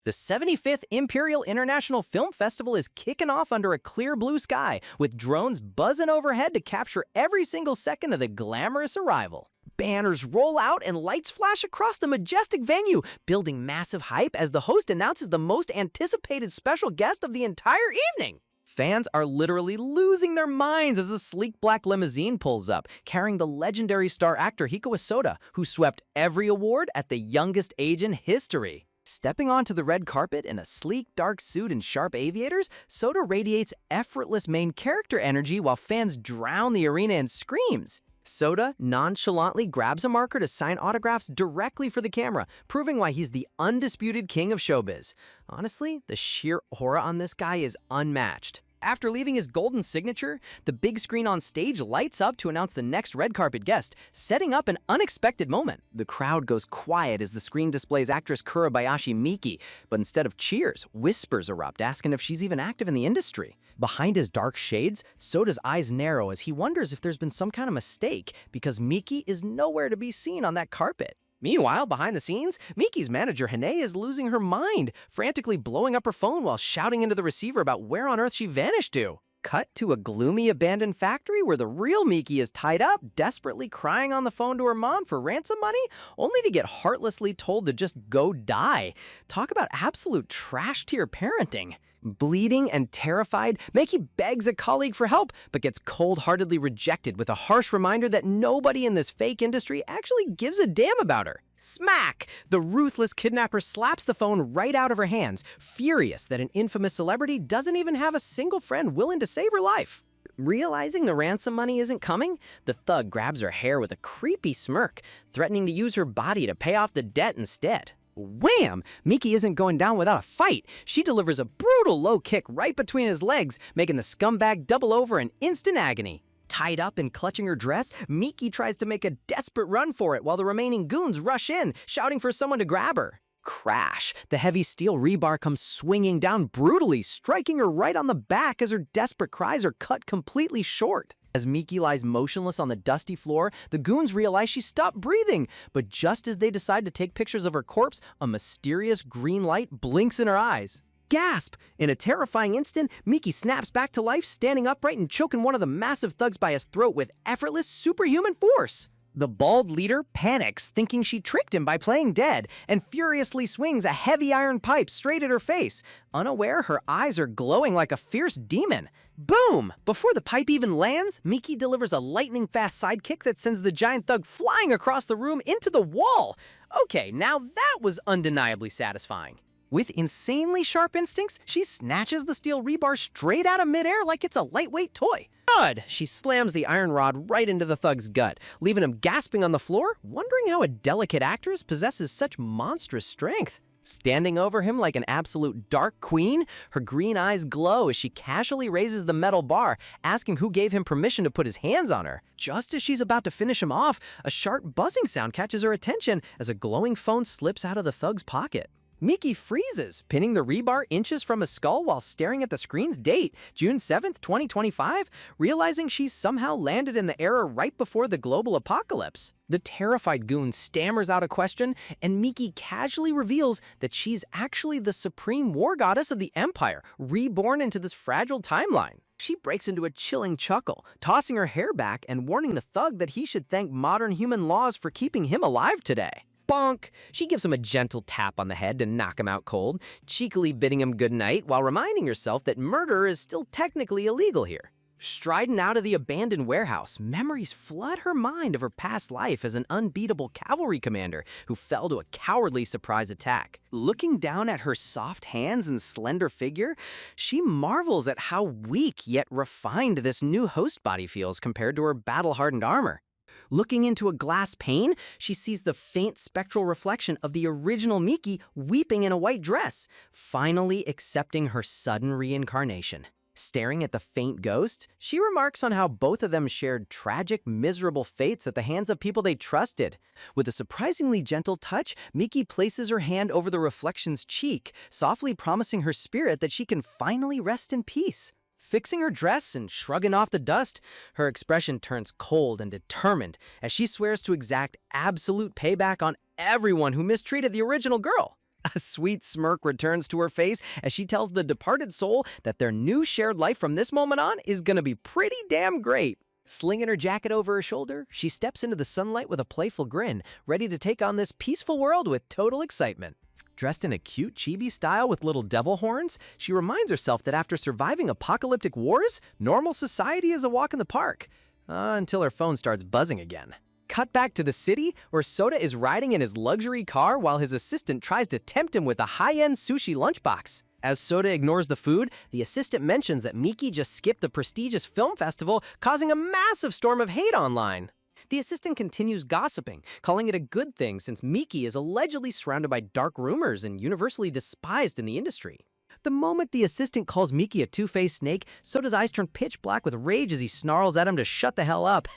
The 75th Imperial International Film Festival is kicking off under a clear blue sky, with drones buzzing overhead to capture every single second of the glamorous arrival. Banners roll out and lights flash across the majestic venue, building massive hype as the host announces the most anticipated special guest of the entire evening. Fans are literally losing their minds as a sleek black limousine pulls up, carrying the legendary star actor Hiko Soda, who swept every award at the youngest age in history. Stepping onto the red carpet in a sleek, dark suit and sharp aviators, Soda radiates effortless main character energy while fans drown the arena in screams. Soda nonchalantly grabs a marker to sign autographs directly for the camera, proving why he's the undisputed king of showbiz. Honestly, the sheer aura on this guy is unmatched. After leaving his golden signature, the big screen on stage lights up to announce the next red carpet guest, setting up an unexpected moment. The crowd goes quiet as the screen displays actress Kurabayashi Miki, but instead of cheers, whispers erupt asking if she's even active in the industry. Behind his dark shades, Soda's eyes narrow as he wonders if there's been some kind of mistake, because Miki is nowhere to be seen on that carpet. Meanwhile, behind the scenes, Miki's manager Hane is losing her mind, frantically blowing up her phone while shouting into the receiver about where on earth she vanished to. Cut to a gloomy abandoned factory where the real Miki is tied up, desperately crying on the phone to her mom for ransom money, only to get heartlessly told to just go die. Talk about absolute trash-tier parenting. Bleeding and terrified, Miki begs a colleague for help, but gets cold-heartedly rejected with a harsh reminder that nobody in this fake industry actually gives a damn about her. Smack! The ruthless kidnapper slaps the phone right out of her hands, furious that an infamous celebrity doesn't even have a single friend willing to save her life. Realizing the ransom money isn't coming, the thug grabs her hair with a creepy smirk, threatening to use her body to pay off the debt instead. Wham! Miki isn't going down without a fight. She delivers a brutal low kick right between his legs, making the scumbag double over in instant agony. Tied up and clutching her dress, Miki tries to make a desperate run for it while the remaining goons rush in, shouting for someone to grab her. Crash! The heavy steel rebar comes swinging down brutally, striking her right on the back as her desperate cries are cut completely short. As Miki lies motionless on the dusty floor, the goons realize she stopped breathing, but just as they decide to take pictures of her corpse, a mysterious green light blinks in her eyes. Gasp! In a terrifying instant, Miki snaps back to life, standing upright and choking one of the massive thugs by his throat with effortless superhuman force. The bald leader panics, thinking she tricked him by playing dead, and furiously swings a heavy iron pipe straight at her face. Unaware, her eyes are glowing like a fierce demon. Boom! Before the pipe even lands, Miki delivers a lightning-fast sidekick that sends the giant thug flying across the room into the wall. Okay, now that was undeniably satisfying. With insanely sharp instincts, she snatches the steel rebar straight out of midair like it's a lightweight toy. Thud! She slams the iron rod right into the thug's gut, leaving him gasping on the floor, wondering how a delicate actress possesses such monstrous strength. Standing over him like an absolute dark queen, her green eyes glow as she casually raises the metal bar, asking who gave him permission to put his hands on her. Just as she's about to finish him off, a sharp buzzing sound catches her attention as a glowing phone slips out of the thug's pocket. Miki freezes, pinning the rebar inches from his skull while staring at the screen's date, June 7th, 2025, realizing she's somehow landed in the era right before the global apocalypse. The terrified goon stammers out a question, and Miki casually reveals that she's actually the supreme war goddess of the Empire, reborn into this fragile timeline. She breaks into a chilling chuckle, tossing her hair back and warning the thug that he should thank modern human laws for keeping him alive today. Bonk! She gives him a gentle tap on the head to knock him out cold, cheekily bidding him goodnight while reminding herself that murder is still technically illegal here. Striding out of the abandoned warehouse, memories flood her mind of her past life as an unbeatable cavalry commander who fell to a cowardly surprise attack. Looking down at her soft hands and slender figure, she marvels at how weak yet refined this new host body feels compared to her battle-hardened armor. Looking into a glass pane, she sees the faint spectral reflection of the original Miki weeping in a white dress, finally accepting her sudden reincarnation. Staring at the faint ghost, she remarks on how both of them shared tragic, miserable fates at the hands of people they trusted. With a surprisingly gentle touch, Miki places her hand over the reflection's cheek, softly promising her spirit that she can finally rest in peace. Fixing her dress and shrugging off the dust, her expression turns cold and determined as she swears to exact absolute payback on everyone who mistreated the original girl. A sweet smirk returns to her face as she tells the departed soul that their new shared life from this moment on is gonna be pretty damn great. Slinging her jacket over her shoulder, she steps into the sunlight with a playful grin, ready to take on this peaceful world with total excitement. Dressed in a cute chibi style with little devil horns, she reminds herself that after surviving apocalyptic wars, normal society is a walk in the park. Until her phone starts buzzing again. Cut back to the city, where Soda is riding in his luxury car while his assistant tries to tempt him with a high-end sushi lunchbox. As Soda ignores the food, the assistant mentions that Miki just skipped the prestigious film festival, causing a massive storm of hate online. The assistant continues gossiping, calling it a good thing since Miki is allegedly surrounded by dark rumors and universally despised in the industry. The moment the assistant calls Miki a two-faced snake, Soda's eyes turn pitch black with rage as he snarls at him to shut the hell up.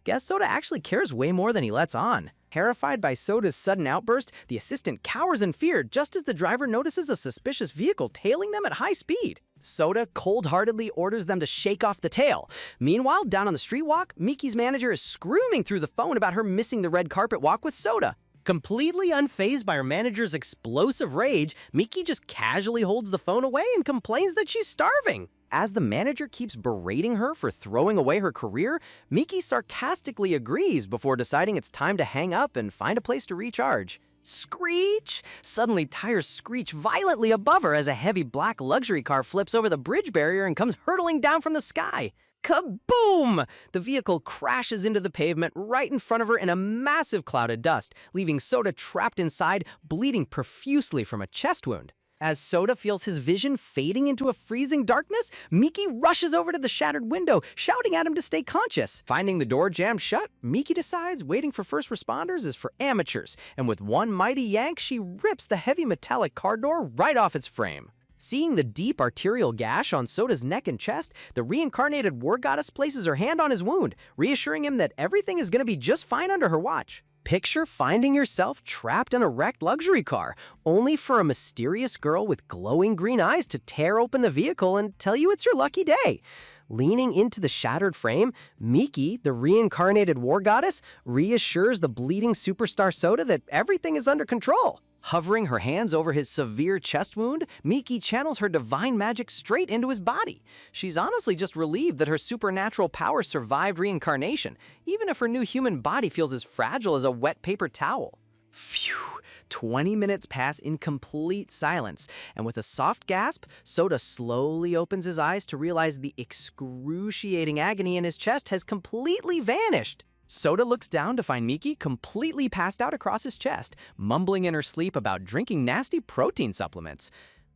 Guess Soda actually cares way more than he lets on. Terrified by Soda's sudden outburst, the assistant cowers in fear just as the driver notices a suspicious vehicle tailing them at high speed. Soda cold-heartedly orders them to shake off the tail. Meanwhile, down on the street walk, Miki's manager is screaming through the phone about her missing the red carpet walk with Soda. Completely unfazed by her manager's explosive rage, Miki just casually holds the phone away and complains that she's starving. As the manager keeps berating her for throwing away her career, Miki sarcastically agrees before deciding it's time to hang up and find a place to recharge. Screech! Suddenly, tires screech violently above her as a heavy black luxury car flips over the bridge barrier and comes hurtling down from the sky. Kaboom! The vehicle crashes into the pavement right in front of her in a massive cloud of dust, leaving Soda trapped inside, bleeding profusely from a chest wound. As Soda feels his vision fading into a freezing darkness, Miki rushes over to the shattered window, shouting at him to stay conscious. Finding the door jammed shut, Miki decides waiting for first responders is for amateurs, and with one mighty yank, she rips the heavy metallic car door right off its frame. Seeing the deep arterial gash on Soda's neck and chest, the reincarnated war goddess places her hand on his wound, reassuring him that everything is going to be just fine under her watch. Picture finding yourself trapped in a wrecked luxury car, only for a mysterious girl with glowing green eyes to tear open the vehicle and tell you it's your lucky day. Leaning into the shattered frame, Miki, the reincarnated war goddess, reassures the bleeding superstar Soda that everything is under control. Hovering her hands over his severe chest wound, Miki channels her divine magic straight into his body. She's honestly just relieved that her supernatural power survived reincarnation, even if her new human body feels as fragile as a wet paper towel. Phew! 20 minutes pass in complete silence, and with a soft gasp, Soda slowly opens his eyes to realize the excruciating agony in his chest has completely vanished. Soda looks down to find Miki completely passed out across his chest, mumbling in her sleep about drinking nasty protein supplements.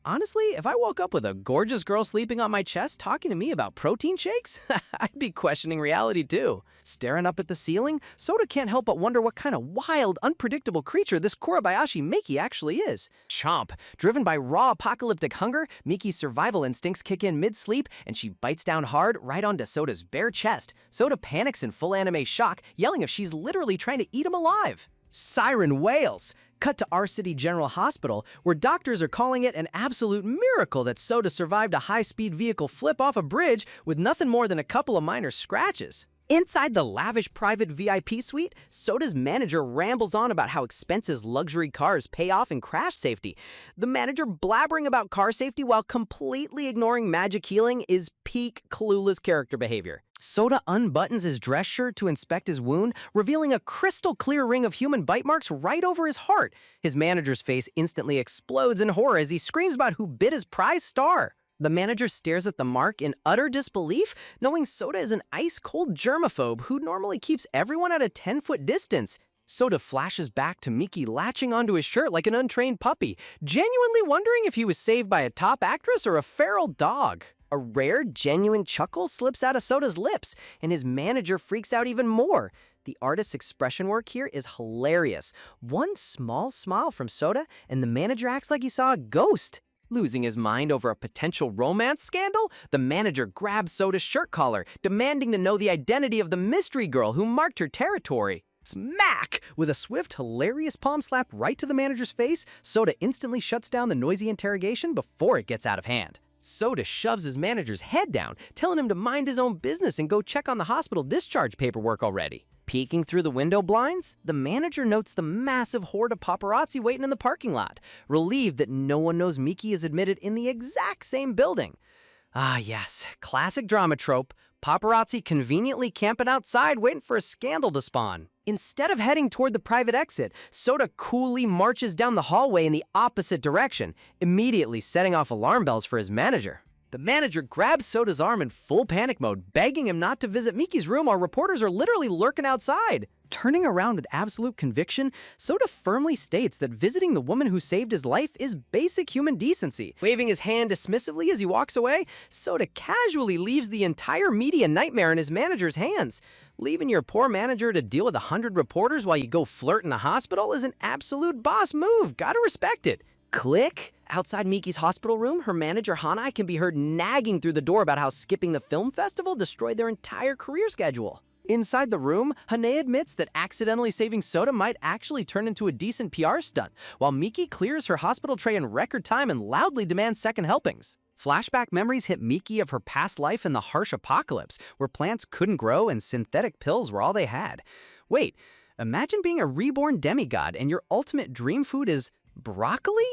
Honestly, if I woke up with a gorgeous girl sleeping on my chest talking to me about protein shakes, I'd be questioning reality too. Staring up at the ceiling, Soda can't help but wonder what kind of wild, unpredictable creature this Kurabayashi Miki actually is. Chomp! Driven by raw apocalyptic hunger, Miki's survival instincts kick in mid-sleep, and she bites down hard right onto Soda's bare chest. Soda panics in full anime shock, yelling if she's literally trying to eat him alive. Siren wails! Cut to our city general hospital, where doctors are calling it an absolute miracle that Soda survived a high-speed vehicle flip off a bridge with nothing more than a couple of minor scratches. Inside the lavish private VIP suite, Soda's manager rambles on about how expensive luxury cars pay off in crash safety. The manager blabbering about car safety while completely ignoring magic healing is peak clueless character behavior. Soda unbuttons his dress shirt to inspect his wound, revealing a crystal-clear ring of human bite marks right over his heart. His manager's face instantly explodes in horror as he screams about who bit his prize star. The manager stares at the mark in utter disbelief, knowing Soda is an ice-cold germaphobe who normally keeps everyone at a 10-foot distance. Soda flashes back to Miki latching onto his shirt like an untrained puppy, genuinely wondering if he was saved by a top actress or a feral dog. A rare, genuine chuckle slips out of Soda's lips, and his manager freaks out even more. The artist's expression work here is hilarious. One small smile from Soda, and the manager acts like he saw a ghost. Losing his mind over a potential romance scandal, the manager grabs Soda's shirt collar, demanding to know the identity of the mystery girl who marked her territory. Smack! With a swift, hilarious palm slap right to the manager's face, Soda instantly shuts down the noisy interrogation before it gets out of hand. Soda shoves his manager's head down, telling him to mind his own business and go check on the hospital discharge paperwork already. Peeking through the window blinds, the manager notes the massive horde of paparazzi waiting in the parking lot, relieved that no one knows Miki is admitted in the exact same building. Ah yes, classic drama trope, paparazzi conveniently camping outside waiting for a scandal to spawn. Instead of heading toward the private exit, Soda coolly marches down the hallway in the opposite direction, immediately setting off alarm bells for his manager. The manager grabs Soda's arm in full panic mode, begging him not to visit Miki's room while reporters are literally lurking outside. Turning around with absolute conviction, Soda firmly states that visiting the woman who saved his life is basic human decency. Waving his hand dismissively as he walks away, Soda casually leaves the entire media nightmare in his manager's hands. Leaving your poor manager to deal with 100 reporters while you go flirt in a hospital is an absolute boss move. Gotta respect it. Click. Outside Miki's hospital room, her manager Hanai can be heard nagging through the door about how skipping the film festival destroyed their entire career schedule. Inside the room, Hanai admits that accidentally saving Soda might actually turn into a decent PR stunt, while Miki clears her hospital tray in record time and loudly demands second helpings. Flashback memories hit Miki of her past life in the harsh apocalypse, where plants couldn't grow and synthetic pills were all they had. Wait, imagine being a reborn demigod and your ultimate dream food is broccoli?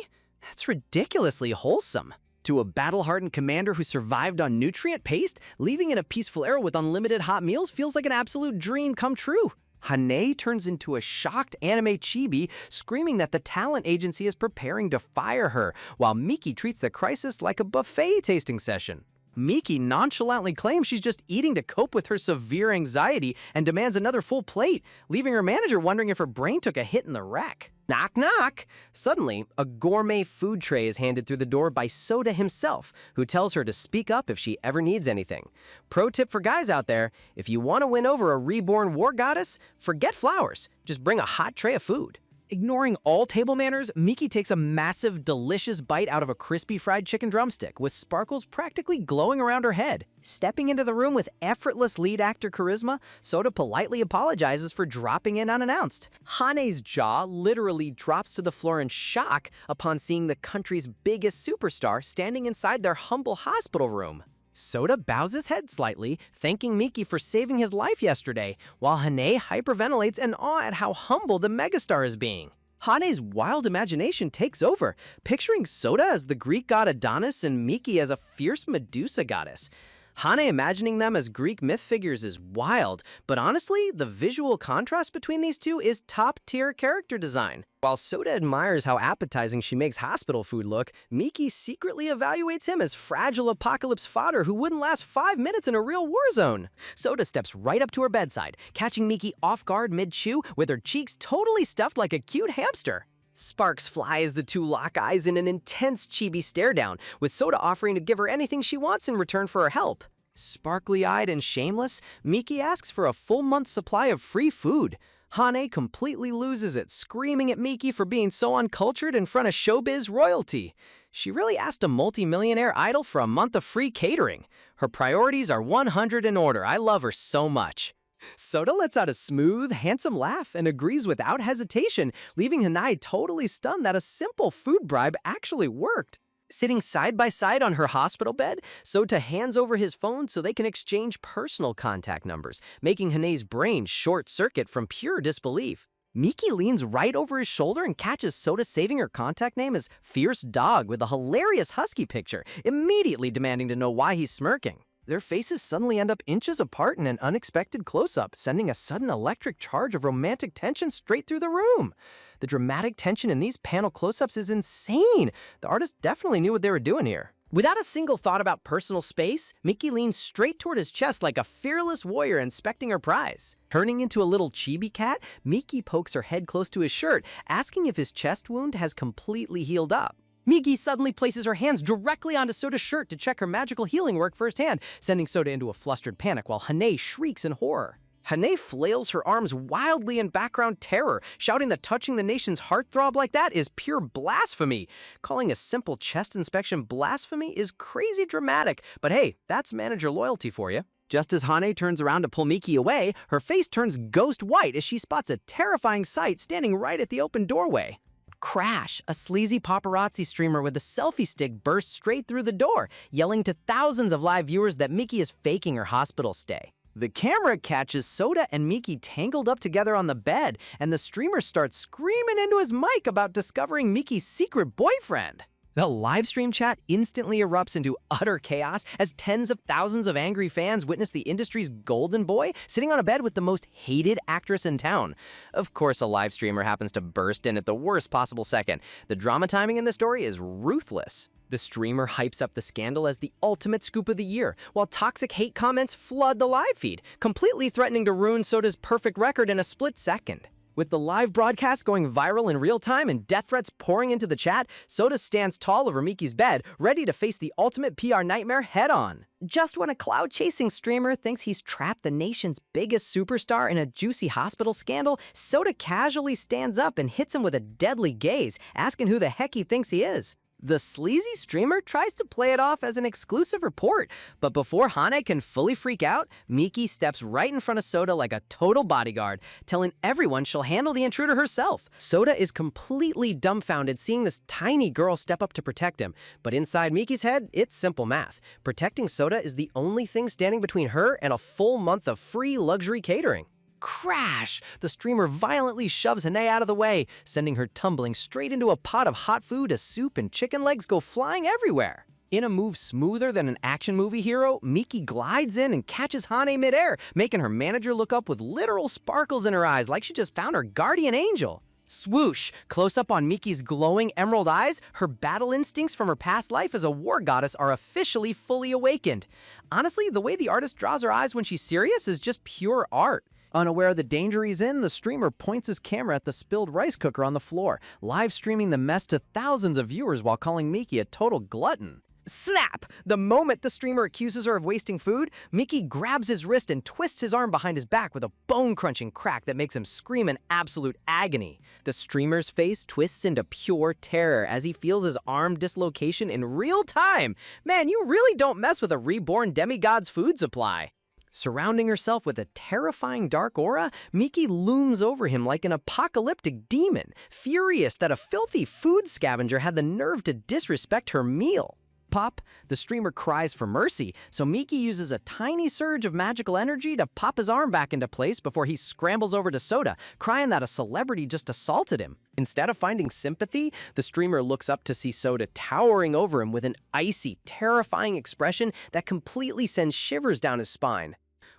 That's ridiculously wholesome. To a battle-hardened commander who survived on nutrient paste, living in a peaceful era with unlimited hot meals feels like an absolute dream come true. Hanai turns into a shocked anime chibi, screaming that the talent agency is preparing to fire her, while Miki treats the crisis like a buffet tasting session. Miki nonchalantly claims she's just eating to cope with her severe anxiety and demands another full plate, leaving her manager wondering if her brain took a hit in the wreck. Knock, knock! Suddenly, a gourmet food tray is handed through the door by Soda himself, who tells her to speak up if she ever needs anything. Pro tip for guys out there, if you want to win over a reborn war goddess, forget flowers. Just bring a hot tray of food. Ignoring all table manners, Miki takes a massive, delicious bite out of a crispy fried chicken drumstick, with sparkles practically glowing around her head. Stepping into the room with effortless lead actor charisma, Soda politely apologizes for dropping in unannounced. Hanai's jaw literally drops to the floor in shock upon seeing the country's biggest superstar standing inside their humble hospital room. Soda bows his head slightly, thanking Miki for saving his life yesterday, while Hanai hyperventilates in awe at how humble the megastar is being. Hanai's wild imagination takes over, picturing Soda as the Greek god Adonis and Miki as a fierce Medusa goddess. Hanai imagining them as Greek myth figures is wild, but honestly, the visual contrast between these two is top-tier character design. While Soda admires how appetizing she makes hospital food look, Miki secretly evaluates him as fragile apocalypse fodder who wouldn't last 5 minutes in a real war zone. Soda steps right up to her bedside, catching Miki off guard mid-chew with her cheeks totally stuffed like a cute hamster. Sparks fly as the two lock eyes in an intense chibi stare-down, with Soda offering to give her anything she wants in return for her help. Sparkly-eyed and shameless, Miki asks for a full month's supply of free food. Hanai completely loses it, screaming at Miki for being so uncultured in front of showbiz royalty. She really asked a multi-millionaire idol for a month of free catering. Her priorities are 100 in order. I love her so much. Soda lets out a smooth, handsome laugh and agrees without hesitation, leaving Hanai totally stunned that a simple food bribe actually worked. Sitting side by side on her hospital bed, Soda hands over his phone so they can exchange personal contact numbers, making Hanai's brain short-circuit from pure disbelief. Miki leans right over his shoulder and catches Soda saving her contact name as Fierce Dog with a hilarious husky picture, immediately demanding to know why he's smirking. Their faces suddenly end up inches apart in an unexpected close-up, sending a sudden electric charge of romantic tension straight through the room. The dramatic tension in these panel close-ups is insane. The artist definitely knew what they were doing here. Without a single thought about personal space, Miki leans straight toward his chest like a fearless warrior inspecting her prize. Turning into a little chibi cat, Miki pokes her head close to his shirt, asking if his chest wound has completely healed up. Miki suddenly places her hands directly onto Soda's shirt to check her magical healing work firsthand, sending Soda into a flustered panic while Hanai shrieks in horror. Hanai flails her arms wildly in background terror, shouting that touching the nation's heartthrob like that is pure blasphemy. Calling a simple chest inspection blasphemy is crazy dramatic, but hey, that's manager loyalty for you. Just as Hanai turns around to pull Miki away, her face turns ghost white as she spots a terrifying sight standing right at the open doorway. Crash! A sleazy paparazzi streamer with a selfie stick bursts straight through the door, yelling to thousands of live viewers that Miki is faking her hospital stay. The camera catches Soda and Miki tangled up together on the bed, and the streamer starts screaming into his mic about discovering Miki's secret boyfriend. The livestream chat instantly erupts into utter chaos as tens of thousands of angry fans witness the industry's golden boy sitting on a bed with the most hated actress in town. Of course, a live streamer happens to burst in at the worst possible second. The drama timing in this story is ruthless. The streamer hypes up the scandal as the ultimate scoop of the year, while toxic hate comments flood the live feed, completely threatening to ruin Soda's perfect record in a split second. With the live broadcast going viral in real time and death threats pouring into the chat, Soda stands tall over Miki's bed, ready to face the ultimate PR nightmare head-on. Just when a cloud-chasing streamer thinks he's trapped the nation's biggest superstar in a juicy hospital scandal, Soda casually stands up and hits him with a deadly gaze, asking who the heck he thinks he is. The sleazy streamer tries to play it off as an exclusive report, but before Hane can fully freak out, Miki steps right in front of Soda like a total bodyguard, telling everyone she'll handle the intruder herself. Soda is completely dumbfounded seeing this tiny girl step up to protect him, but inside Miki's head, it's simple math. Protecting Soda is the only thing standing between her and a full month of free luxury catering. Crash! The streamer violently shoves Hane out of the way, sending her tumbling straight into a pot of hot food as soup and chicken legs go flying everywhere. In a move smoother than an action movie hero, Miki glides in and catches Hane midair, making her manager look up with literal sparkles in her eyes like she just found her guardian angel. Swoosh! Close up on Miki's glowing emerald eyes, her battle instincts from her past life as a war goddess are officially fully awakened. Honestly, the way the artist draws her eyes when she's serious is just pure art. Unaware of the danger he's in, the streamer points his camera at the spilled rice cooker on the floor, live streaming the mess to thousands of viewers while calling Miki a total glutton. Snap! The moment the streamer accuses her of wasting food, Miki grabs his wrist and twists his arm behind his back with a bone-crunching crack that makes him scream in absolute agony. The streamer's face twists into pure terror as he feels his arm dislocation in real time. Man, you really don't mess with a reborn demigod's food supply. Surrounding herself with a terrifying dark aura, Miki looms over him like an apocalyptic demon, furious that a filthy food scavenger had the nerve to disrespect her meal. Pop, the streamer cries for mercy, so Miki uses a tiny surge of magical energy to pop his arm back into place before he scrambles over to Soda, crying that a celebrity just assaulted him. Instead of finding sympathy, the streamer looks up to see Soda towering over him with an icy, terrifying expression that completely sends shivers down his spine.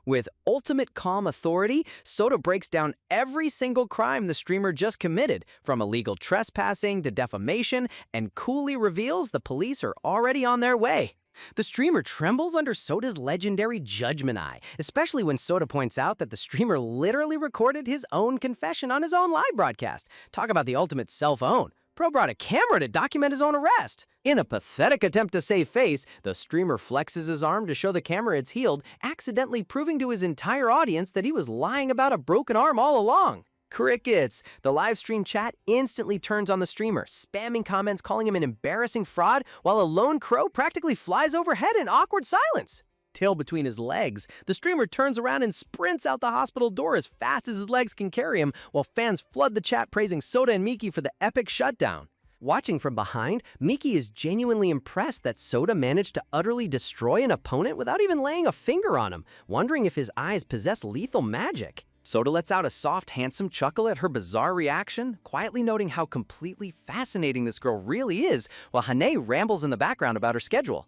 With ultimate calm authority, Soda breaks down every single crime the streamer just committed, from illegal trespassing to defamation, and coolly reveals the police are already on their way. The streamer trembles under Soda's legendary judgment eye, especially when Soda points out that the streamer literally recorded his own confession on his own live broadcast. Talk about the ultimate self-own. Pro brought a camera to document his own arrest. In a pathetic attempt to save face, the streamer flexes his arm to show the camera it's healed, accidentally proving to his entire audience that he was lying about a broken arm all along. Crickets! The live stream chat instantly turns on the streamer, spamming comments calling him an embarrassing fraud, while a lone crow practically flies overhead in awkward silence. Tail between his legs, the streamer turns around and sprints out the hospital door as fast as his legs can carry him, while fans flood the chat praising Soda and Miki for the epic shutdown. Watching from behind, Miki is genuinely impressed that Soda managed to utterly destroy an opponent without even laying a finger on him, wondering if his eyes possess lethal magic. Soda lets out a soft, handsome chuckle at her bizarre reaction, quietly noting how completely fascinating this girl really is, while Hane rambles in the background about her schedule.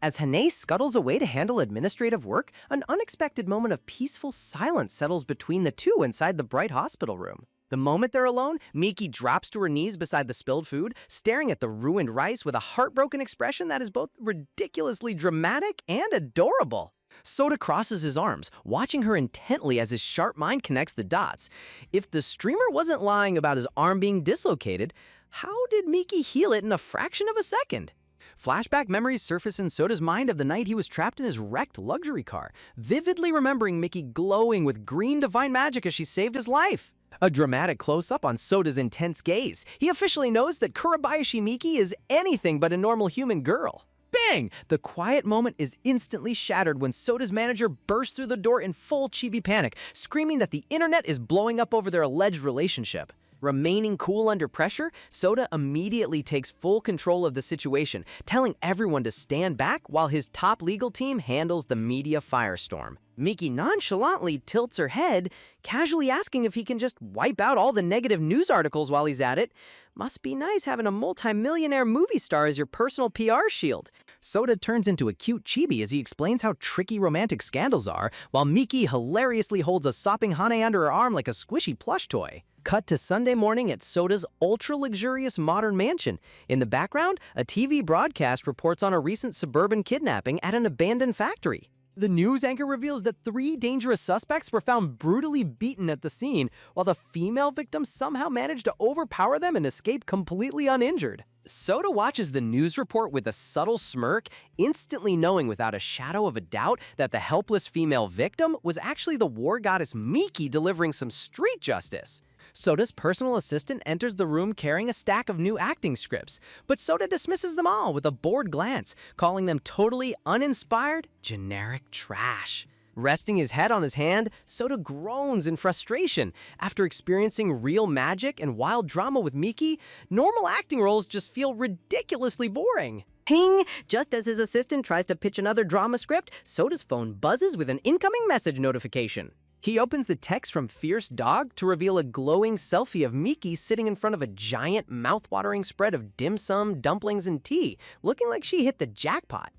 As Hane scuttles away to handle administrative work, an unexpected moment of peaceful silence settles between the two inside the bright hospital room. The moment they're alone, Miki drops to her knees beside the spilled food, staring at the ruined rice with a heartbroken expression that is both ridiculously dramatic and adorable. Soda crosses his arms, watching her intently as his sharp mind connects the dots. If the streamer wasn't lying about his arm being dislocated, how did Miki heal it in a fraction of a second? Flashback memories surface in Soda's mind of the night he was trapped in his wrecked luxury car, vividly remembering Miki glowing with green divine magic as she saved his life. A dramatic close-up on Soda's intense gaze. He officially knows that Kurabayashi Miki is anything but a normal human girl. Bang! The quiet moment is instantly shattered when Soda's manager bursts through the door in full chibi panic, screaming that the internet is blowing up over their alleged relationship. Remaining cool under pressure, Soda immediately takes full control of the situation, telling everyone to stand back while his top legal team handles the media firestorm. Miki nonchalantly tilts her head, casually asking if he can just wipe out all the negative news articles while he's at it. Must be nice having a multi-millionaire movie star as your personal PR shield. Soda turns into a cute chibi as he explains how tricky romantic scandals are, while Miki hilariously holds a sopping Hane under her arm like a squishy plush toy. Cut to Sunday morning at Soda's ultra-luxurious modern mansion. In the background, a TV broadcast reports on a recent suburban kidnapping at an abandoned factory. The news anchor reveals that 3 dangerous suspects were found brutally beaten at the scene, while the female victim somehow managed to overpower them and escape completely uninjured. Soda watches the news report with a subtle smirk, instantly knowing without a shadow of a doubt that the helpless female victim was actually the war goddess Miki delivering some street justice. Soda's personal assistant enters the room carrying a stack of new acting scripts, but Soda dismisses them all with a bored glance, calling them totally uninspired, generic trash. Resting his head on his hand, Soda groans in frustration. After experiencing real magic and wild drama with Miki, normal acting roles just feel ridiculously boring. Ping! Just as his assistant tries to pitch another drama script, Soda's phone buzzes with an incoming message notification. He opens the text from Fierce Dog to reveal a glowing selfie of Miki sitting in front of a giant, mouth-watering spread of dim sum, dumplings, and tea, looking like she hit the jackpot.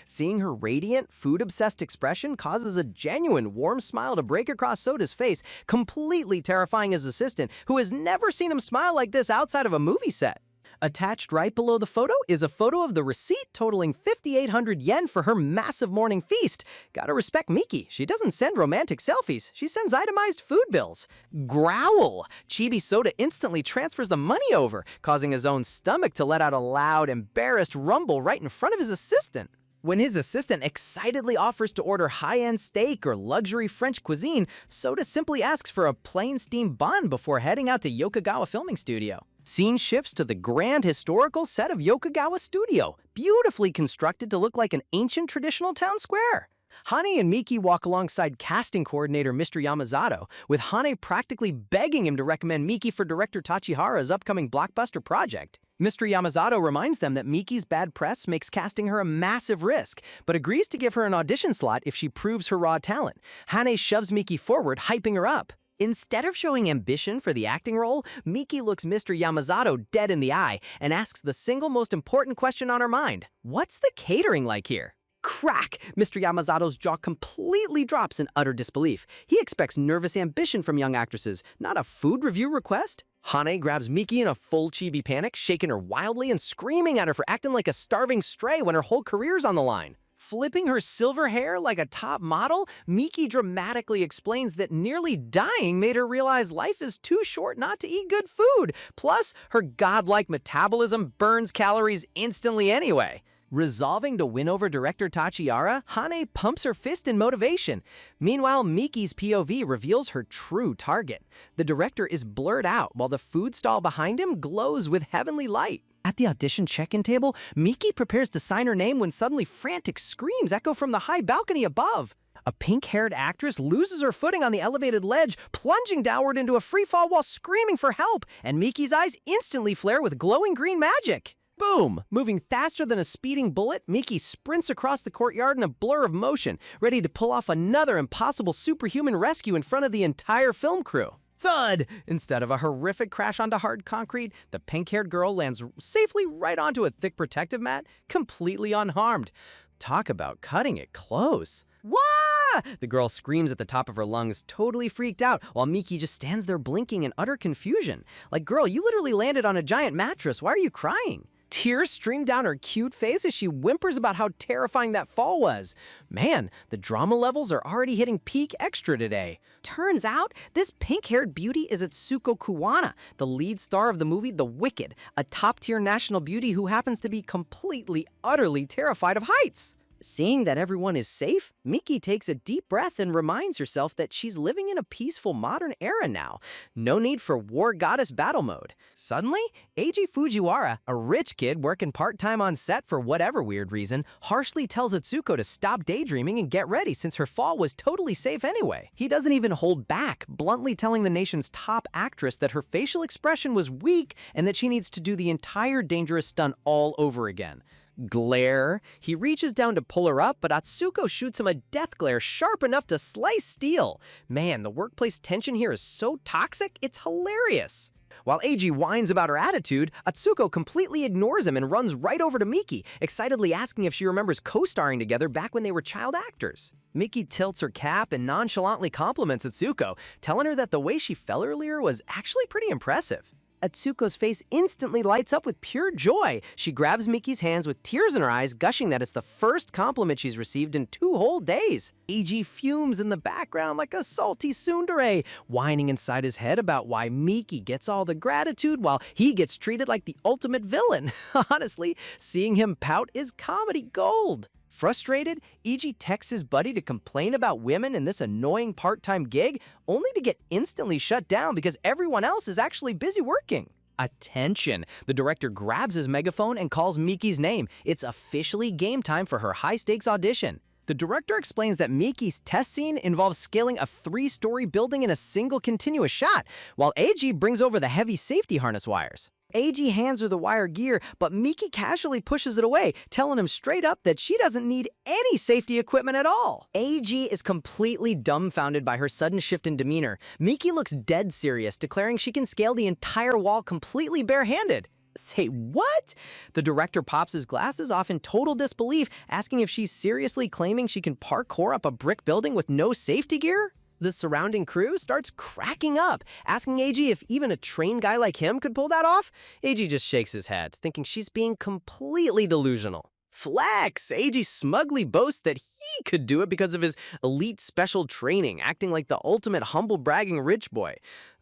Seeing her radiant, food-obsessed expression causes a genuine warm smile to break across Soda's face, completely terrifying his assistant, who has never seen him smile like this outside of a movie set. Attached right below the photo is a photo of the receipt totaling 5,800 yen for her massive morning feast. Gotta respect Miki. She doesn't send romantic selfies. She sends itemized food bills. Growl! Chibi Soda instantly transfers the money over, causing his own stomach to let out a loud, embarrassed rumble right in front of his assistant. When his assistant excitedly offers to order high-end steak or luxury French cuisine, Soda simply asks for a plain steamed bun before heading out to Yokogawa Filming Studio. Scene shifts to the grand historical set of Yokogawa Studio, beautifully constructed to look like an ancient traditional town square. Hane and Miki walk alongside casting coordinator Mr. Yamazato, with Hane practically begging him to recommend Miki for director Tachihara's upcoming blockbuster project. Mr. Yamazato reminds them that Miki's bad press makes casting her a massive risk, but agrees to give her an audition slot if she proves her raw talent. Hane shoves Miki forward, hyping her up. Instead of showing ambition for the acting role, Miki looks Mr. Yamazato dead in the eye and asks the single most important question on her mind. What's the catering like here? Crack! Mr. Yamazato's jaw completely drops in utter disbelief. He expects nervous ambition from young actresses, not a food review request. Hane grabs Miki in a full chibi panic, shaking her wildly and screaming at her for acting like a starving stray when her whole career's on the line. Flipping her silver hair like a top model, Miki dramatically explains that nearly dying made her realize life is too short not to eat good food. Plus, her godlike metabolism burns calories instantly anyway. Resolving to win over director Tachihara, Hane pumps her fist in motivation. Meanwhile, Miki's POV reveals her true target. The director is blurred out while the food stall behind him glows with heavenly light. At the audition check-in table, Miki prepares to sign her name when suddenly frantic screams echo from the high balcony above. A pink-haired actress loses her footing on the elevated ledge, plunging downward into a freefall while screaming for help, and Miki's eyes instantly flare with glowing green magic. Boom! Moving faster than a speeding bullet, Miki sprints across the courtyard in a blur of motion, ready to pull off another impossible superhuman rescue in front of the entire film crew. Thud! Instead of a horrific crash onto hard concrete, the pink-haired girl lands safely right onto a thick protective mat, completely unharmed. Talk about cutting it close. Wah! The girl screams at the top of her lungs, totally freaked out, while Miki just stands there blinking in utter confusion. Like, girl, you literally landed on a giant mattress. Why are you crying? Tears stream down her cute face as she whimpers about how terrifying that fall was. Man, the drama levels are already hitting peak extra today. Turns out, this pink-haired beauty is Atsuko Kuwana, the lead star of the movie The Wicked, a top-tier national beauty who happens to be completely, utterly terrified of heights. Seeing that everyone is safe, Miki takes a deep breath and reminds herself that she's living in a peaceful modern era now. No need for war goddess battle mode. Suddenly, Eiji Fujiwara, a rich kid working part-time on set for whatever weird reason, harshly tells Atsuko to stop daydreaming and get ready since her fall was totally safe anyway. He doesn't even hold back, bluntly telling the nation's top actress that her facial expression was weak and that she needs to do the entire dangerous stunt all over again. Glare. He reaches down to pull her up, but Atsuko shoots him a death glare sharp enough to slice steel. Man, the workplace tension here is so toxic, it's hilarious. While Eiji whines about her attitude, Atsuko completely ignores him and runs right over to Miki, excitedly asking if she remembers co-starring together back when they were child actors. Miki tilts her cap and nonchalantly compliments Atsuko, telling her that the way she fell earlier was actually pretty impressive. Atsuko's face instantly lights up with pure joy. She grabs Miki's hands with tears in her eyes, gushing that it's the first compliment she's received in 2 whole days. Eiji fumes in the background like a salty tsundere, whining inside his head about why Miki gets all the gratitude while he gets treated like the ultimate villain. Honestly, seeing him pout is comedy gold. Frustrated, Eiji texts his buddy to complain about women in this annoying part-time gig, only to get instantly shut down because everyone else is actually busy working. Attention! The director grabs his megaphone and calls Miki's name. It's officially game time for her high-stakes audition. The director explains that Miki's test scene involves scaling a 3-story building in a single continuous shot, while Eiji brings over the heavy safety harness wires. Eiji hands her the wire gear, but Miki casually pushes it away, telling him straight up that she doesn't need any safety equipment at all. Eiji is completely dumbfounded by her sudden shift in demeanor. Miki looks dead serious, declaring she can scale the entire wall completely barehanded. Say what? The director pops his glasses off in total disbelief, asking if she's seriously claiming she can parkour up a brick building with no safety gear? The surrounding crew starts cracking up, asking Eiji if even a trained guy like him could pull that off. Eiji just shakes his head, thinking she's being completely delusional. Flex! Eiji smugly boasts that he could do it because of his elite special training, acting like the ultimate humble bragging rich boy.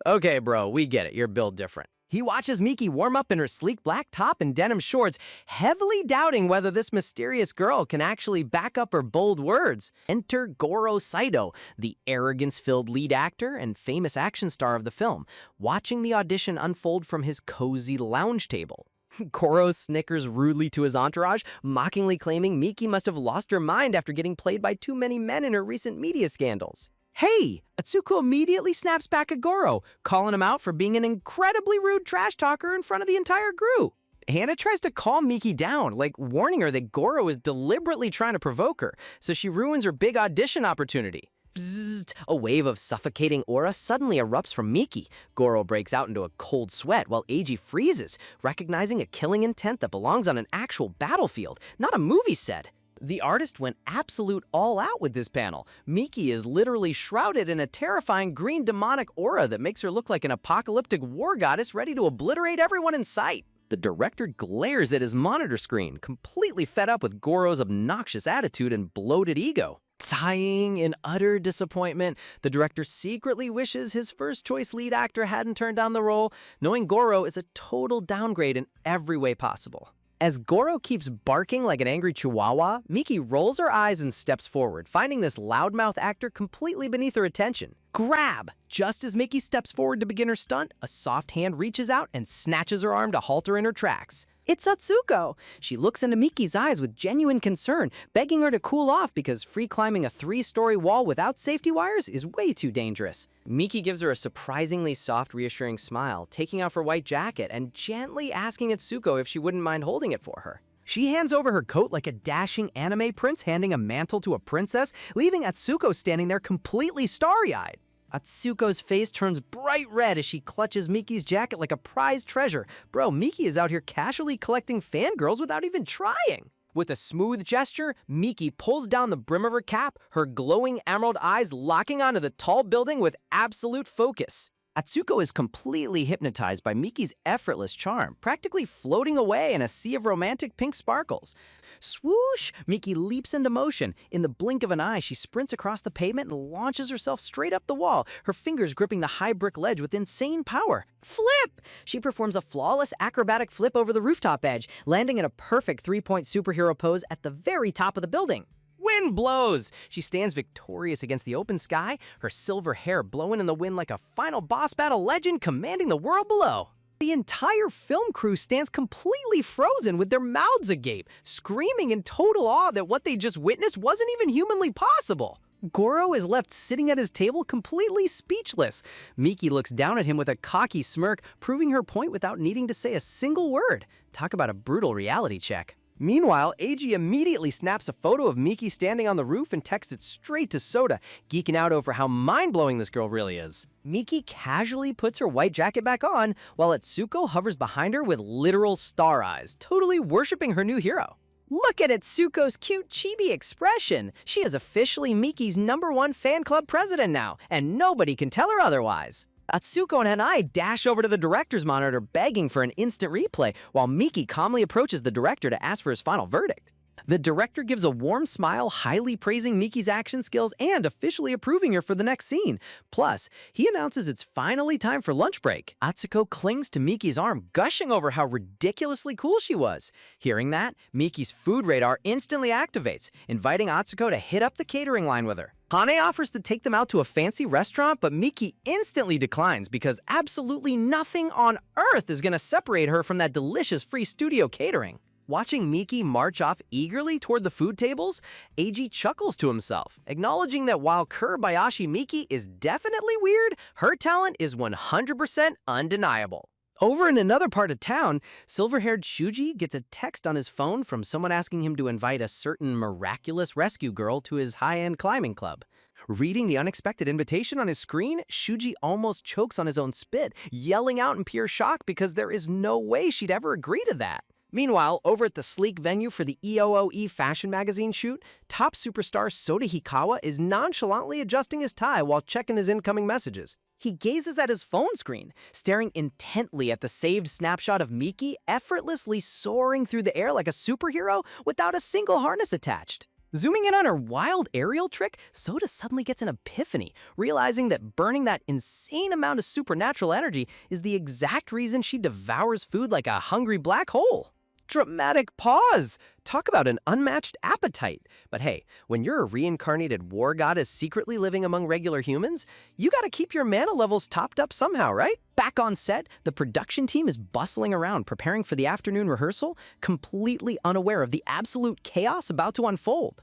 Okay, bro, we get it, you're built different. He watches Miki warm up in her sleek black top and denim shorts, heavily doubting whether this mysterious girl can actually back up her bold words. Enter Goro Saito, the arrogance-filled lead actor and famous action star of the film, watching the audition unfold from his cozy lounge table. Goro snickers rudely to his entourage, mockingly claiming Miki must have lost her mind after getting played by too many men in her recent media scandals. Hey! Atsuko immediately snaps back at Goro, calling him out for being an incredibly rude trash talker in front of the entire group. Hana tries to calm Miki down, like warning her that Goro is deliberately trying to provoke her, so she ruins her big audition opportunity. Bzzzt! A wave of suffocating aura suddenly erupts from Miki. Goro breaks out into a cold sweat while Eiji freezes, recognizing a killing intent that belongs on an actual battlefield, not a movie set. The artist went absolute all out with this panel. Miki is literally shrouded in a terrifying green demonic aura that makes her look like an apocalyptic war goddess ready to obliterate everyone in sight. The director glares at his monitor screen, completely fed up with Goro's obnoxious attitude and bloated ego. Sighing in utter disappointment, the director secretly wishes his first-choice lead actor hadn't turned down the role, knowing Goro is a total downgrade in every way possible. As Goro keeps barking like an angry chihuahua, Miki rolls her eyes and steps forward, finding this loudmouth actor completely beneath her attention. Grab! Just as Miki steps forward to begin her stunt, a soft hand reaches out and snatches her arm to halt her in her tracks. It's Atsuko! She looks into Miki's eyes with genuine concern, begging her to cool off because free climbing a 3-story wall without safety wires is way too dangerous. Miki gives her a surprisingly soft, reassuring smile, taking off her white jacket and gently asking Atsuko if she wouldn't mind holding it for her. She hands over her coat like a dashing anime prince handing a mantle to a princess, leaving Atsuko standing there completely starry-eyed. Atsuko's face turns bright red as she clutches Miki's jacket like a prized treasure. Bro, Miki is out here casually collecting fangirls without even trying. With a smooth gesture, Miki pulls down the brim of her cap, her glowing emerald eyes locking onto the tall building with absolute focus. Atsuko is completely hypnotized by Miki's effortless charm, practically floating away in a sea of romantic pink sparkles. Swoosh! Miki leaps into motion. In the blink of an eye, she sprints across the pavement and launches herself straight up the wall, her fingers gripping the high brick ledge with insane power. Flip! She performs a flawless acrobatic flip over the rooftop edge, landing in a perfect three-point superhero pose at the very top of the building. Wind blows! She stands victorious against the open sky, her silver hair blowing in the wind like a final boss battle legend commanding the world below. The entire film crew stands completely frozen with their mouths agape, screaming in total awe that what they just witnessed wasn't even humanly possible. Goro is left sitting at his table completely speechless. Miki looks down at him with a cocky smirk, proving her point without needing to say a single word. Talk about a brutal reality check. Meanwhile, Eiji immediately snaps a photo of Miki standing on the roof and texts it straight to Sota, geeking out over how mind-blowing this girl really is. Miki casually puts her white jacket back on, while Atsuko hovers behind her with literal star eyes, totally worshipping her new hero. Look at Atsuko's cute chibi expression. She is officially Miki's #1 fan club president now, and nobody can tell her otherwise. Atsuko and Hanai dash over to the director's monitor begging for an instant replay, while Miki calmly approaches the director to ask for his final verdict. The director gives a warm smile, highly praising Miki's action skills and officially approving her for the next scene. Plus, he announces it's finally time for lunch break. Atsuko clings to Miki's arm, gushing over how ridiculously cool she was. Hearing that, Miki's food radar instantly activates, inviting Atsuko to hit up the catering line with her. Hane offers to take them out to a fancy restaurant, but Miki instantly declines because absolutely nothing on earth is going to separate her from that delicious free studio catering. Watching Miki march off eagerly toward the food tables, Eiji chuckles to himself, acknowledging that while Kuribayashi Miki is definitely weird, her talent is 100% undeniable. Over in another part of town, silver-haired Shuji gets a text on his phone from someone asking him to invite a certain miraculous rescue girl to his high-end climbing club. Reading the unexpected invitation on his screen, Shuji almost chokes on his own spit, yelling out in pure shock because there is no way she'd ever agree to that. Meanwhile, over at the sleek venue for the EOOE fashion magazine shoot, top superstar Sota Hikawa is nonchalantly adjusting his tie while checking his incoming messages. He gazes at his phone screen, staring intently at the saved snapshot of Miki effortlessly soaring through the air like a superhero without a single harness attached. Zooming in on her wild aerial trick, Sota suddenly gets an epiphany, realizing that burning that insane amount of supernatural energy is the exact reason she devours food like a hungry black hole. Dramatic pause! Talk about an unmatched appetite. But hey, when you're a reincarnated war goddess secretly living among regular humans, you gotta keep your mana levels topped up somehow, right? Back on set, the production team is bustling around preparing for the afternoon rehearsal, completely unaware of the absolute chaos about to unfold.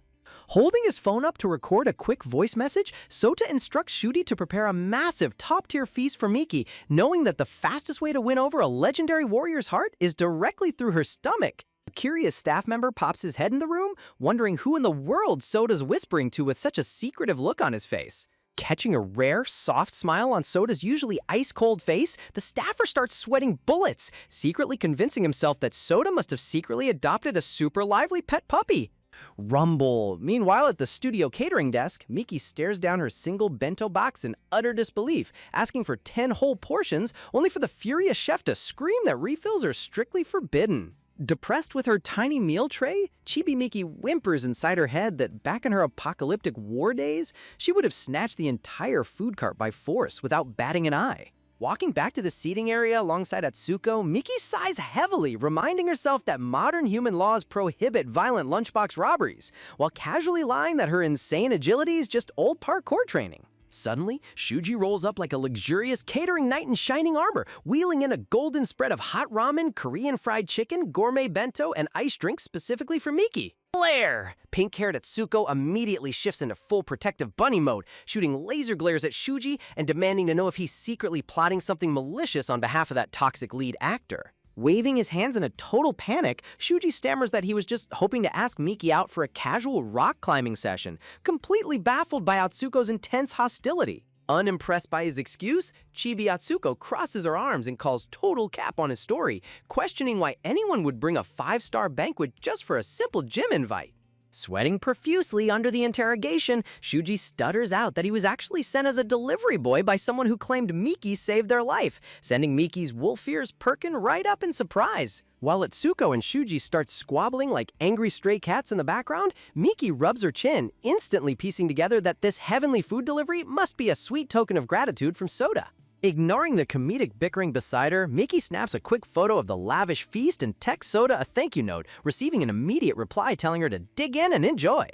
Holding his phone up to record a quick voice message, Sota instructs Shudi to prepare a massive top-tier feast for Miki, knowing that the fastest way to win over a legendary warrior's heart is directly through her stomach. A curious staff member pops his head in the room, wondering who in the world Sota's whispering to with such a secretive look on his face. Catching a rare, soft smile on Sota's usually ice-cold face, the staffer starts sweating bullets, secretly convincing himself that Sota must have secretly adopted a super lively pet puppy. Rumble. Meanwhile, at the studio catering desk, Miki stares down her single bento box in utter disbelief, asking for 10 whole portions, only for the furious chef to scream that refills are strictly forbidden. Depressed with her tiny meal tray, Chibi Miki whimpers inside her head that back in her apocalyptic war days, she would have snatched the entire food cart by force without batting an eye. Walking back to the seating area alongside Atsuko, Miki sighs heavily, reminding herself that modern human laws prohibit violent lunchbox robberies, while casually lying that her insane agility is just old parkour training. Suddenly, Shuji rolls up like a luxurious catering knight in shining armor, wheeling in a golden spread of hot ramen, Korean fried chicken, gourmet bento, and iced drinks specifically for Miki. Glare! Pink-haired Atsuko immediately shifts into full protective bunny mode, shooting laser glares at Shuji and demanding to know if he's secretly plotting something malicious on behalf of that toxic lead actor. Waving his hands in a total panic, Shuji stammers that he was just hoping to ask Miki out for a casual rock climbing session, completely baffled by Atsuko's intense hostility. Unimpressed by his excuse, Chibi Atsuko crosses her arms and calls total cap on his story, questioning why anyone would bring a 5-star banquet just for a simple gym invite. Sweating profusely under the interrogation, Shuji stutters out that he was actually sent as a delivery boy by someone who claimed Miki saved their life, sending Miki's wolf ears perking right up in surprise. While Atsuko and Shuji start squabbling like angry stray cats in the background, Miki rubs her chin, instantly piecing together that this heavenly food delivery must be a sweet token of gratitude from Soda. Ignoring the comedic bickering beside her, Miki snaps a quick photo of the lavish feast and texts Soda a thank you note, receiving an immediate reply telling her to dig in and enjoy.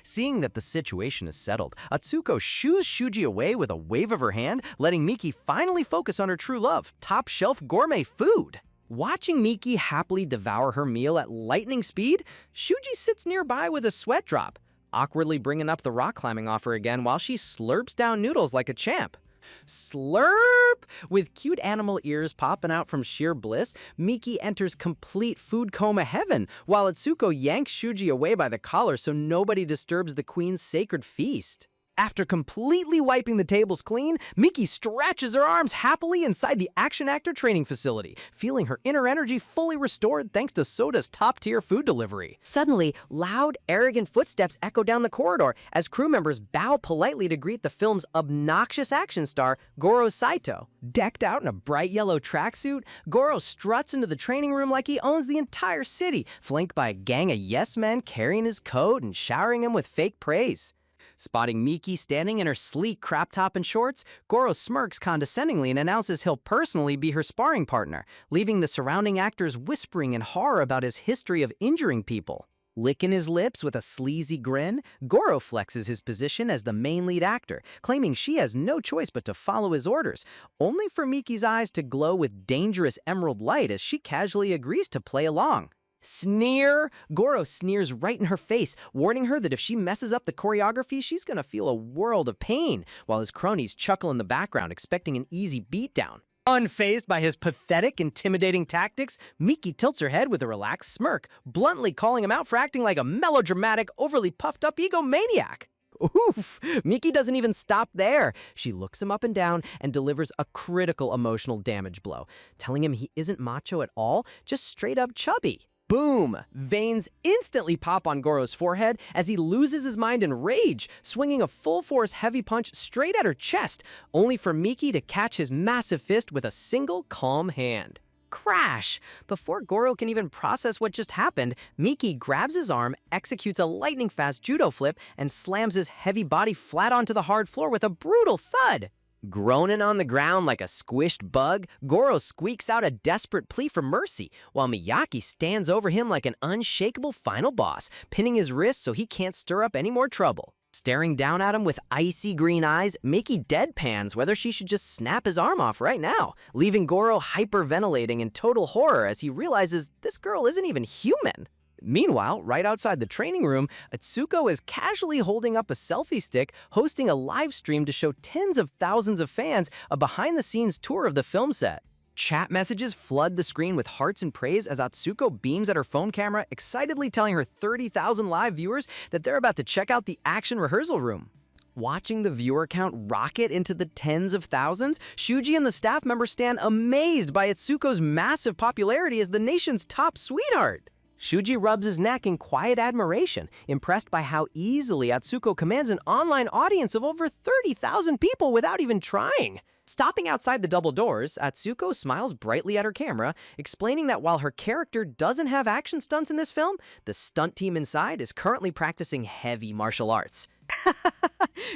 Seeing that the situation is settled, Atsuko shoos Shuji away with a wave of her hand, letting Miki finally focus on her true love, top-shelf gourmet food. Watching Miki happily devour her meal at lightning speed, Shuji sits nearby with a sweat drop, awkwardly bringing up the rock climbing offer again while she slurps down noodles like a champ. Slurp! With cute animal ears popping out from sheer bliss, Miki enters complete food coma heaven, while Atsuko yanks Shuji away by the collar so nobody disturbs the queen's sacred feast. After completely wiping the tables clean, Miki stretches her arms happily inside the action actor training facility, feeling her inner energy fully restored thanks to Soda's top-tier food delivery. Suddenly, loud, arrogant footsteps echo down the corridor as crew members bow politely to greet the film's obnoxious action star, Goro Saito. Decked out in a bright yellow tracksuit, Goro struts into the training room like he owns the entire city, flanked by a gang of yes-men carrying his coat and showering him with fake praise. Spotting Miki standing in her sleek crop top and shorts, Goro smirks condescendingly and announces he'll personally be her sparring partner, leaving the surrounding actors whispering in horror about his history of injuring people. Licking his lips with a sleazy grin, Goro flexes his position as the main lead actor, claiming she has no choice but to follow his orders, only for Miki's eyes to glow with dangerous emerald light as she casually agrees to play along. Sneer! Goro sneers right in her face, warning her that if she messes up the choreography, she's gonna feel a world of pain, while his cronies chuckle in the background, expecting an easy beatdown. Unfazed by his pathetic, intimidating tactics, Miki tilts her head with a relaxed smirk, bluntly calling him out for acting like a melodramatic, overly puffed-up egomaniac. Oof! Miki doesn't even stop there. She looks him up and down and delivers a critical emotional damage blow, telling him he isn't macho at all, just straight-up chubby. Boom! Veins instantly pop on Goro's forehead as he loses his mind in rage, swinging a full-force heavy punch straight at her chest, only for Miki to catch his massive fist with a single calm hand. Crash! Before Goro can even process what just happened, Miki grabs his arm, executes a lightning-fast judo flip, and slams his heavy body flat onto the hard floor with a brutal thud. Groaning on the ground like a squished bug, Goro squeaks out a desperate plea for mercy, while Miyaki stands over him like an unshakable final boss, pinning his wrist so he can't stir up any more trouble. Staring down at him with icy green eyes, Miki deadpans whether she should just snap his arm off right now, leaving Goro hyperventilating in total horror as he realizes this girl isn't even human. Meanwhile, right outside the training room, Atsuko is casually holding up a selfie stick, hosting a live stream to show tens of thousands of fans a behind-the-scenes tour of the film set. Chat messages flood the screen with hearts and praise as Atsuko beams at her phone camera, excitedly telling her 30,000 live viewers that they're about to check out the action rehearsal room. Watching the viewer count rocket into the tens of thousands, Shuji and the staff members stand amazed by Atsuko's massive popularity as the nation's top sweetheart. Shuji rubs his neck in quiet admiration, impressed by how easily Atsuko commands an online audience of over 30,000 people without even trying. Stopping outside the double doors, Atsuko smiles brightly at her camera, explaining that while her character doesn't have action stunts in this film, the stunt team inside is currently practicing heavy martial arts.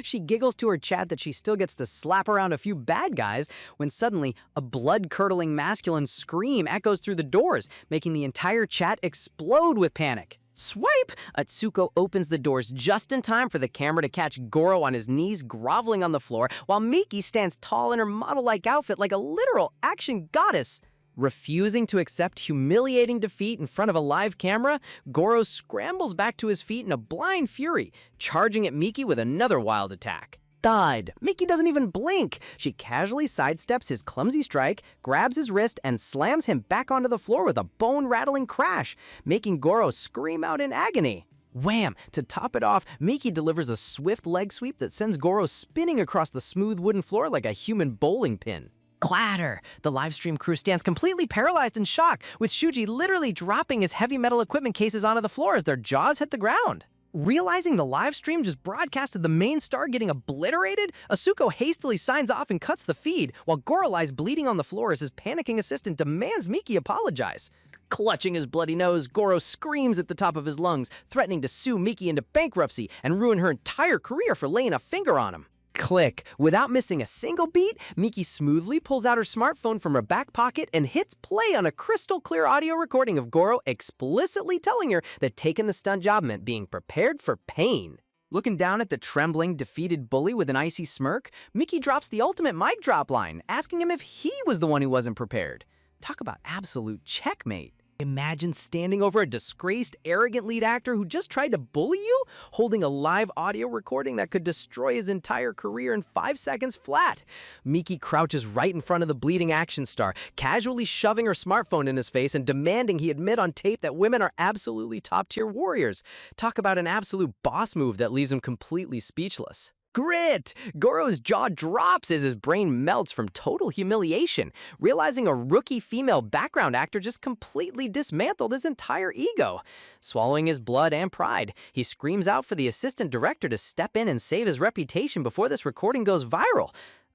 She giggles to her chat that she still gets to slap around a few bad guys when suddenly a blood-curdling masculine scream echoes through the doors, making the entire chat explode with panic. Swipe! Atsuko opens the doors just in time for the camera to catch Goro on his knees groveling on the floor, while Miki stands tall in her model-like outfit like a literal action goddess. Refusing to accept humiliating defeat in front of a live camera, Goro scrambles back to his feet in a blind fury, charging at Miki with another wild attack. Thud! Miki doesn't even blink. She casually sidesteps his clumsy strike, grabs his wrist, and slams him back onto the floor with a bone-rattling crash, making Goro scream out in agony. Wham! To top it off, Miki delivers a swift leg sweep that sends Goro spinning across the smooth wooden floor like a human bowling pin. Clatter! The livestream crew stands completely paralyzed in shock, with Shuji literally dropping his heavy metal equipment cases onto the floor as their jaws hit the ground. Realizing the live stream just broadcasted the main star getting obliterated, Asuko hastily signs off and cuts the feed, while Goro lies bleeding on the floor as his panicking assistant demands Miki apologize. Clutching his bloody nose, Goro screams at the top of his lungs, threatening to sue Miki into bankruptcy and ruin her entire career for laying a finger on him. Click. Without missing a single beat, Miki smoothly pulls out her smartphone from her back pocket and hits play on a crystal clear audio recording of Goro explicitly telling her that taking the stunt job meant being prepared for pain. Looking down at the trembling, defeated bully with an icy smirk, Miki drops the ultimate mic drop line, asking him if he was the one who wasn't prepared. Talk about absolute checkmate. Imagine standing over a disgraced, arrogant lead actor who just tried to bully you, holding a live audio recording that could destroy his entire career in 5 seconds flat. Miki crouches right in front of the bleeding action star, casually shoving her smartphone in his face and demanding he admit on tape that women are absolutely top-tier warriors. Talk about an absolute boss move that leaves him completely speechless. Grit! Goro's jaw drops as his brain melts from total humiliation, realizing a rookie female background actor just completely dismantled his entire ego. Swallowing his blood and pride, he screams out for the assistant director to step in and save his reputation before this recording goes viral.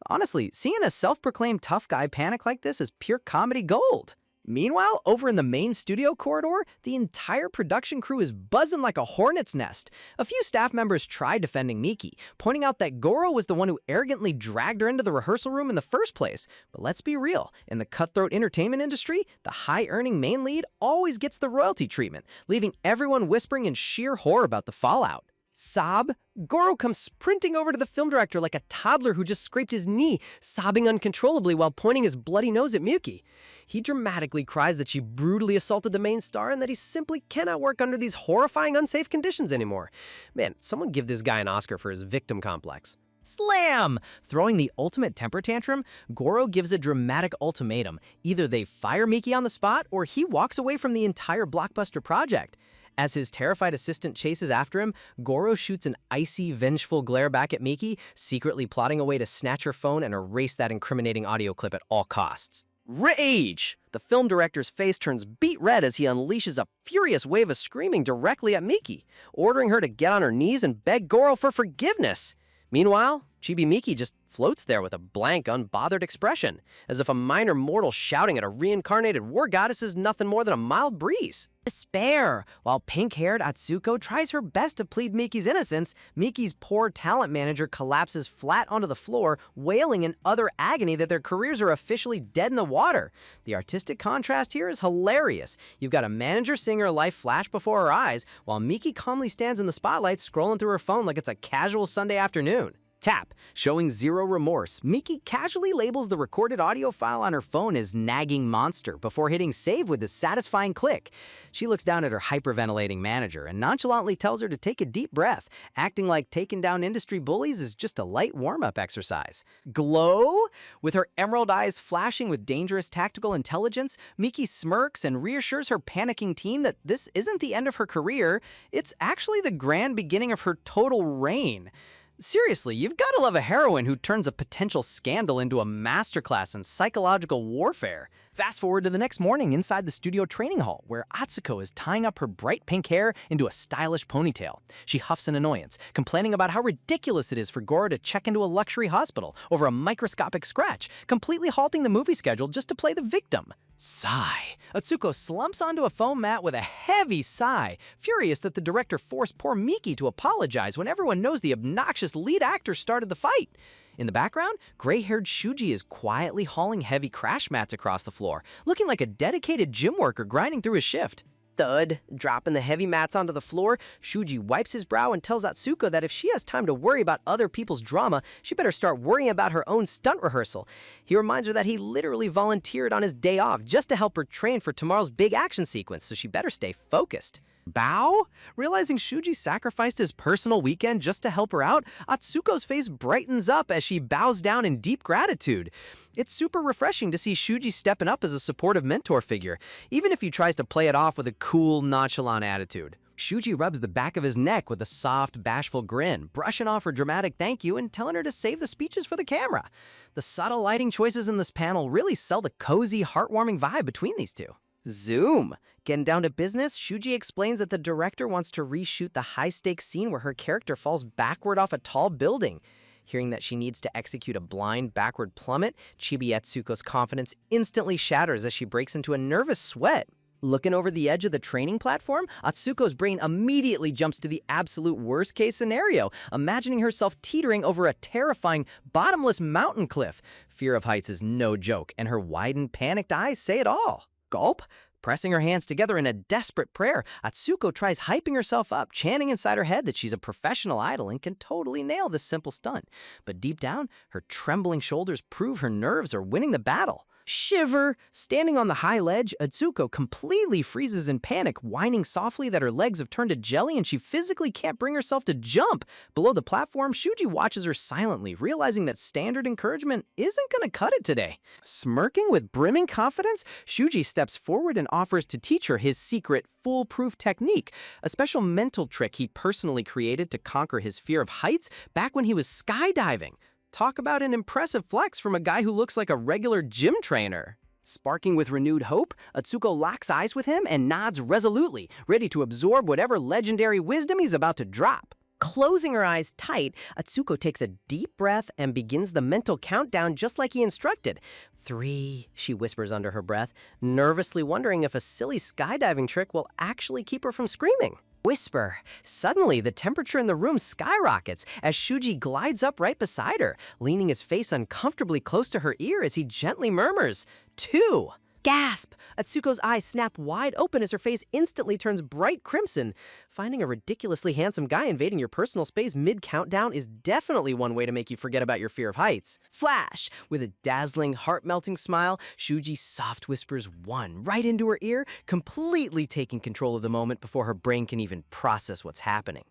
Honestly, seeing a self-proclaimed tough guy panic like this is pure comedy gold. Meanwhile, over in the main studio corridor, the entire production crew is buzzing like a hornet's nest. A few staff members tried defending Miki, pointing out that Goro was the one who arrogantly dragged her into the rehearsal room in the first place. But let's be real, in the cutthroat entertainment industry, the high-earning main lead always gets the royalty treatment, leaving everyone whispering in sheer horror about the fallout. Sob? Goro comes sprinting over to the film director like a toddler who just scraped his knee, sobbing uncontrollably while pointing his bloody nose at Miki. He dramatically cries that she brutally assaulted the main star and that he simply cannot work under these horrifying, unsafe conditions anymore. Man, someone give this guy an Oscar for his victim complex. Slam! Throwing the ultimate temper tantrum, Goro gives a dramatic ultimatum. Either they fire Miki on the spot or he walks away from the entire blockbuster project. As his terrified assistant chases after him, Goro shoots an icy, vengeful glare back at Miki, secretly plotting a way to snatch her phone and erase that incriminating audio clip at all costs. Rage! The film director's face turns beet red as he unleashes a furious wave of screaming directly at Miki, ordering her to get on her knees and beg Goro for forgiveness. Meanwhile, Chibi Miki just floats there with a blank, unbothered expression, as if a minor mortal shouting at a reincarnated war goddess is nothing more than a mild breeze. Despair! While pink-haired Atsuko tries her best to plead Miki's innocence, Miki's poor talent manager collapses flat onto the floor, wailing in utter agony that their careers are officially dead in the water. The artistic contrast here is hilarious. You've got a manager-singer life flash before her eyes, while Miki calmly stands in the spotlight scrolling through her phone like it's a casual Sunday afternoon. Tap. Showing zero remorse, Miki casually labels the recorded audio file on her phone as nagging monster before hitting save with a satisfying click. She looks down at her hyperventilating manager and nonchalantly tells her to take a deep breath, acting like taking down industry bullies is just a light warm-up exercise. Glow? With her emerald eyes flashing with dangerous tactical intelligence, Miki smirks and reassures her panicking team that this isn't the end of her career, it's actually the grand beginning of her total reign. Seriously, you've got to love a heroine who turns a potential scandal into a masterclass in psychological warfare. Fast forward to the next morning inside the studio training hall, where Atsuko is tying up her bright pink hair into a stylish ponytail. She huffs in annoyance, complaining about how ridiculous it is for Goro to check into a luxury hospital over a microscopic scratch, completely halting the movie schedule just to play the victim. Sigh. Atsuko slumps onto a foam mat with a heavy sigh, furious that the director forced poor Miki to apologize when everyone knows the obnoxious lead actor started the fight. In the background, gray-haired Shuji is quietly hauling heavy crash mats across the floor, looking like a dedicated gym worker grinding through his shift. Thud. Dropping the heavy mats onto the floor, Shuji wipes his brow and tells Atsuko that if she has time to worry about other people's drama, she better start worrying about her own stunt rehearsal. He reminds her that he literally volunteered on his day off just to help her train for tomorrow's big action sequence, so she better stay focused. Bow? Realizing Shuji sacrificed his personal weekend just to help her out, Atsuko's face brightens up as she bows down in deep gratitude. It's super refreshing to see Shuji stepping up as a supportive mentor figure, even if he tries to play it off with a cool, nonchalant attitude. Shuji rubs the back of his neck with a soft, bashful grin, brushing off her dramatic thank you and telling her to save the speeches for the camera. The subtle lighting choices in this panel really sell the cozy, heartwarming vibe between these two. Zoom. Getting down to business, Shuji explains that the director wants to reshoot the high-stakes scene where her character falls backward off a tall building. Hearing that she needs to execute a blind backward plummet, Chibi Atsuko's confidence instantly shatters as she breaks into a nervous sweat. Looking over the edge of the training platform, Atsuko's brain immediately jumps to the absolute worst-case scenario, imagining herself teetering over a terrifying, bottomless mountain cliff. Fear of heights is no joke, and her widened, panicked eyes say it all. Gulp? Pressing her hands together in a desperate prayer, Atsuko tries hyping herself up, chanting inside her head that she's a professional idol and can totally nail this simple stunt. But deep down, her trembling shoulders prove her nerves are winning the battle. Shiver! Standing on the high ledge, Atsuko completely freezes in panic, whining softly that her legs have turned to jelly and she physically can't bring herself to jump. Below the platform, Shuji watches her silently, realizing that standard encouragement isn't gonna cut it today. Smirking with brimming confidence, Shuji steps forward and offers to teach her his secret, foolproof technique, a special mental trick he personally created to conquer his fear of heights back when he was skydiving. Talk about an impressive flex from a guy who looks like a regular gym trainer. Sparking with renewed hope, Atsuko locks eyes with him and nods resolutely, ready to absorb whatever legendary wisdom he's about to drop. Closing her eyes tight, Atsuko takes a deep breath and begins the mental countdown just like he instructed. 3, she whispers under her breath, nervously wondering if a silly skydiving trick will actually keep her from screaming. Whisper. Suddenly, the temperature in the room skyrockets as Shuji glides up right beside her, leaning his face uncomfortably close to her ear as he gently murmurs, 2. Gasp! Atsuko's eyes snap wide open as her face instantly turns bright crimson. Finding a ridiculously handsome guy invading your personal space mid-countdown is definitely one way to make you forget about your fear of heights. Flash! With a dazzling, heart-melting smile, Shuji soft whispers 1 right into her ear, completely taking control of the moment before her brain can even process what's happening.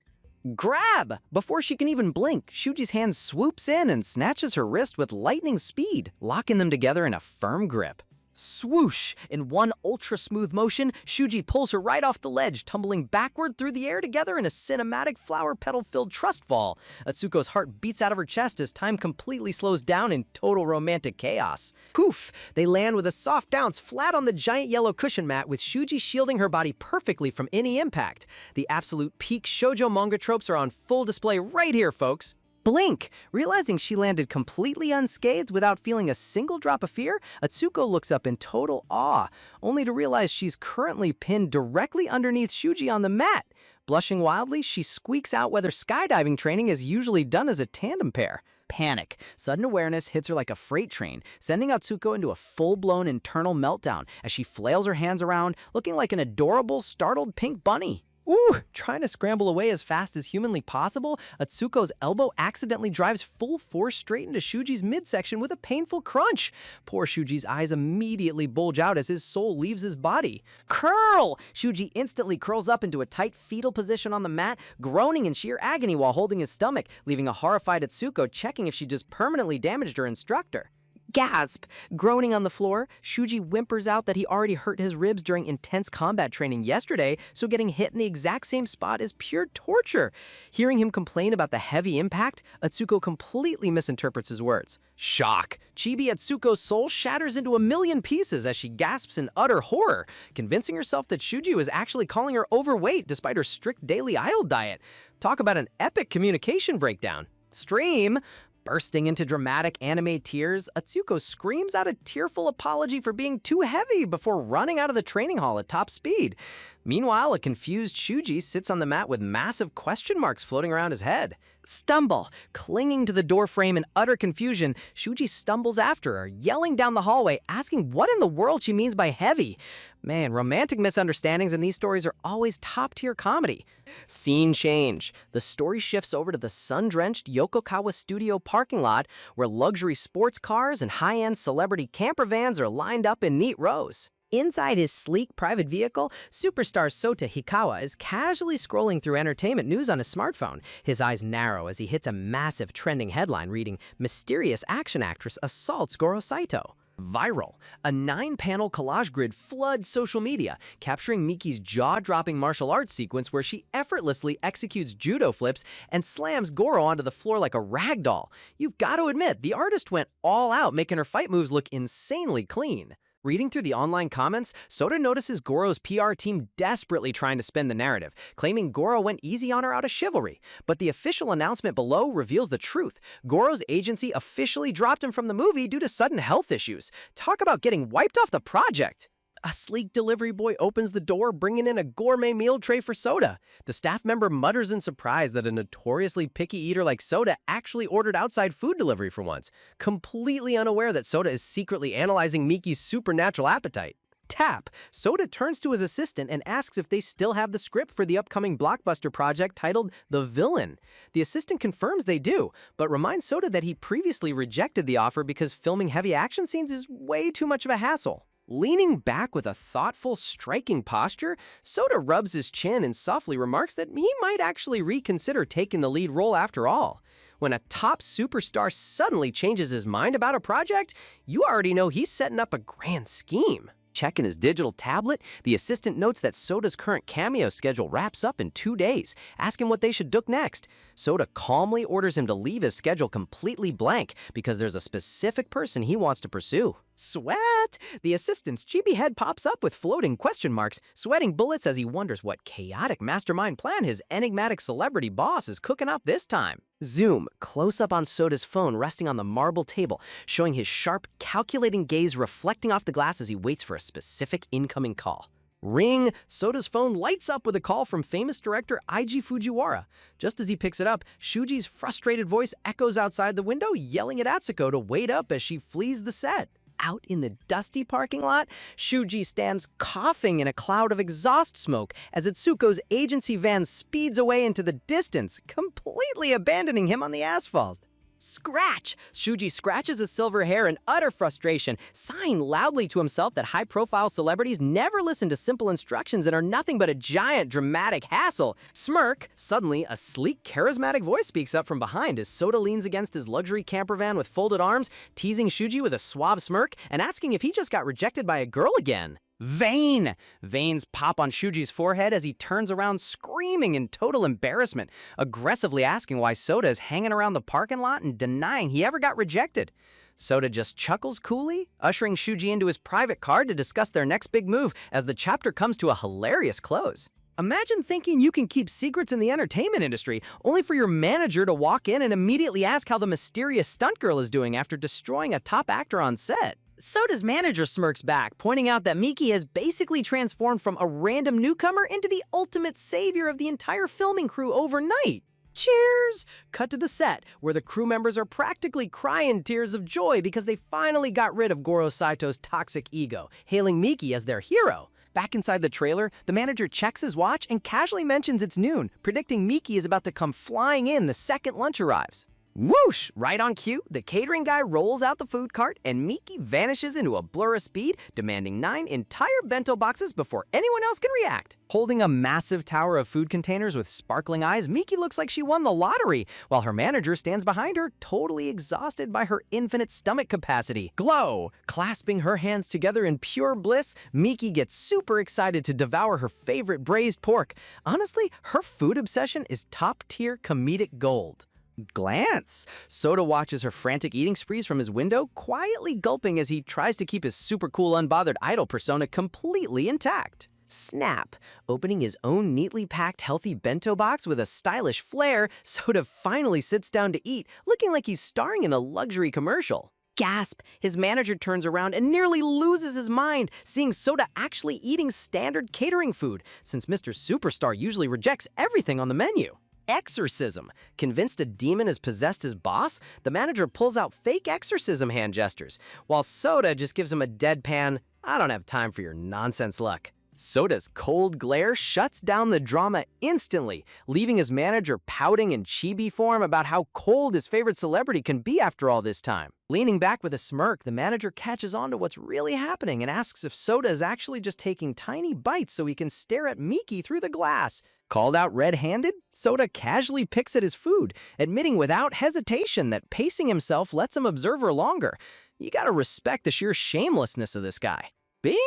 Grab! Before she can even blink, Shuji's hand swoops in and snatches her wrist with lightning speed, locking them together in a firm grip. Swoosh! In one ultra-smooth motion, Shuji pulls her right off the ledge, tumbling backward through the air together in a cinematic flower-petal-filled trust fall. Atsuko's heart beats out of her chest as time completely slows down in total romantic chaos. Poof! They land with a soft bounce flat on the giant yellow cushion mat, with Shuji shielding her body perfectly from any impact. The absolute peak shoujo manga tropes are on full display right here, folks. Blink! Realizing she landed completely unscathed without feeling a single drop of fear, Atsuko looks up in total awe, only to realize she's currently pinned directly underneath Shuji on the mat. Blushing wildly, she squeaks out whether skydiving training is usually done as a tandem pair. Panic. Sudden awareness hits her like a freight train, sending Atsuko into a full-blown internal meltdown as she flails her hands around, looking like an adorable, startled pink bunny. Ooh! Trying to scramble away as fast as humanly possible, Atsuko's elbow accidentally drives full force straight into Shuji's midsection with a painful crunch. Poor Shuji's eyes immediately bulge out as his soul leaves his body. Curl! Shuji instantly curls up into a tight fetal position on the mat, groaning in sheer agony while holding his stomach, leaving a horrified Atsuko checking if she just permanently damaged her instructor. Gasp! Groaning on the floor, Shuji whimpers out that he already hurt his ribs during intense combat training yesterday, so getting hit in the exact same spot is pure torture. Hearing him complain about the heavy impact, Atsuko completely misinterprets his words. Shock! Chibi Atsuko's soul shatters into a million pieces as she gasps in utter horror, convincing herself that Shuji was actually calling her overweight despite her strict daily idol diet. Talk about an epic communication breakdown. Stream! Bursting into dramatic anime tears, Atsuko screams out a tearful apology for being too heavy before running out of the training hall at top speed. Meanwhile, a confused Shuji sits on the mat with massive question marks floating around his head. Stumble! Clinging to the doorframe in utter confusion, Shuji stumbles after her, yelling down the hallway, asking what in the world she means by heavy. Man, romantic misunderstandings in these stories are always top-tier comedy. Scene change. The story shifts over to the sun-drenched Yokokawa studio parking lot, where luxury sports cars and high-end celebrity camper vans are lined up in neat rows. Inside his sleek private vehicle, superstar Sota Hikawa is casually scrolling through entertainment news on his smartphone. His eyes narrow as he hits a massive trending headline reading, "Mysterious action actress assaults Goro Saito." Viral. A 9-panel collage grid floods social media, capturing Miki's jaw-dropping martial arts sequence where she effortlessly executes judo flips and slams Goro onto the floor like a rag doll. You've got to admit, the artist went all out, making her fight moves look insanely clean. Reading through the online comments, Soda notices Goro's PR team desperately trying to spin the narrative, claiming Goro went easy on her out of chivalry. But the official announcement below reveals the truth. Goro's agency officially dropped him from the movie due to sudden health issues. Talk about getting wiped off the project! A sleek delivery boy opens the door, bringing in a gourmet meal tray for Soda. The staff member mutters in surprise that a notoriously picky eater like Soda actually ordered outside food delivery for once, completely unaware that Soda is secretly analyzing Miki's supernatural appetite. Tap! Soda turns to his assistant and asks if they still have the script for the upcoming blockbuster project titled The Villain. The assistant confirms they do, but reminds Soda that he previously rejected the offer because filming heavy action scenes is way too much of a hassle. Leaning back with a thoughtful, striking posture, Soda rubs his chin and softly remarks that he might actually reconsider taking the lead role after all. When a top superstar suddenly changes his mind about a project, you already know he's setting up a grand scheme. Checking his digital tablet, the assistant notes that Soda's current cameo schedule wraps up in 2 days, asking what they should do next. Soda calmly orders him to leave his schedule completely blank because there's a specific person he wants to pursue. Sweat! The assistant's chibi head pops up with floating question marks, sweating bullets as he wonders what chaotic mastermind plan his enigmatic celebrity boss is cooking up this time. Zoom, close up on Soda's phone resting on the marble table, showing his sharp, calculating gaze reflecting off the glass as he waits for a specific incoming call. Ring! Soda's phone lights up with a call from famous director Eiji Fujiwara. Just as he picks it up, Shuji's frustrated voice echoes outside the window, yelling at Atsuko to wait up as she flees the set. Out in the dusty parking lot, Shuji stands coughing in a cloud of exhaust smoke as Atsuko's agency van speeds away into the distance, completely abandoning him on the asphalt. Scratch! Shuji scratches his silver hair in utter frustration, sighing loudly to himself that high-profile celebrities never listen to simple instructions and are nothing but a giant dramatic hassle. Smirk! Suddenly, a sleek, charismatic voice speaks up from behind as Soda leans against his luxury camper van with folded arms, teasing Shuji with a suave smirk and asking if he just got rejected by a girl again. Vain! Veins pop on Shuji's forehead as he turns around screaming in total embarrassment, aggressively asking why Soda is hanging around the parking lot and denying he ever got rejected. Soda just chuckles coolly, ushering Shuji into his private car to discuss their next big move as the chapter comes to a hilarious close. Imagine thinking you can keep secrets in the entertainment industry, only for your manager to walk in and immediately ask how the mysterious stunt girl is doing after destroying a top actor on set. Soda's manager smirks back, pointing out that Miki has basically transformed from a random newcomer into the ultimate savior of the entire filming crew overnight. Cheers! Cut to the set, where the crew members are practically crying tears of joy because they finally got rid of Goro Saito's toxic ego, hailing Miki as their hero. Back inside the trailer, the manager checks his watch and casually mentions it's noon, predicting Miki is about to come flying in the second lunch arrives. Whoosh! Right on cue, the catering guy rolls out the food cart and Miki vanishes into a blur of speed, demanding 9 entire bento boxes before anyone else can react. Holding a massive tower of food containers with sparkling eyes, Miki looks like she won the lottery, while her manager stands behind her, totally exhausted by her infinite stomach capacity. Glow! Clasping her hands together in pure bliss, Miki gets super excited to devour her favorite braised pork. Honestly, her food obsession is top-tier comedic gold. Glance! Soda watches her frantic eating sprees from his window, quietly gulping as he tries to keep his super cool unbothered idol persona completely intact. Snap! Opening his own neatly packed healthy bento box with a stylish flair, Soda finally sits down to eat, looking like he's starring in a luxury commercial. Gasp! His manager turns around and nearly loses his mind, seeing Soda actually eating standard catering food, since Mr. Superstar usually rejects everything on the menu. Exorcism. Convinced a demon has possessed his boss, the manager pulls out fake exorcism hand gestures, while Soda just gives him a deadpan, "I don't have time for your nonsense" look. Soda's cold glare shuts down the drama instantly, leaving his manager pouting in chibi form about how cold his favorite celebrity can be after all this time. Leaning back with a smirk, the manager catches on to what's really happening and asks if Soda is actually just taking tiny bites so he can stare at Miki through the glass. Called out red-handed, Soda casually picks at his food, admitting without hesitation that pacing himself lets him observe her longer. You gotta respect the sheer shamelessness of this guy. Bing!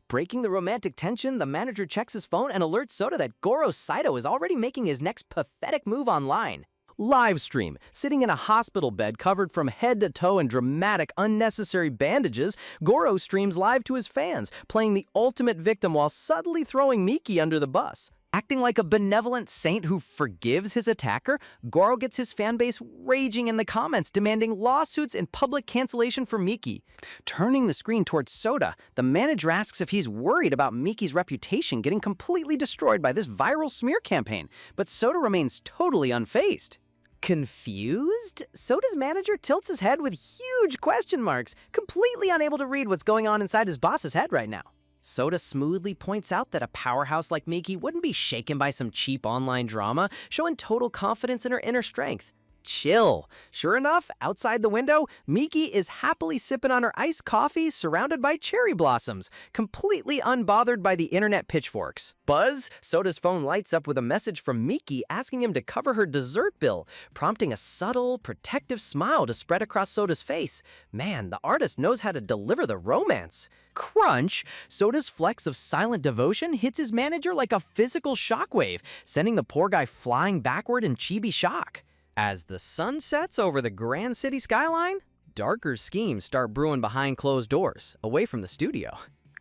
Breaking the romantic tension, the manager checks his phone and alerts Soda that Goro Saito is already making his next pathetic move online. Live stream. Sitting in a hospital bed covered from head to toe in dramatic, unnecessary bandages, Goro streams live to his fans, playing the ultimate victim while subtly throwing Miki under the bus. Acting like a benevolent saint who forgives his attacker, Goro gets his fanbase raging in the comments, demanding lawsuits and public cancellation for Miki. Turning the screen towards Soda, the manager asks if he's worried about Miki's reputation getting completely destroyed by this viral smear campaign, but Soda remains totally unfazed. Confused? Soda's manager tilts his head with huge question marks, completely unable to read what's going on inside his boss's head right now. Soda smoothly points out that a powerhouse like Miki wouldn't be shaken by some cheap online drama, showing total confidence in her inner strength. Chill. Sure enough, outside the window, Miki is happily sipping on her iced coffee surrounded by cherry blossoms, completely unbothered by the internet pitchforks. Buzz, Soda's phone lights up with a message from Miki asking him to cover her dessert bill, prompting a subtle, protective smile to spread across Soda's face. Man, the artist knows how to deliver the romance. Crunch, Soda's flex of silent devotion hits his manager like a physical shockwave, sending the poor guy flying backward in chibi shock. As the sun sets over the grand city skyline, darker schemes start brewing behind closed doors, away from the studio.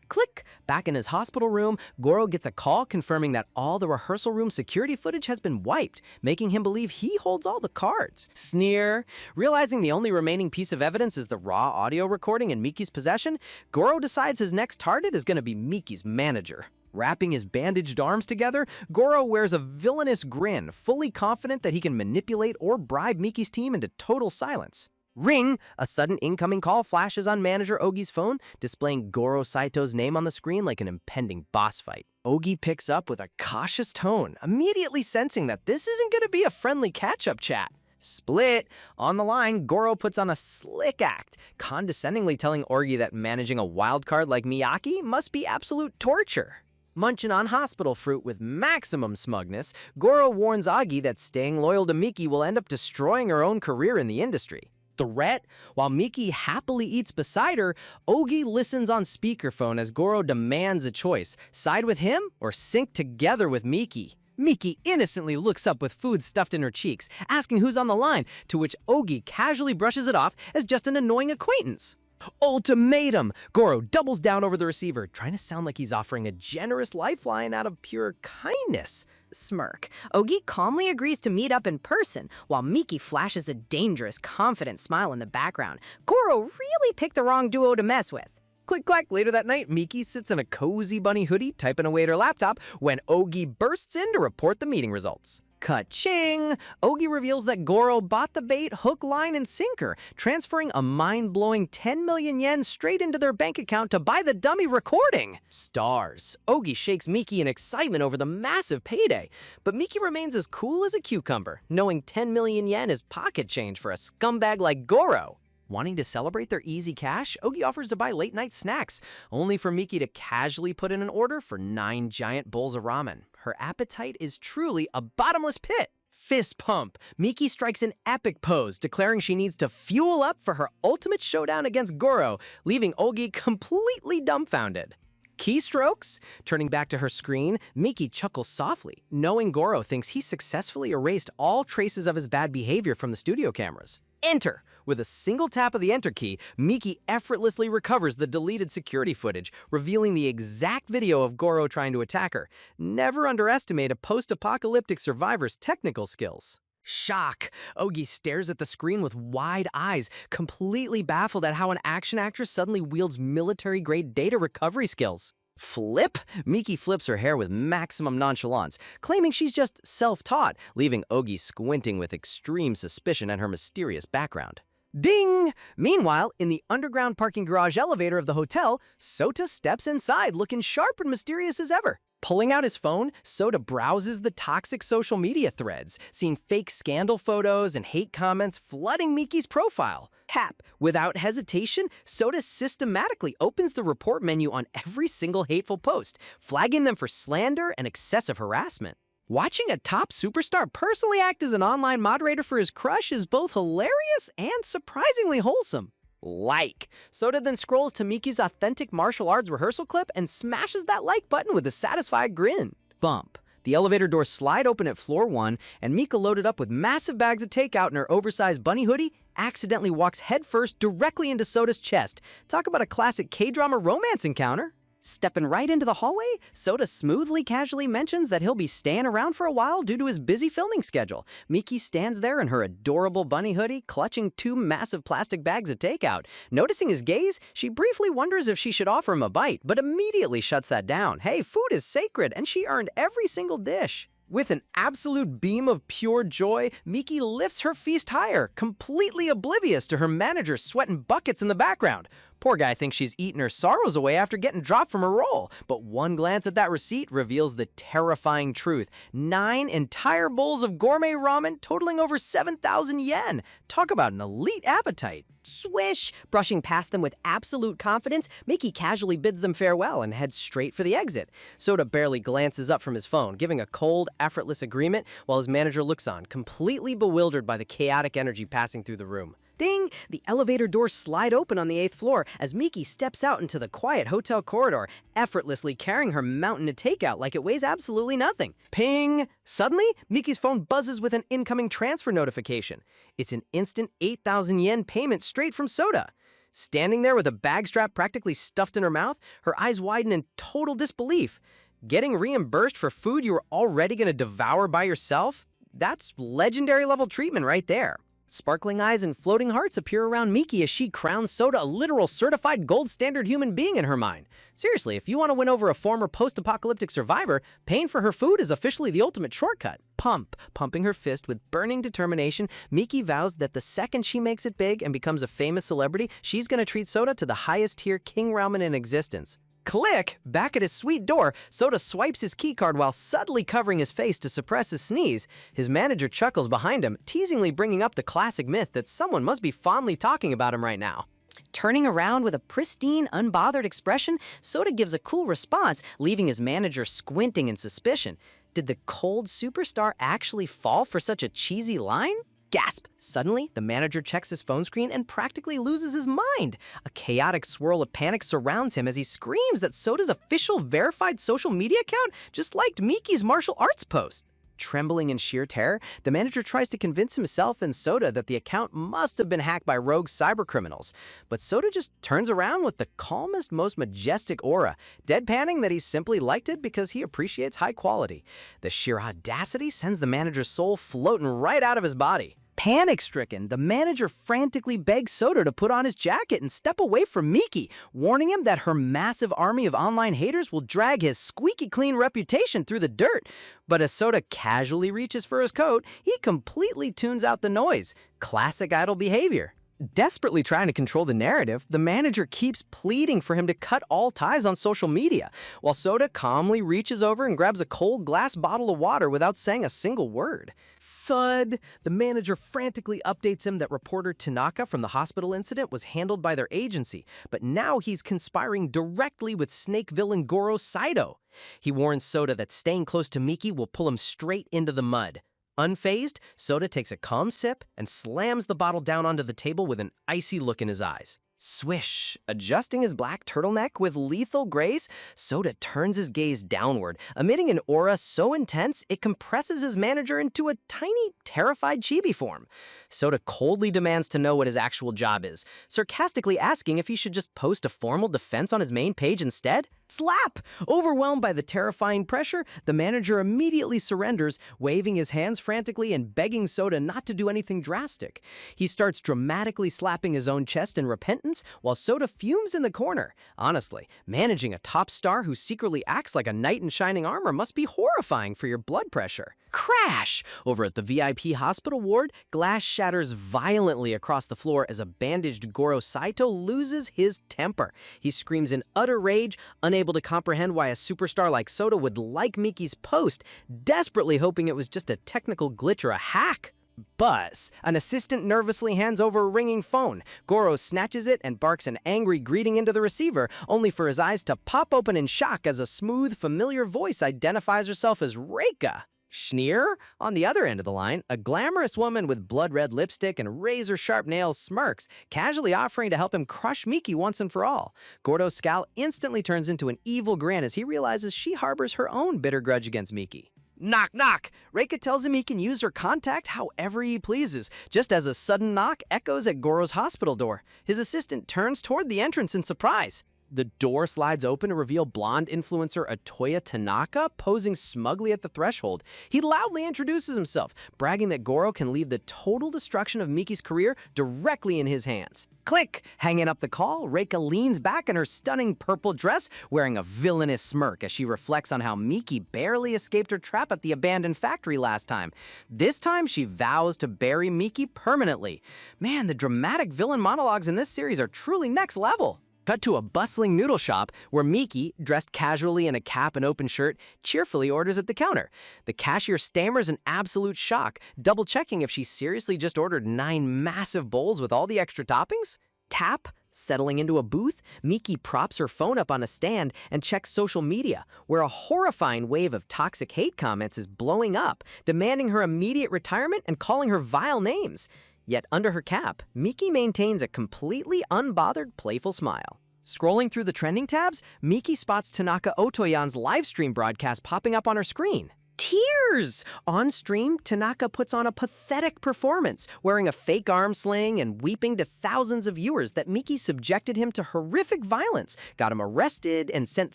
Click! Back in his hospital room, Goro gets a call confirming that all the rehearsal room security footage has been wiped, making him believe he holds all the cards. Sneer. Realizing the only remaining piece of evidence is the raw audio recording in Miki's possession, Goro decides his next target is going to be Miki's manager. Wrapping his bandaged arms together, Goro wears a villainous grin, fully confident that he can manipulate or bribe Miki's team into total silence. Ring! A sudden incoming call flashes on manager Ogi's phone, displaying Goro Saito's name on the screen like an impending boss fight. Ogi picks up with a cautious tone, immediately sensing that this isn't going to be a friendly catch-up chat. Split. On the line, Goro puts on a slick act, condescendingly telling Ogi that managing a wildcard like Miyaki must be absolute torture. Munching on hospital fruit with maximum smugness, Goro warns Ogi that staying loyal to Miki will end up destroying her own career in the industry. Threat? While Miki happily eats beside her, Ogi listens on speakerphone as Goro demands a choice, side with him or sink together with Miki. Miki innocently looks up with food stuffed in her cheeks, asking who's on the line, to which Ogi casually brushes it off as just an annoying acquaintance. Ultimatum! Goro doubles down over the receiver, trying to sound like he's offering a generous lifeline out of pure kindness. Smirk. Ogi calmly agrees to meet up in person, while Miki flashes a dangerous, confident smile in the background. Goro really picked the wrong duo to mess with. Click-clack, later that night, Miki sits in a cozy bunny hoodie, typing away at her laptop, when Ogi bursts in to report the meeting results. Ka-ching! Ogi reveals that Goro bought the bait hook, line, and sinker, transferring a mind-blowing 10 million yen straight into their bank account to buy the dummy recording. Stars. Ogi shakes Miki in excitement over the massive payday, but Miki remains as cool as a cucumber, knowing 10 million yen is pocket change for a scumbag like Goro. Wanting to celebrate their easy cash, Ogi offers to buy late-night snacks, only for Miki to casually put in an order for 9 giant bowls of ramen. Her appetite is truly a bottomless pit. Fist pump. Miki strikes an epic pose, declaring she needs to fuel up for her ultimate showdown against Goro, leaving Ogi completely dumbfounded. Keystrokes? Turning back to her screen, Miki chuckles softly, knowing Goro thinks he successfully erased all traces of his bad behavior from the studio cameras. Enter! With a single tap of the Enter key, Miki effortlessly recovers the deleted security footage, revealing the exact video of Goro trying to attack her. Never underestimate a post-apocalyptic survivor's technical skills. Shock! Ogi stares at the screen with wide eyes, completely baffled at how an action actress suddenly wields military-grade data recovery skills. Flip? Miki flips her hair with maximum nonchalance, claiming she's just self-taught, leaving Ogi squinting with extreme suspicion at her mysterious background. Ding! Meanwhile, in the underground parking garage elevator of the hotel, Sota steps inside looking sharp and mysterious as ever. Pulling out his phone, Sota browses the toxic social media threads, seeing fake scandal photos and hate comments flooding Miki's profile. Tap. Without hesitation, Sota systematically opens the report menu on every single hateful post, flagging them for slander and excessive harassment. Watching a top superstar personally act as an online moderator for his crush is both hilarious and surprisingly wholesome. Like. Sota then scrolls to Miki's authentic martial arts rehearsal clip and smashes that like button with a satisfied grin. Bump. The elevator doors slide open at floor 1, and Mika, loaded up with massive bags of takeout in her oversized bunny hoodie, accidentally walks headfirst directly into Soda's chest. Talk about a classic K-drama romance encounter. Stepping right into the hallway, Soda smoothly casually mentions that he'll be staying around for a while due to his busy filming schedule. Miki stands there in her adorable bunny hoodie, clutching 2 massive plastic bags of takeout. Noticing his gaze, she briefly wonders if she should offer him a bite, but immediately shuts that down. Hey, food is sacred, and she earned every single dish. With an absolute beam of pure joy, Miki lifts her feast higher, completely oblivious to her manager sweating buckets in the background. Poor guy thinks she's eaten her sorrows away after getting dropped from her role, but one glance at that receipt reveals the terrifying truth. 9 entire bowls of gourmet ramen totaling over 7,000 yen. Talk about an elite appetite. Swish! Brushing past them with absolute confidence, Miki casually bids them farewell and heads straight for the exit. Soda barely glances up from his phone, giving a cold, effortless agreement while his manager looks on, completely bewildered by the chaotic energy passing through the room. Ding! The elevator doors slide open on the 8th floor as Miki steps out into the quiet hotel corridor, effortlessly carrying her mountain of takeout like it weighs absolutely nothing. Ping! Suddenly, Miki's phone buzzes with an incoming transfer notification. It's an instant 8,000 yen payment straight from Soda. Standing there with a bag strap practically stuffed in her mouth, her eyes widen in total disbelief. Getting reimbursed for food you were already going to devour by yourself? That's legendary level treatment right there. Sparkling eyes and floating hearts appear around Miki as she crowns Soda a literal certified gold standard human being in her mind. Seriously, if you want to win over a former post-apocalyptic survivor, paying for her food is officially the ultimate shortcut. Pumping her fist with burning determination, Miki vows that the second she makes it big and becomes a famous celebrity, she's going to treat Soda to the highest tier king ramen in existence. Click! Back at his sweet door, Soda swipes his keycard while subtly covering his face to suppress his sneeze. His manager chuckles behind him, teasingly bringing up the classic myth that someone must be fondly talking about him right now. Turning around with a pristine, unbothered expression, Soda gives a cool response, leaving his manager squinting in suspicion. Did the cold superstar actually fall for such a cheesy line? Gasp! Suddenly, the manager checks his phone screen and practically loses his mind. A chaotic swirl of panic surrounds him as he screams that Soda's official verified social media account just liked Miki's martial arts post. Trembling in sheer terror, the manager tries to convince himself and Soda that the account must have been hacked by rogue cybercriminals. But Soda just turns around with the calmest, most majestic aura, deadpanning that he simply liked it because he appreciates high quality. The sheer audacity sends the manager's soul floating right out of his body. Panic-stricken, the manager frantically begs Soda to put on his jacket and step away from Miki, warning him that her massive army of online haters will drag his squeaky clean reputation through the dirt. But as Soda casually reaches for his coat, he completely tunes out the noise. Classic idle behavior. Desperately trying to control the narrative, the manager keeps pleading for him to cut all ties on social media, while Soda calmly reaches over and grabs a cold glass bottle of water without saying a single word. Thud! The manager frantically updates him that reporter Tanaka from the hospital incident was handled by their agency, but now he's conspiring directly with snake villain Goro Saito. He warns Soda that staying close to Miki will pull him straight into the mud. Unfazed, Soda takes a calm sip and slams the bottle down onto the table with an icy look in his eyes. Swish! Adjusting his black turtleneck with lethal grace, Soda turns his gaze downward, emitting an aura so intense it compresses his manager into a tiny, terrified chibi form. Soda coldly demands to know what his actual job is, sarcastically asking if he should just post a formal defense on his main page instead. Slap! Overwhelmed by the terrifying pressure, the manager immediately surrenders, waving his hands frantically and begging Soda not to do anything drastic. He starts dramatically slapping his own chest in repentance, while Soda fumes in the corner. Honestly, managing a top star who secretly acts like a knight in shining armor must be horrifying for your blood pressure. Crash! Over at the VIP hospital ward, glass shatters violently across the floor as a bandaged Goro Saito loses his temper. He screams in utter rage, unable to comprehend why a superstar like Soda would like Miki's post, desperately hoping it was just a technical glitch or a hack. Buzz! An assistant nervously hands over a ringing phone. Goro snatches it and barks an angry greeting into the receiver, only for his eyes to pop open in shock as a smooth, familiar voice identifies herself as Reika. Schneer? On the other end of the line, a glamorous woman with blood-red lipstick and razor-sharp nails smirks, casually offering to help him crush Miki once and for all. Gordo's scowl instantly turns into an evil grin as he realizes she harbors her own bitter grudge against Miki. Knock, knock! Reika tells him he can use her contact however he pleases, just as a sudden knock echoes at Goro's hospital door. His assistant turns toward the entrance in surprise. The door slides open to reveal blonde influencer Atoya Tanaka posing smugly at the threshold. He loudly introduces himself, bragging that Goro can leave the total destruction of Miki's career directly in his hands. Click! Hanging up the call, Reika leans back in her stunning purple dress, wearing a villainous smirk as she reflects on how Miki barely escaped her trap at the abandoned factory last time. This time, she vows to bury Miki permanently. Man, the dramatic villain monologues in this series are truly next level. Cut to a bustling noodle shop where Miki, dressed casually in a cap and open shirt, cheerfully orders at the counter. The cashier stammers in absolute shock, double-checking if she seriously just ordered 9 massive bowls with all the extra toppings. Tap, settling into a booth, Miki props her phone up on a stand and checks social media, where a horrifying wave of toxic hate comments is blowing up, demanding her immediate retirement and calling her vile names. Yet under her cap, Miki maintains a completely unbothered, playful smile. Scrolling through the trending tabs, Miki spots Tanaka Otoyan's livestream broadcast popping up on her screen. Tears! On stream, Tanaka puts on a pathetic performance, wearing a fake arm sling and weeping to thousands of viewers that Miki subjected him to horrific violence, got him arrested, and sent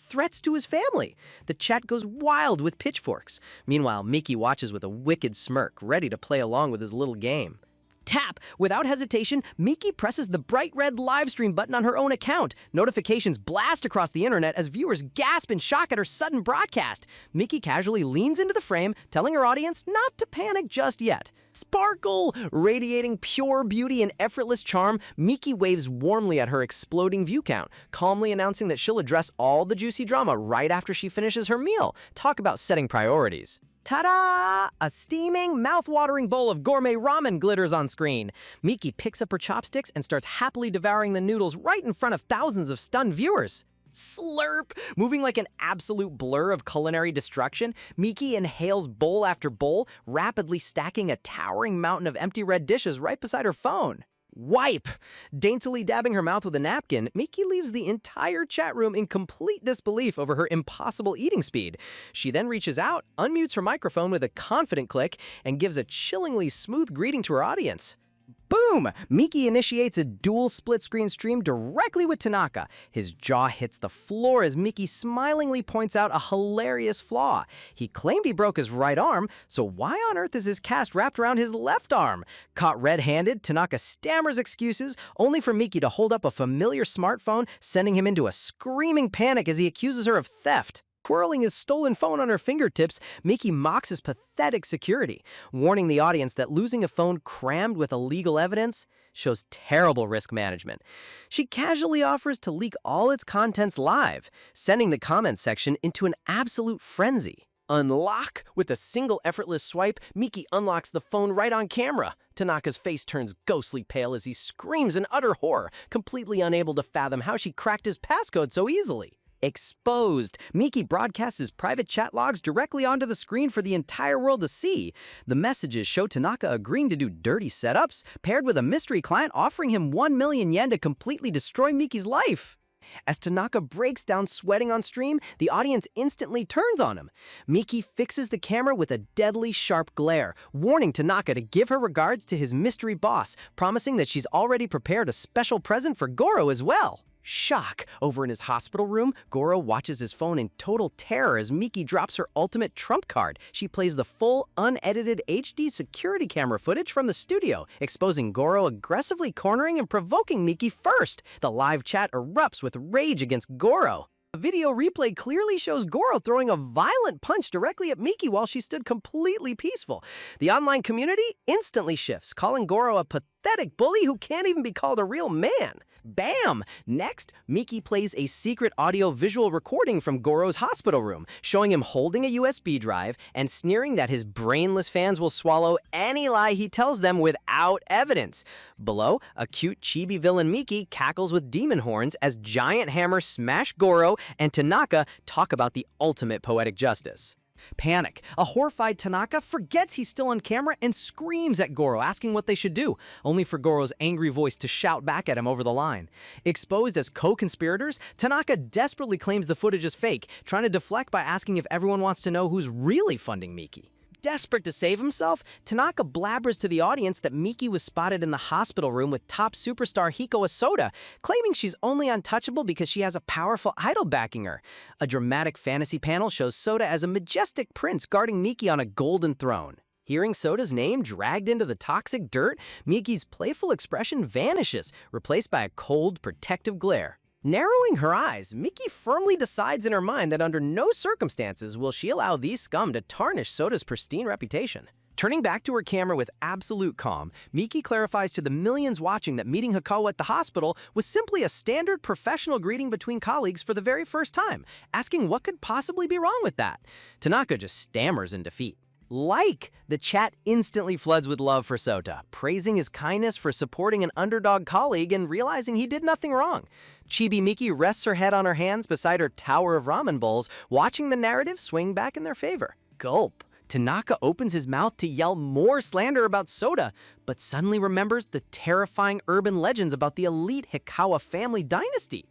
threats to his family. The chat goes wild with pitchforks. Meanwhile, Miki watches with a wicked smirk, ready to play along with his little game. Tap! Without hesitation, Miki presses the bright red livestream button on her own account. Notifications blast across the internet as viewers gasp in shock at her sudden broadcast. Miki casually leans into the frame, telling her audience not to panic just yet. Sparkle! Radiating pure beauty and effortless charm, Miki waves warmly at her exploding view count, calmly announcing that she'll address all the juicy drama right after she finishes her meal. Talk about setting priorities. Ta-da! A steaming, mouth-watering bowl of gourmet ramen glitters on screen. Miki picks up her chopsticks and starts happily devouring the noodles right in front of thousands of stunned viewers. Slurp! Moving like an absolute blur of culinary destruction, Miki inhales bowl after bowl, rapidly stacking a towering mountain of empty red dishes right beside her phone. Wipe! Daintily dabbing her mouth with a napkin, Miki leaves the entire chat room in complete disbelief over her impossible eating speed. She then reaches out, unmutes her microphone with a confident click, and gives a chillingly smooth greeting to her audience. Boom! Miki initiates a dual split-screen stream directly with Tanaka. His jaw hits the floor as Miki smilingly points out a hilarious flaw. He claimed he broke his right arm, so why on earth is his cast wrapped around his left arm? Caught red-handed, Tanaka stammers excuses, only for Miki to hold up a familiar smartphone, sending him into a screaming panic as he accuses her of theft. Twirling his stolen phone on her fingertips, Miki mocks his pathetic security, warning the audience that losing a phone crammed with illegal evidence shows terrible risk management. She casually offers to leak all its contents live, sending the comments section into an absolute frenzy. Unlock! With a single effortless swipe, Miki unlocks the phone right on camera. Tanaka's face turns ghostly pale as he screams in utter horror, completely unable to fathom how she cracked his passcode so easily. Exposed! Miki broadcasts his private chat logs directly onto the screen for the entire world to see. The messages show Tanaka agreeing to do dirty setups, paired with a mystery client offering him 1 million yen to completely destroy Miki's life. As Tanaka breaks down sweating on stream, the audience instantly turns on him. Miki fixes the camera with a deadly sharp glare, warning Tanaka to give her regards to his mystery boss, promising that she's already prepared a special present for Goro as well. Shock! Over in his hospital room, Goro watches his phone in total terror as Miki drops her ultimate trump card. She plays the full, unedited HD security camera footage from the studio, exposing Goro aggressively cornering and provoking Miki first. The live chat erupts with rage against Goro. The video replay clearly shows Goro throwing a violent punch directly at Miki while she stood completely peaceful. The online community instantly shifts, calling Goro a pathetic bully who can't even be called a real man. Bam! Next, Miki plays a secret audio-visual recording from Goro's hospital room, showing him holding a USB drive and sneering that his brainless fans will swallow any lie he tells them without evidence. Below, a cute chibi villain Miki cackles with demon horns as giant hammers smash Goro and Tanaka talk about the ultimate poetic justice. Panic. A horrified Tanaka forgets he's still on camera and screams at Goro, asking what they should do, only for Goro's angry voice to shout back at him over the line. Exposed as co-conspirators, Tanaka desperately claims the footage is fake, trying to deflect by asking if everyone wants to know who's really funding Miki. Desperate to save himself, Tanaka blabbers to the audience that Miki was spotted in the hospital room with top superstar Hiko Asoda, claiming she's only untouchable because she has a powerful idol backing her. A dramatic fantasy panel shows Soda as a majestic prince guarding Miki on a golden throne. Hearing Soda's name dragged into the toxic dirt, Miki's playful expression vanishes, replaced by a cold, protective glare. Narrowing her eyes, Miki firmly decides in her mind that under no circumstances will she allow these scum to tarnish Soda's pristine reputation. Turning back to her camera with absolute calm, Miki clarifies to the millions watching that meeting Hikawa at the hospital was simply a standard professional greeting between colleagues for the very first time, asking what could possibly be wrong with that. Tanaka just stammers in defeat. The chat instantly floods with love for Sota, praising his kindness for supporting an underdog colleague and realizing he did nothing wrong. Chibi Miki rests her head on her hands beside her tower of ramen bowls, watching the narrative swing back in their favor. Gulp. Tanaka opens his mouth to yell more slander about Soda, but suddenly remembers the terrifying urban legends about the elite Hikawa family dynasty.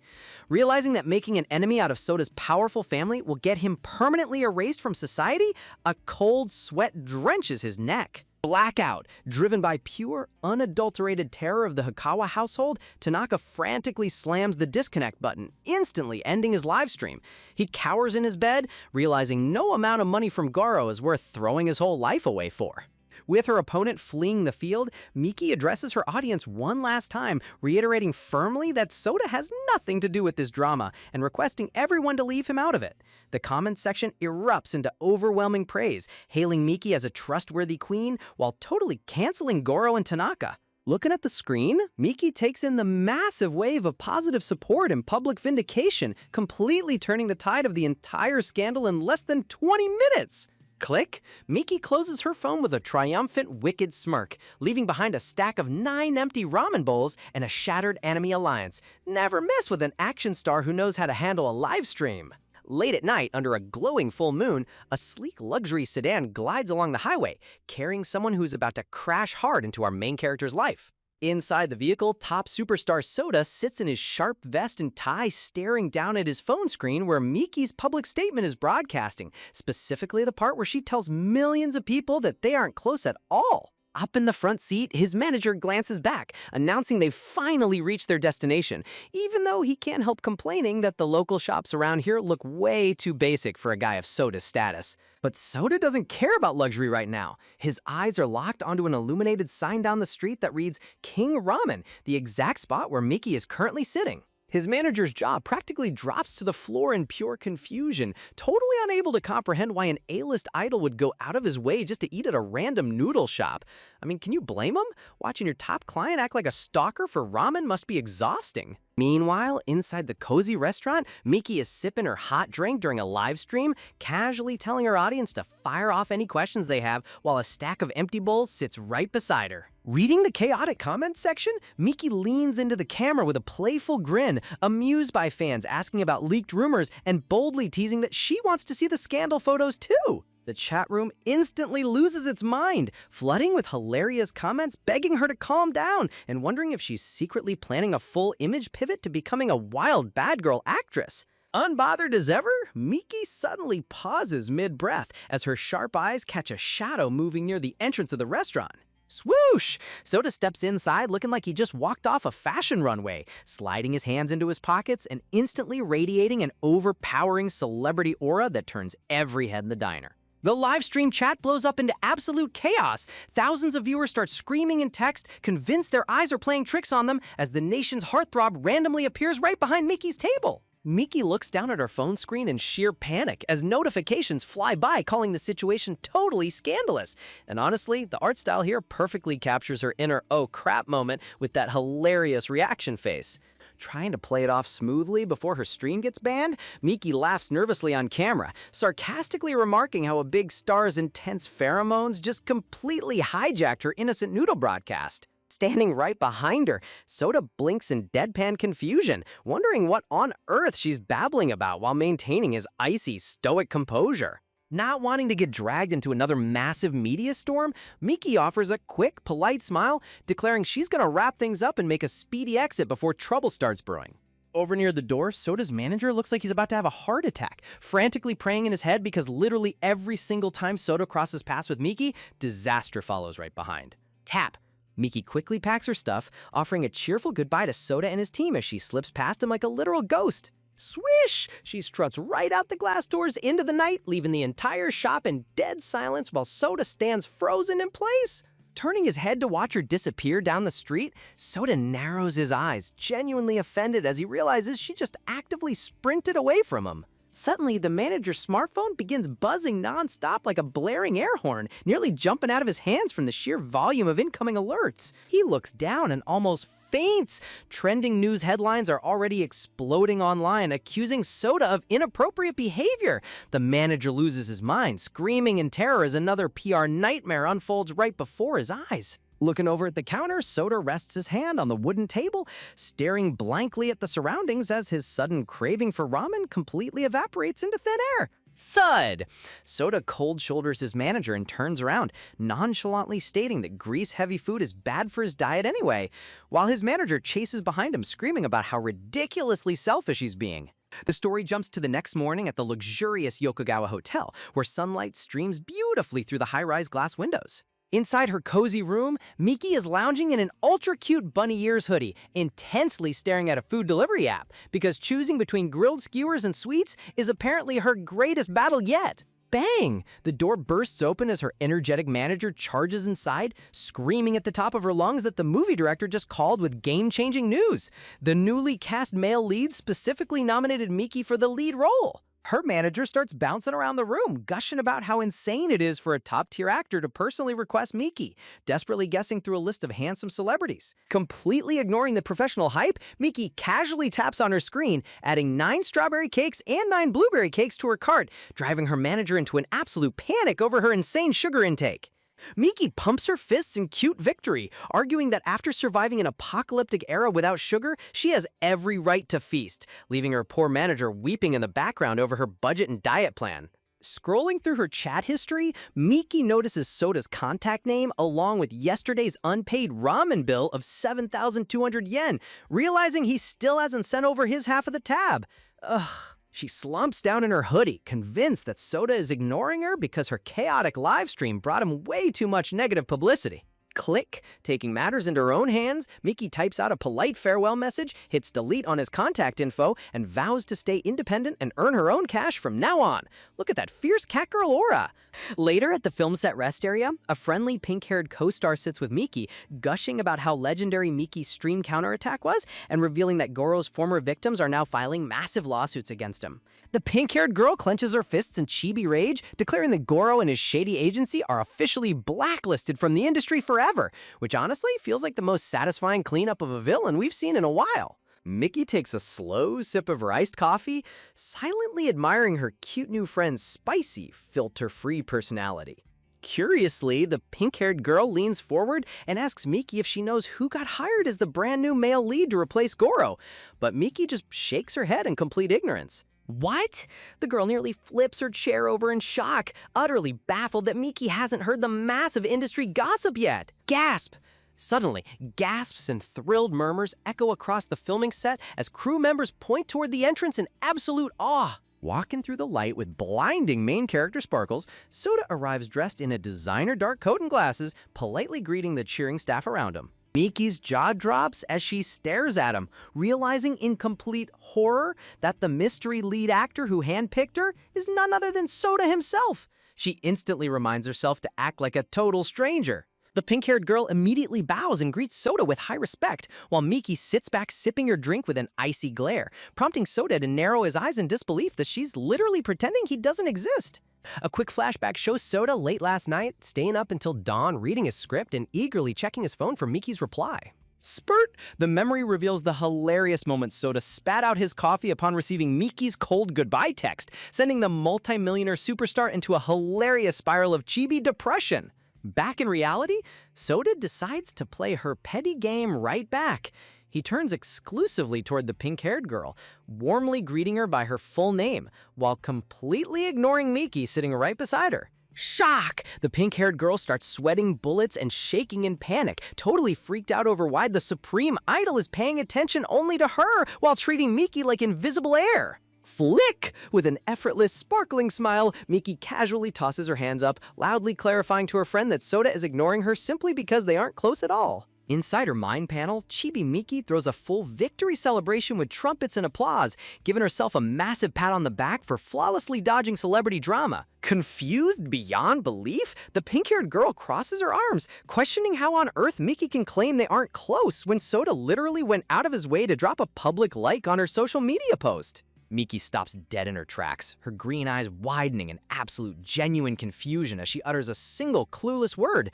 Realizing that making an enemy out of Soda's powerful family will get him permanently erased from society, a cold sweat drenches his neck. Blackout. Driven by pure, unadulterated terror of the Hikawa household, Tanaka frantically slams the disconnect button, instantly ending his live stream. He cowers in his bed, realizing no amount of money from Goro is worth throwing his whole life away for. With her opponent fleeing the field, Miki addresses her audience one last time, reiterating firmly that Soda has nothing to do with this drama and requesting everyone to leave him out of it. The comments section erupts into overwhelming praise, hailing Miki as a trustworthy queen while totally canceling Goro and Tanaka. Looking at the screen, Miki takes in the massive wave of positive support and public vindication, completely turning the tide of the entire scandal in less than 20 minutes. Click! Miki closes her phone with a triumphant, wicked smirk, leaving behind a stack of 9 empty ramen bowls and a shattered anime alliance. Never miss with an action star who knows how to handle a live stream. Late at night, under a glowing full moon, a sleek luxury sedan glides along the highway, carrying someone who's about to crash hard into our main character's life. Inside the vehicle, top superstar Soda sits in his sharp vest and tie, staring down at his phone screen where Miki's public statement is broadcasting, specifically the part where she tells millions of people that they aren't close at all. Up in the front seat, his manager glances back, announcing they've finally reached their destination, even though he can't help complaining that the local shops around here look way too basic for a guy of Soda's status. But Soda doesn't care about luxury right now. His eyes are locked onto an illuminated sign down the street that reads King Ramen, the exact spot where Miki is currently sitting. His manager's jaw practically drops to the floor in pure confusion, totally unable to comprehend why an A-list idol would go out of his way just to eat at a random noodle shop. I mean, can you blame him? Watching your top client act like a stalker for ramen must be exhausting. Meanwhile, inside the cozy restaurant, Miki is sipping her hot drink during a live stream, casually telling her audience to fire off any questions they have while a stack of empty bowls sits right beside her. Reading the chaotic comments section, Miki leans into the camera with a playful grin, amused by fans asking about leaked rumors and boldly teasing that she wants to see the scandal photos too. The chat room instantly loses its mind, flooding with hilarious comments begging her to calm down and wondering if she's secretly planning a full image pivot to becoming a wild bad girl actress. Unbothered as ever, Miki suddenly pauses mid-breath as her sharp eyes catch a shadow moving near the entrance of the restaurant. Swoosh! Soda steps inside looking like he just walked off a fashion runway, sliding his hands into his pockets and instantly radiating an overpowering celebrity aura that turns every head in the diner. The live stream chat blows up into absolute chaos. Thousands of viewers start screaming in text, convinced their eyes are playing tricks on them as the nation's heartthrob randomly appears right behind Miki's table. Miki looks down at her phone screen in sheer panic as notifications fly by calling the situation totally scandalous. And honestly, the art style here perfectly captures her inner oh crap moment with that hilarious reaction face. Trying to play it off smoothly before her stream gets banned, Miki laughs nervously on camera, sarcastically remarking how a big star's intense pheromones just completely hijacked her innocent noodle broadcast. Standing right behind her, Soda blinks in deadpan confusion, wondering what on earth she's babbling about while maintaining his icy, stoic composure. Not wanting to get dragged into another massive media storm, Miki offers a quick, polite smile, declaring she's gonna wrap things up and make a speedy exit before trouble starts brewing. Over near the door, Soda's manager looks like he's about to have a heart attack, frantically praying in his head because literally every single time Soda crosses paths with Miki, disaster follows right behind. Tap. Miki quickly packs her stuff, offering a cheerful goodbye to Soda and his team as she slips past him like a literal ghost. Swish! She struts right out the glass doors into the night, leaving the entire shop in dead silence while Soda stands frozen in place. Turning his head to watch her disappear down the street, Soda narrows his eyes, genuinely offended as he realizes she just actively sprinted away from him. Suddenly, the manager's smartphone begins buzzing nonstop like a blaring air horn, nearly jumping out of his hands from the sheer volume of incoming alerts. He looks down and almost faints. Trending news headlines are already exploding online, accusing Soda of inappropriate behavior. The manager loses his mind, screaming in terror as another PR nightmare unfolds right before his eyes. Looking over at the counter, Soda rests his hand on the wooden table, staring blankly at the surroundings as his sudden craving for ramen completely evaporates into thin air. Thud! Soda cold shoulders his manager and turns around, nonchalantly stating that grease-heavy food is bad for his diet anyway, while his manager chases behind him, screaming about how ridiculously selfish he's being. The story jumps to the next morning at the luxurious Yokogawa Hotel, where sunlight streams beautifully through the high-rise glass windows. Inside her cozy room, Miki is lounging in an ultra-cute bunny ears hoodie, intensely staring at a food delivery app, because choosing between grilled skewers and sweets is apparently her greatest battle yet. Bang! The door bursts open as her energetic manager charges inside, screaming at the top of her lungs that the movie director just called with game-changing news. The newly cast male lead specifically nominated Miki for the lead role. Her manager starts bouncing around the room, gushing about how insane it is for a top-tier actor to personally request Miki, desperately guessing through a list of handsome celebrities. Completely ignoring the professional hype, Miki casually taps on her screen, adding 9 strawberry cakes and 9 blueberry cakes to her cart, driving her manager into an absolute panic over her insane sugar intake. Miki pumps her fists in cute victory, arguing that after surviving an apocalyptic era without sugar, she has every right to feast, leaving her poor manager weeping in the background over her budget and diet plan. Scrolling through her chat history, Miki notices Soda's contact name along with yesterday's unpaid ramen bill of 7,200 yen, realizing he still hasn't sent over his half of the tab. Ugh. She slumps down in her hoodie, convinced that Soda is ignoring her because her chaotic livestream brought him way too much negative publicity. Click. Taking matters into her own hands, Miki types out a polite farewell message, hits delete on his contact info, and vows to stay independent and earn her own cash from now on. Look at that fierce catgirl aura. Later at the film set rest area, a friendly pink-haired co-star sits with Miki, gushing about how legendary Miki's stream counterattack was and revealing that Goro's former victims are now filing massive lawsuits against him. The pink-haired girl clenches her fists in chibi rage, declaring that Goro and his shady agency are officially blacklisted from the industry forever, which honestly feels like the most satisfying cleanup of a villain we've seen in a while. Miki takes a slow sip of her iced coffee, silently admiring her cute new friend's spicy, filter-free personality. Curiously, the pink-haired girl leans forward and asks Miki if she knows who got hired as the brand new male lead to replace Goro, but Miki just shakes her head in complete ignorance. What? The girl nearly flips her chair over in shock, utterly baffled that Miki hasn't heard the massive industry gossip yet. Gasp! Suddenly, gasps and thrilled murmurs echo across the filming set as crew members point toward the entrance in absolute awe. Walking through the light with blinding main character sparkles, Soda arrives dressed in a designer dark coat and glasses, politely greeting the cheering staff around him. Miki's jaw drops as she stares at him, realizing in complete horror that the mystery lead actor who handpicked her is none other than Soda himself. She instantly reminds herself to act like a total stranger. The pink-haired girl immediately bows and greets Soda with high respect, while Miki sits back sipping her drink with an icy glare, prompting Soda to narrow his eyes in disbelief that she's literally pretending he doesn't exist. A quick flashback shows Soda late last night, staying up until dawn reading his script and eagerly checking his phone for Miki's reply. Spurt! The memory reveals the hilarious moment Soda spat out his coffee upon receiving Miki's cold goodbye text, sending the multimillionaire superstar into a hilarious spiral of chibi depression. Back in reality, Soda decides to play her petty game right back. He turns exclusively toward the pink-haired girl, warmly greeting her by her full name, while completely ignoring Miki sitting right beside her. Shock! The pink-haired girl starts sweating bullets and shaking in panic, totally freaked out over why the supreme idol is paying attention only to her while treating Miki like invisible air. Flick! With an effortless, sparkling smile, Miki casually tosses her hands up, loudly clarifying to her friend that Soda is ignoring her simply because they aren't close at all. Inside her mind panel, Chibi Miki throws a full victory celebration with trumpets and applause, giving herself a massive pat on the back for flawlessly dodging celebrity drama. Confused beyond belief, the pink-haired girl crosses her arms, questioning how on earth Miki can claim they aren't close when Soda literally went out of his way to drop a public like on her social media post. Miki stops dead in her tracks, her green eyes widening in absolute genuine confusion as she utters a single clueless word.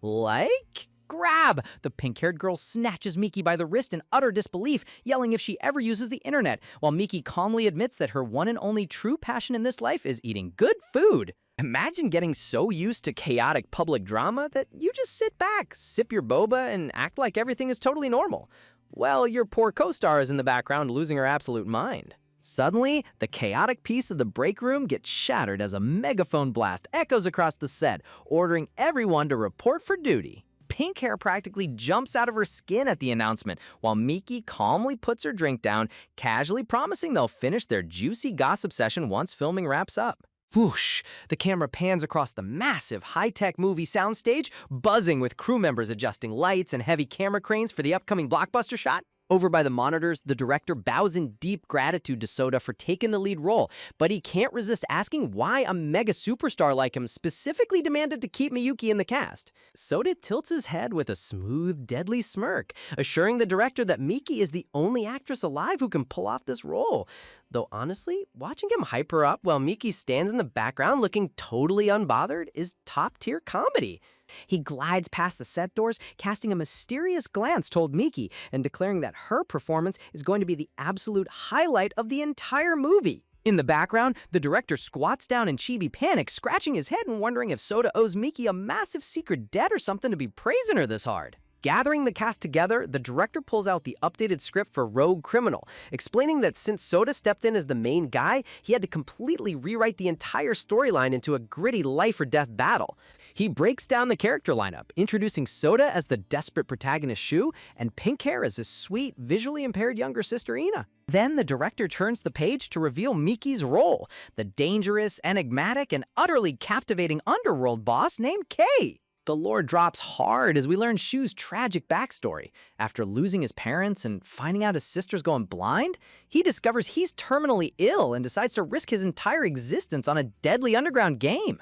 Like? Grab! The pink-haired girl snatches Miki by the wrist in utter disbelief, yelling if she ever uses the internet, while Miki calmly admits that her one and only true passion in this life is eating good food. Imagine getting so used to chaotic public drama that you just sit back, sip your boba, and act like everything is totally normal. Well, your poor co-star is in the background losing her absolute mind. Suddenly, the chaotic peace of the break room gets shattered as a megaphone blast echoes across the set, ordering everyone to report for duty. Pink hair practically jumps out of her skin at the announcement, while Miki calmly puts her drink down, casually promising they'll finish their juicy gossip session once filming wraps up. Whoosh! The camera pans across the massive high-tech movie soundstage, buzzing with crew members adjusting lights and heavy camera cranes for the upcoming blockbuster shot. Over by the monitors, the director bows in deep gratitude to Soda for taking the lead role, but he can't resist asking why a mega superstar like him specifically demanded to keep Miyuki in the cast. Soda tilts his head with a smooth, deadly smirk, assuring the director that Miki is the only actress alive who can pull off this role. Though honestly, watching him hype her up while Miki stands in the background looking totally unbothered is top-tier comedy. He glides past the set doors, casting a mysterious glance toward Miki and declaring that her performance is going to be the absolute highlight of the entire movie. In the background, the director squats down in chibi panic, scratching his head and wondering if Soda owes Miki a massive secret debt or something to be praising her this hard. Gathering the cast together, the director pulls out the updated script for Rogue Criminal, explaining that since Soda stepped in as the main guy, he had to completely rewrite the entire storyline into a gritty life-or-death battle. He breaks down the character lineup, introducing Soda as the desperate protagonist Shu, and Pink Hair as his sweet, visually impaired younger sister Ina. Then the director turns the page to reveal Miki's role, the dangerous, enigmatic, and utterly captivating underworld boss named Kei. The lore drops hard as we learn Shu's tragic backstory. After losing his parents and finding out his sister's going blind, he discovers he's terminally ill and decides to risk his entire existence on a deadly underground game.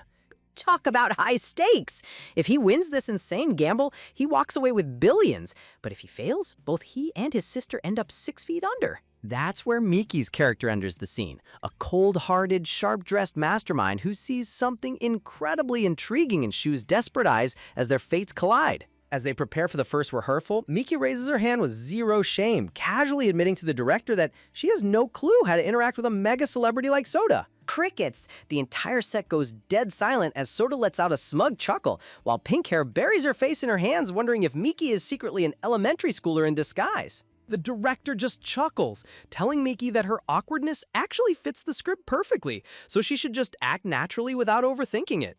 Talk about high stakes! If he wins this insane gamble, he walks away with billions. But if he fails, both he and his sister end up 6 feet under. That's where Miki's character enters the scene, a cold-hearted, sharp-dressed mastermind who sees something incredibly intriguing in Shu's desperate eyes as their fates collide. As they prepare for the first rehearsal, Miki raises her hand with zero shame, casually admitting to the director that she has no clue how to interact with a mega celebrity like Soda. Crickets! The entire set goes dead silent as Soda lets out a smug chuckle, while Pink Hair buries her face in her hands wondering if Miki is secretly an elementary schooler in disguise. The director just chuckles, telling Miki that her awkwardness actually fits the script perfectly, so she should just act naturally without overthinking it.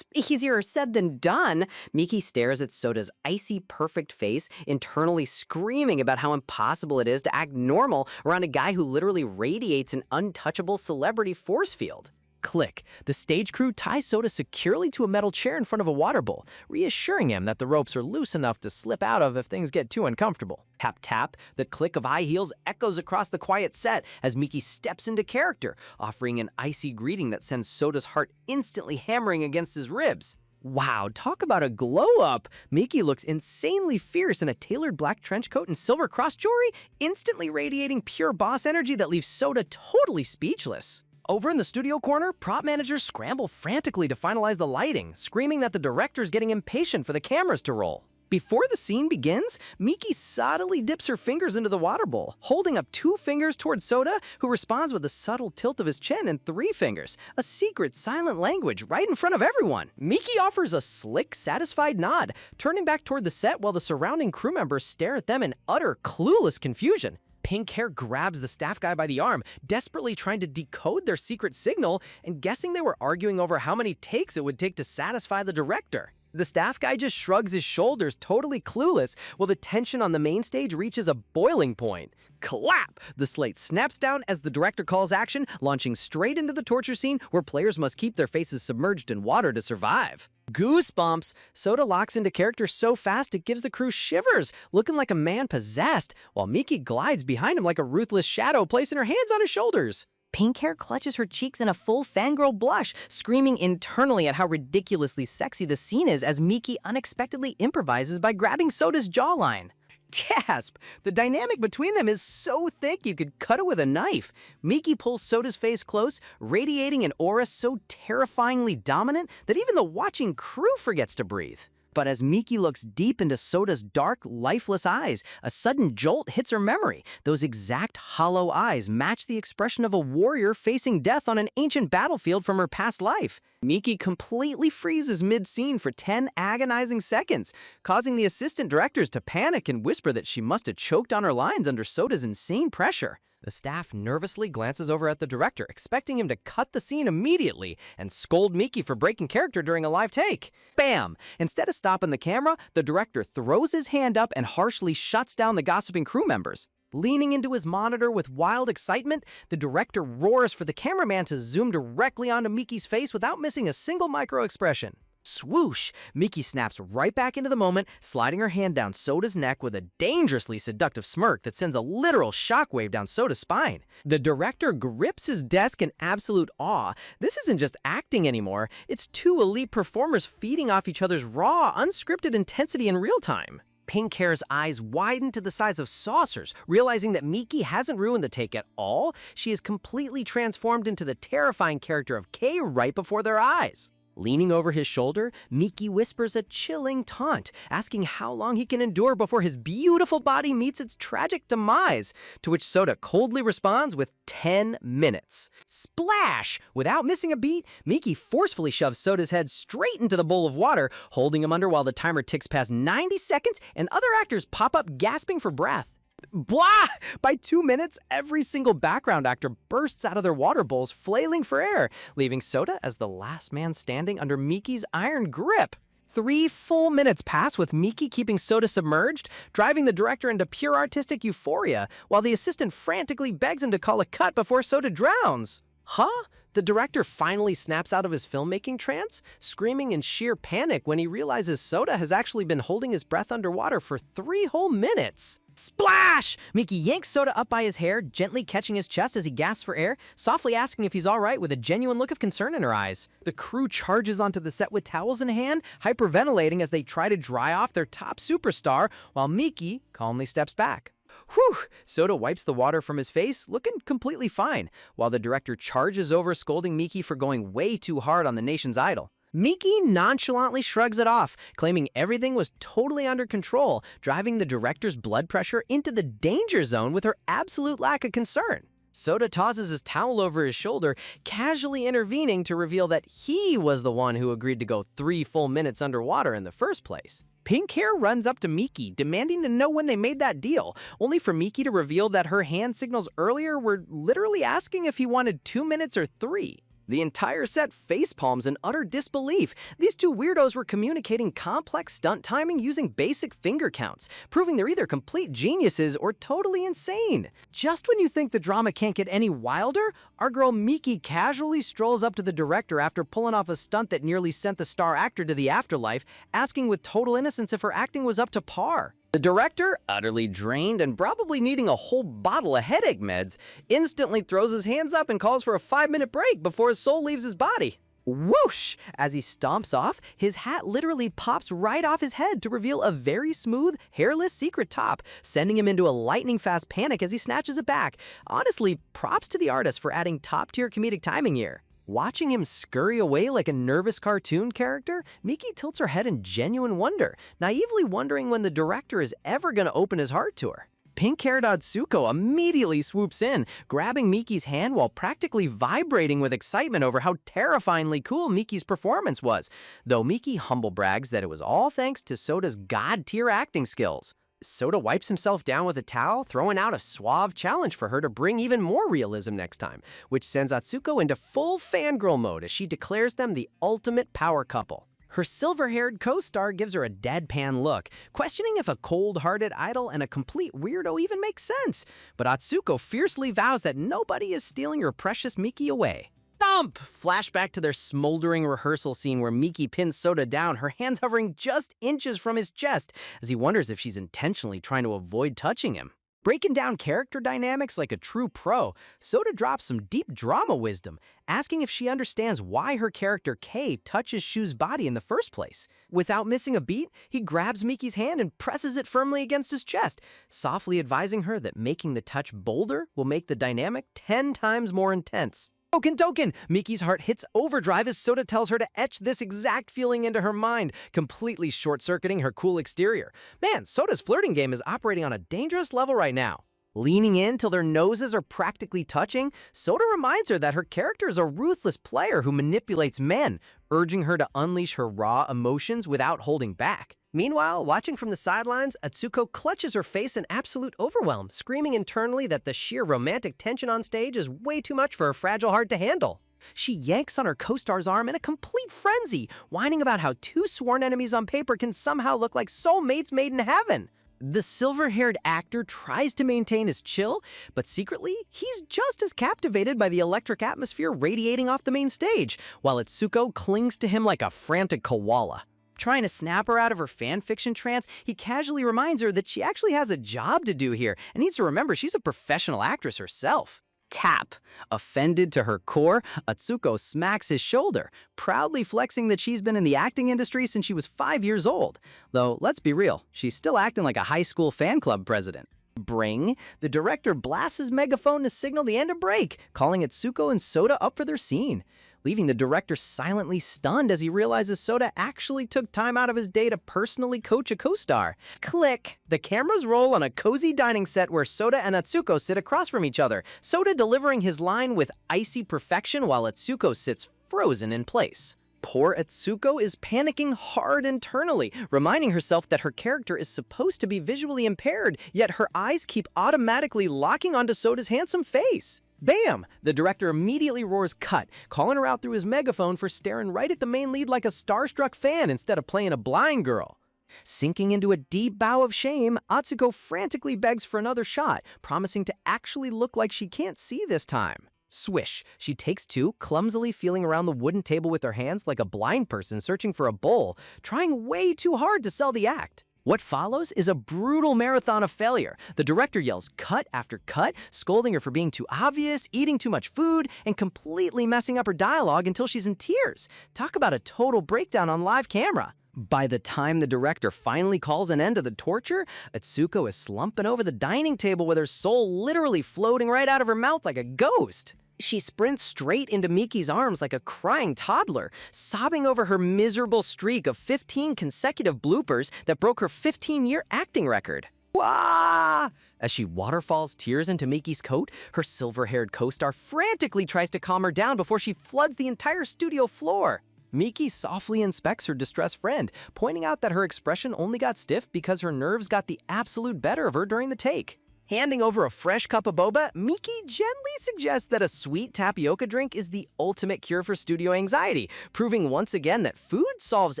Easier said than done. Miki stares at Soda's icy perfect face, internally screaming about how impossible it is to act normal around a guy who literally radiates an untouchable celebrity force field. Click. The stage crew ties Soda securely to a metal chair in front of a water bowl, reassuring him that the ropes are loose enough to slip out of if things get too uncomfortable. Tap tap, the click of high heels echoes across the quiet set as Miki steps into character, offering an icy greeting that sends Soda's heart instantly hammering against his ribs. Wow, talk about a glow-up! Miki looks insanely fierce in a tailored black trench coat and silver cross jewelry, instantly radiating pure boss energy that leaves Soda totally speechless. Over in the studio corner, prop managers scramble frantically to finalize the lighting, screaming that the director's getting impatient for the cameras to roll. Before the scene begins, Miki subtly dips her fingers into the water bowl, holding up 2 fingers towards Soda, who responds with a subtle tilt of his chin and 3 fingers, a secret silent language right in front of everyone. Miki offers a slick, satisfied nod, turning back toward the set while the surrounding crew members stare at them in utter clueless confusion. Pink Hair grabs the staff guy by the arm, desperately trying to decode their secret signal and guessing they were arguing over how many takes it would take to satisfy the director. The staff guy just shrugs his shoulders, totally clueless, while the tension on the main stage reaches a boiling point. Clap! The slate snaps down as the director calls action, launching straight into the torture scene where players must keep their faces submerged in water to survive. Goosebumps! Soda locks into character so fast it gives the crew shivers, looking like a man possessed, while Miki glides behind him like a ruthless shadow, placing her hands on his shoulders. Pink Hair clutches her cheeks in a full fangirl blush, screaming internally at how ridiculously sexy the scene is as Miki unexpectedly improvises by grabbing Soda's jawline. Gasp! The dynamic between them is so thick you could cut it with a knife. Miki pulls Soda's face close, radiating an aura so terrifyingly dominant that even the watching crew forgets to breathe. But as Miki looks deep into Soda's dark, lifeless eyes, a sudden jolt hits her memory. Those exact hollow eyes match the expression of a warrior facing death on an ancient battlefield from her past life. Miki completely freezes mid-scene for 10 agonizing seconds, causing the assistant directors to panic and whisper that she must have choked on her lines under Soda's insane pressure. The staff nervously glances over at the director, expecting him to cut the scene immediately and scold Miki for breaking character during a live take. Bam! Instead of stopping the camera, the director throws his hand up and harshly shuts down the gossiping crew members. Leaning into his monitor with wild excitement, the director roars for the cameraman to zoom directly onto Miki's face without missing a single micro-expression. Swoosh! Miki snaps right back into the moment, sliding her hand down Soda's neck with a dangerously seductive smirk that sends a literal shockwave down Soda's spine. The director grips his desk in absolute awe. This isn't just acting anymore, it's 2 elite performers feeding off each other's raw, unscripted intensity in real time. Pink Hair's eyes widen to the size of saucers, realizing that Miki hasn't ruined the take at all. She is completely transformed into the terrifying character of Kei right before their eyes. Leaning over his shoulder, Miki whispers a chilling taunt, asking how long he can endure before his beautiful body meets its tragic demise, to which Soda coldly responds with 10 minutes. Splash! Without missing a beat, Miki forcefully shoves Soda's head straight into the bowl of water, holding him under while the timer ticks past 90 seconds and other actors pop up gasping for breath. Blah! By 2 minutes, every single background actor bursts out of their water bowls, flailing for air, leaving Soda as the last man standing under Miki's iron grip. 3 full minutes pass with Miki keeping Soda submerged, driving the director into pure artistic euphoria, while the assistant frantically begs him to call a cut before Soda drowns. Huh? The director finally snaps out of his filmmaking trance, screaming in sheer panic when he realizes Soda has actually been holding his breath underwater for 3 whole minutes. Splash! Miki yanks Soda up by his hair, gently catching his chest as he gasps for air, softly asking if he's all right with a genuine look of concern in her eyes. The crew charges onto the set with towels in hand, hyperventilating as they try to dry off their top superstar, while Miki calmly steps back. Whew! Soda wipes the water from his face, looking completely fine, while the director charges over, scolding Miki for going way too hard on the nation's idol. Miki nonchalantly shrugs it off, claiming everything was totally under control, driving the director's blood pressure into the danger zone with her absolute lack of concern. Soda tosses his towel over his shoulder, casually intervening to reveal that he was the one who agreed to go 3 full minutes underwater in the first place. Pink Hair runs up to Miki, demanding to know when they made that deal, only for Miki to reveal that her hand signals earlier were literally asking if he wanted 2 minutes or 3. The entire set facepalms in utter disbelief. These 2 weirdos were communicating complex stunt timing using basic finger counts, proving they're either complete geniuses or totally insane. Just when you think the drama can't get any wilder, our girl Miki casually strolls up to the director after pulling off a stunt that nearly sent the star actor to the afterlife, asking with total innocence if her acting was up to par. The director, utterly drained and probably needing a whole bottle of headache meds, instantly throws his hands up and calls for a 5-minute break before his soul leaves his body. Whoosh! As he stomps off, his hat literally pops right off his head to reveal a very smooth, hairless secret top, sending him into a lightning-fast panic as he snatches it back. Honestly, props to the artist for adding top-tier comedic timing here. Watching him scurry away like a nervous cartoon character, Miki tilts her head in genuine wonder, naively wondering when the director is ever going to open his heart to her. Pink-haired Atsuko immediately swoops in, grabbing Miki's hand while practically vibrating with excitement over how terrifyingly cool Miki's performance was, though Miki humble brags that it was all thanks to Soda's god-tier acting skills. Soda wipes himself down with a towel, throwing out a suave challenge for her to bring even more realism next time, which sends Atsuko into full fangirl mode as she declares them the ultimate power couple. Her silver-haired co-star gives her a deadpan look, questioning if a cold-hearted idol and a complete weirdo even makes sense. But Atsuko fiercely vows that nobody is stealing her precious Miki away. Thump! Flashback to their smoldering rehearsal scene where Miki pins Soda down, her hands hovering just inches from his chest, as he wonders if she's intentionally trying to avoid touching him. Breaking down character dynamics like a true pro, Soda drops some deep drama wisdom, asking if she understands why her character Kei touches Shu's body in the first place. Without missing a beat, he grabs Miki's hand and presses it firmly against his chest, softly advising her that making the touch bolder will make the dynamic 10 times more intense. Token! Miki's heart hits overdrive as Soda tells her to etch this exact feeling into her mind, completely short-circuiting her cool exterior. Man, Soda's flirting game is operating on a dangerous level right now. Leaning in till their noses are practically touching, Soda reminds her that her character is a ruthless player who manipulates men, urging her to unleash her raw emotions without holding back. Meanwhile, watching from the sidelines, Atsuko clutches her face in absolute overwhelm, screaming internally that the sheer romantic tension on stage is way too much for her fragile heart to handle. She yanks on her co-star's arm in a complete frenzy, whining about how two sworn enemies on paper can somehow look like soulmates made in heaven. The silver-haired actor tries to maintain his chill, but secretly, he's just as captivated by the electric atmosphere radiating off the main stage, while Atsuko clings to him like a frantic koala. Trying to snap her out of her fanfiction trance, he casually reminds her that she actually has a job to do here and needs to remember she's a professional actress herself. Tap. Offended to her core, Atsuko smacks his shoulder, proudly flexing that she's been in the acting industry since she was 5 years old. Though, let's be real, she's still acting like a high school fan club president. Bring. The director blasts his megaphone to signal the end of break, calling Atsuko and Soda up for their scene, leaving the director silently stunned as he realizes Soda actually took time out of his day to personally coach a co-star. Click! The cameras roll on a cozy dining set where Soda and Atsuko sit across from each other, Soda delivering his line with icy perfection while Atsuko sits frozen in place. Poor Atsuko is panicking hard internally, reminding herself that her character is supposed to be visually impaired, yet her eyes keep automatically locking onto Soda's handsome face. Bam! The director immediately roars cut, calling her out through his megaphone for staring right at the main lead like a starstruck fan instead of playing a blind girl. Sinking into a deep bow of shame, Atsuko frantically begs for another shot, promising to actually look like she can't see this time. Swish! She takes two, clumsily feeling around the wooden table with her hands like a blind person searching for a bowl, trying way too hard to sell the act. What follows is a brutal marathon of failure. The director yells cut after cut, scolding her for being too obvious, eating too much food, and completely messing up her dialogue until she's in tears. Talk about a total breakdown on live camera. By the time the director finally calls an end to the torture, Atsuko is slumping over the dining table with her soul literally floating right out of her mouth like a ghost. She sprints straight into Miki's arms like a crying toddler, sobbing over her miserable streak of 15 consecutive bloopers that broke her 15-year acting record. Wah! As she waterfalls tears into Miki's coat, her silver-haired co-star frantically tries to calm her down before she floods the entire studio floor. Miki softly inspects her distressed friend, pointing out that her expression only got stiff because her nerves got the absolute better of her during the take. Handing over a fresh cup of boba, Miki gently suggests that a sweet tapioca drink is the ultimate cure for studio anxiety, proving once again that food solves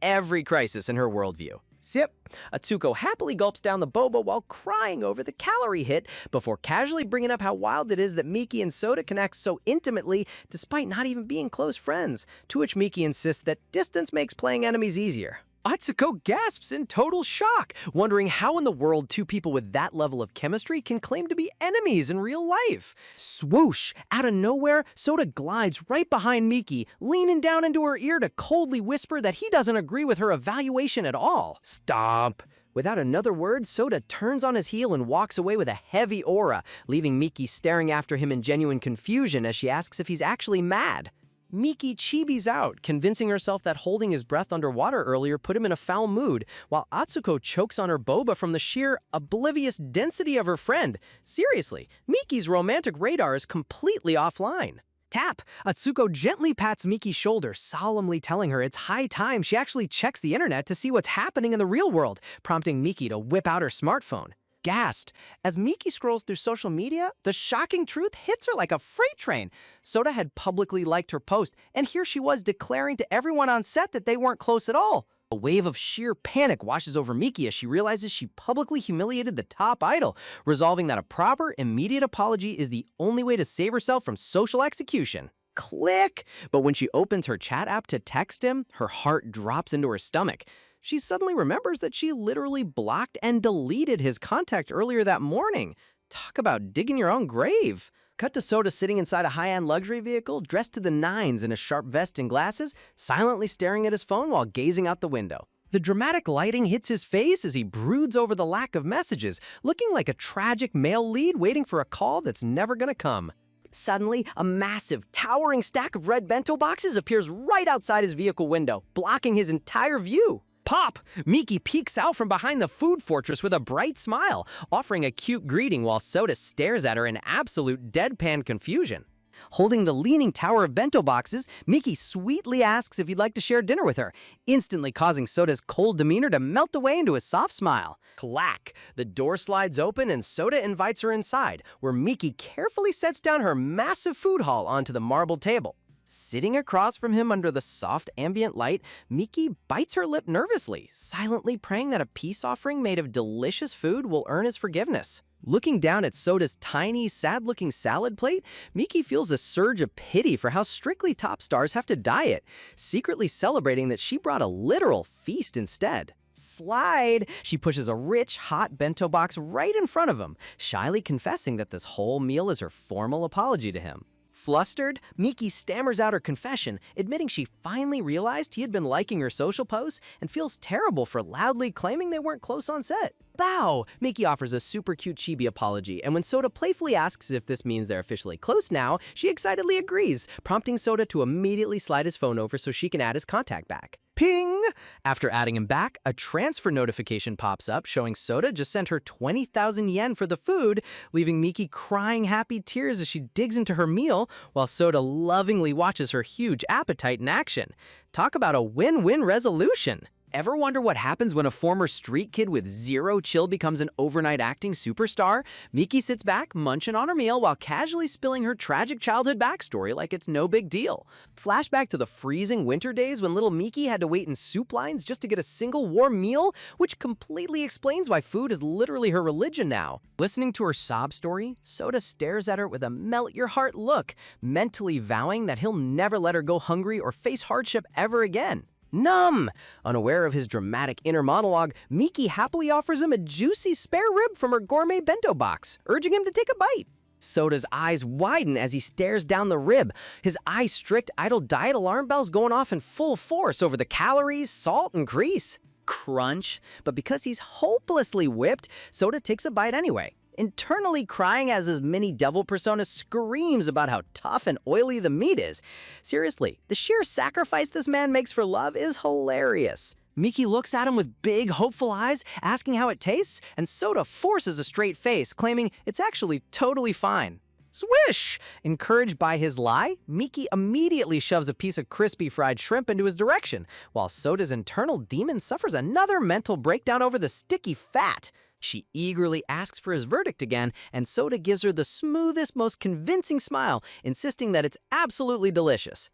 every crisis in her worldview. Sip. Atsuko happily gulps down the boba while crying over the calorie hit before casually bringing up how wild it is that Miki and Soda connect so intimately despite not even being close friends, to which Miki insists that distance makes playing enemies easier. Atsuko gasps in total shock, wondering how in the world two people with that level of chemistry can claim to be enemies in real life. Swoosh! Out of nowhere, Soda glides right behind Miki, leaning down into her ear to coldly whisper that he doesn't agree with her evaluation at all. Stomp! Without another word, Soda turns on his heel and walks away with a heavy aura, leaving Miki staring after him in genuine confusion as she asks if he's actually mad. Miki chibis out, convincing herself that holding his breath underwater earlier put him in a foul mood, while Atsuko chokes on her boba from the sheer oblivious density of her friend. Seriously, Miki's romantic radar is completely offline. Tap! Atsuko gently pats Miki's shoulder, solemnly telling her it's high time she actually checks the internet to see what's happening in the real world, prompting Miki to whip out her smartphone. Gasped. As Miki scrolls through social media, the shocking truth hits her like a freight train. Soda had publicly liked her post, and here she was declaring to everyone on set that they weren't close at all. A wave of sheer panic washes over Miki as she realizes she publicly humiliated the top idol, resolving that a proper, immediate apology is the only way to save herself from social execution. Click! But when she opens her chat app to text him, her heart drops into her stomach. She suddenly remembers that she literally blocked and deleted his contact earlier that morning. Talk about digging your own grave. Cut to Soda sitting inside a high-end luxury vehicle, dressed to the nines in a sharp vest and glasses, silently staring at his phone while gazing out the window. The dramatic lighting hits his face as he broods over the lack of messages, looking like a tragic male lead waiting for a call that's never gonna come. Suddenly, a massive, towering stack of red bento boxes appears right outside his vehicle window, blocking his entire view. Pop! Miki peeks out from behind the food fortress with a bright smile, offering a cute greeting while Soda stares at her in absolute deadpan confusion. Holding the leaning tower of bento boxes, Miki sweetly asks if he'd like to share dinner with her, instantly causing Soda's cold demeanor to melt away into a soft smile. Clack! The door slides open and Soda invites her inside, where Miki carefully sets down her massive food haul onto the marble table. Sitting across from him under the soft ambient light, Miki bites her lip nervously, silently praying that a peace offering made of delicious food will earn his forgiveness. Looking down at Soda's tiny, sad-looking salad plate, Miki feels a surge of pity for how strictly top stars have to diet, secretly celebrating that she brought a literal feast instead. Slide! She pushes a rich, hot bento box right in front of him, shyly confessing that this whole meal is her formal apology to him. Flustered, Miki stammers out her confession, admitting she finally realized he had been liking her social posts and feels terrible for loudly claiming they weren't close on set. Bow! Miki offers a super cute chibi apology, and when Soda playfully asks if this means they're officially close now, she excitedly agrees, prompting Soda to immediately slide his phone over so she can add his contact back. Ping! After adding him back, a transfer notification pops up showing Soda just sent her 20,000 yen for the food, leaving Miki crying happy tears as she digs into her meal, while Soda lovingly watches her huge appetite in action. Talk about a win-win resolution! Ever wonder what happens when a former street kid with zero chill becomes an overnight acting superstar? Miki sits back, munching on her meal while casually spilling her tragic childhood backstory like it's no big deal. Flashback to the freezing winter days when little Miki had to wait in soup lines just to get a single warm meal, which completely explains why food is literally her religion now. Listening to her sob story, Soda stares at her with a melt-your-heart look, mentally vowing that he'll never let her go hungry or face hardship ever again. Numb! Unaware of his dramatic inner monologue, Miki happily offers him a juicy spare rib from her gourmet bento box, urging him to take a bite. Soda's eyes widen as he stares down the rib, his eye-strict idle diet alarm bells going off in full force over the calories, salt, and grease. Crunch! But because he's hopelessly whipped, Soda takes a bite anyway, internally crying as his mini devil persona screams about how tough and oily the meat is. Seriously, the sheer sacrifice this man makes for love is hilarious. Miki looks at him with big, hopeful eyes, asking how it tastes, and Soda forces a straight face, claiming it's actually totally fine. Swish! Encouraged by his lie, Miki immediately shoves a piece of crispy fried shrimp into his direction, while Soda's internal demon suffers another mental breakdown over the sticky fat. She eagerly asks for his verdict again, and Soda gives her the smoothest, most convincing smile, insisting that it's absolutely delicious.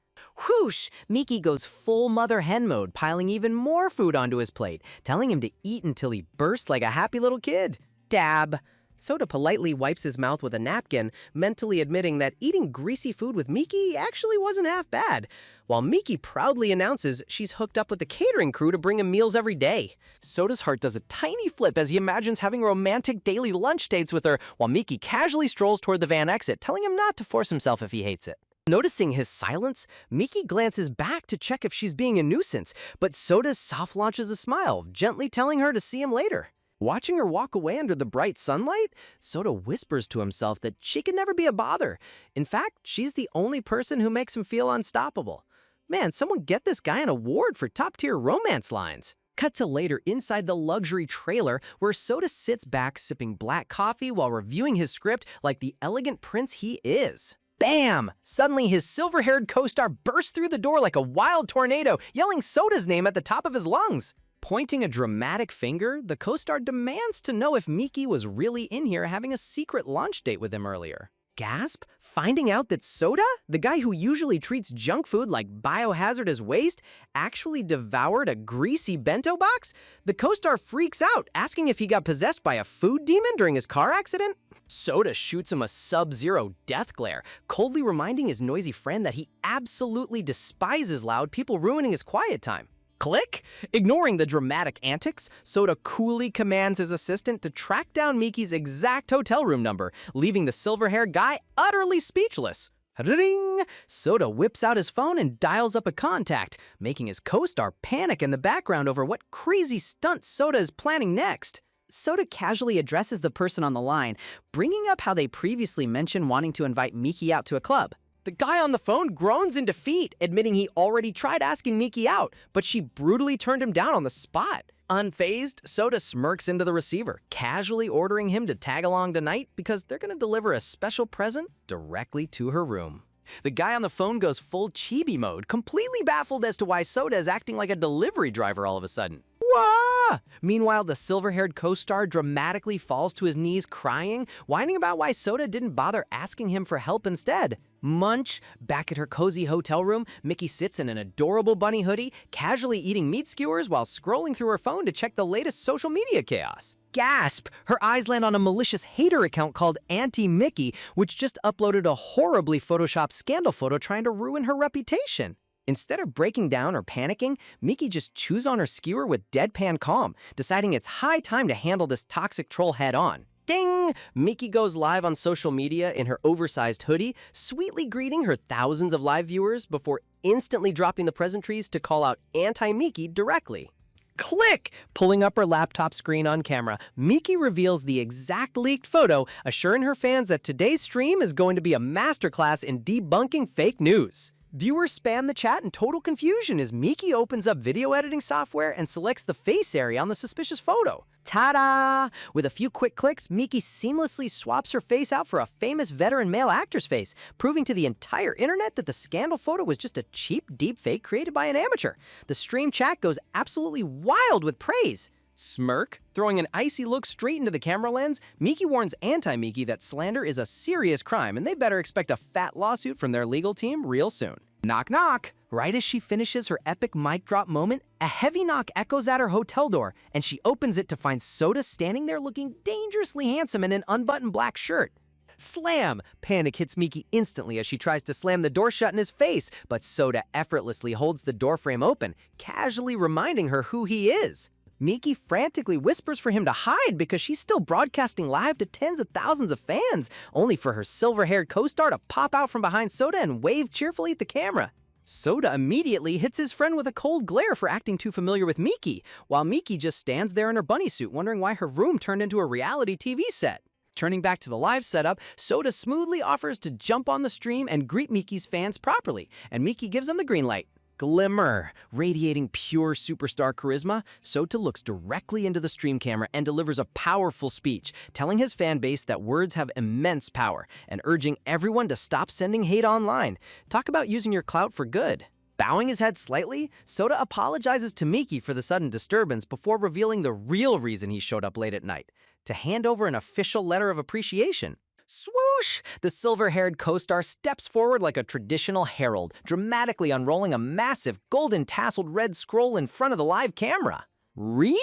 Whoosh! Miki goes full mother hen mode, piling even more food onto his plate, telling him to eat until he bursts like a happy little kid. Dab! Soda politely wipes his mouth with a napkin, mentally admitting that eating greasy food with Miki actually wasn't half bad, while Miki proudly announces she's hooked up with the catering crew to bring him meals every day. Soda's heart does a tiny flip as he imagines having romantic daily lunch dates with her, while Miki casually strolls toward the van exit, telling him not to force himself if he hates it. Noticing his silence, Miki glances back to check if she's being a nuisance, but Soda soft launches a smile, gently telling her to see him later. Watching her walk away under the bright sunlight, Soda whispers to himself that she could never be a bother. In fact, she's the only person who makes him feel unstoppable. Man, someone get this guy an award for top-tier romance lines. Cut to later inside the luxury trailer where Soda sits back sipping black coffee while reviewing his script like the elegant prince he is. Bam! Suddenly his silver-haired co-star bursts through the door like a wild tornado, yelling Soda's name at the top of his lungs. Pointing a dramatic finger, the co-star demands to know if Miki was really in here having a secret lunch date with him earlier. Gasp? Finding out that Soda, the guy who usually treats junk food like biohazardous waste, actually devoured a greasy bento box? The co-star freaks out, asking if he got possessed by a food demon during his car accident. Soda shoots him a sub-zero death glare, coldly reminding his noisy friend that he absolutely despises loud people ruining his quiet time. Click? Ignoring the dramatic antics, Soda coolly commands his assistant to track down Miki's exact hotel room number, leaving the silver-haired guy utterly speechless. Ring! Soda whips out his phone and dials up a contact, making his co-star panic in the background over what crazy stunt Soda is planning next. Soda casually addresses the person on the line, bringing up how they previously mentioned wanting to invite Miki out to a club. The guy on the phone groans in defeat, admitting he already tried asking Miki out, but she brutally turned him down on the spot. Unfazed, Soda smirks into the receiver, casually ordering him to tag along tonight because they're going to deliver a special present directly to her room. The guy on the phone goes full chibi mode, completely baffled as to why Soda is acting like a delivery driver all of a sudden. Wah! Meanwhile, the silver-haired co-star dramatically falls to his knees crying, whining about why Soda didn't bother asking him for help instead. Munch, back at her cozy hotel room, Miki sits in an adorable bunny hoodie, casually eating meat skewers while scrolling through her phone to check the latest social media chaos. Gasp! Her eyes land on a malicious hater account called Anti-Mickey, which just uploaded a horribly photoshopped scandal photo trying to ruin her reputation. Instead of breaking down or panicking, Miki just chews on her skewer with deadpan calm, deciding it's high time to handle this toxic troll head-on. Ding! Miki goes live on social media in her oversized hoodie, sweetly greeting her thousands of live viewers before instantly dropping the pleasantries to call out Anti-Miki directly. Click! Pulling up her laptop screen on camera, Miki reveals the exact leaked photo, assuring her fans that today's stream is going to be a masterclass in debunking fake news. Viewers span the chat in total confusion as Miki opens up video editing software and selects the face area on the suspicious photo. Ta-da! With a few quick clicks, Miki seamlessly swaps her face out for a famous veteran male actor's face, proving to the entire internet that the scandal photo was just a cheap deepfake created by an amateur. The stream chat goes absolutely wild with praise. Smirk, throwing an icy look straight into the camera lens, Miki warns Anti-Miki that slander is a serious crime and they better expect a fat lawsuit from their legal team real soon. Knock knock! Right as she finishes her epic mic drop moment, a heavy knock echoes at her hotel door and she opens it to find Soda standing there looking dangerously handsome in an unbuttoned black shirt. Slam! Panic hits Miki instantly as she tries to slam the door shut in his face, but Soda effortlessly holds the doorframe open, casually reminding her who he is. Miki frantically whispers for him to hide because she's still broadcasting live to tens of thousands of fans, only for her silver-haired co-star to pop out from behind Soda and wave cheerfully at the camera. Soda immediately hits his friend with a cold glare for acting too familiar with Miki, while Miki just stands there in her bunny suit wondering why her room turned into a reality TV set. Turning back to the live setup, Soda smoothly offers to jump on the stream and greet Miki's fans properly, and Miki gives him the green light. Glimmer, radiating pure superstar charisma, Soda looks directly into the stream camera and delivers a powerful speech, telling his fan base that words have immense power and urging everyone to stop sending hate online. Talk about using your clout for good. Bowing his head slightly, Soda apologizes to Miki for the sudden disturbance before revealing the real reason he showed up late at night, to hand over an official letter of appreciation. Swoosh! The silver-haired co-star steps forward like a traditional herald, dramatically unrolling a massive golden-tasseled red scroll in front of the live camera. Read?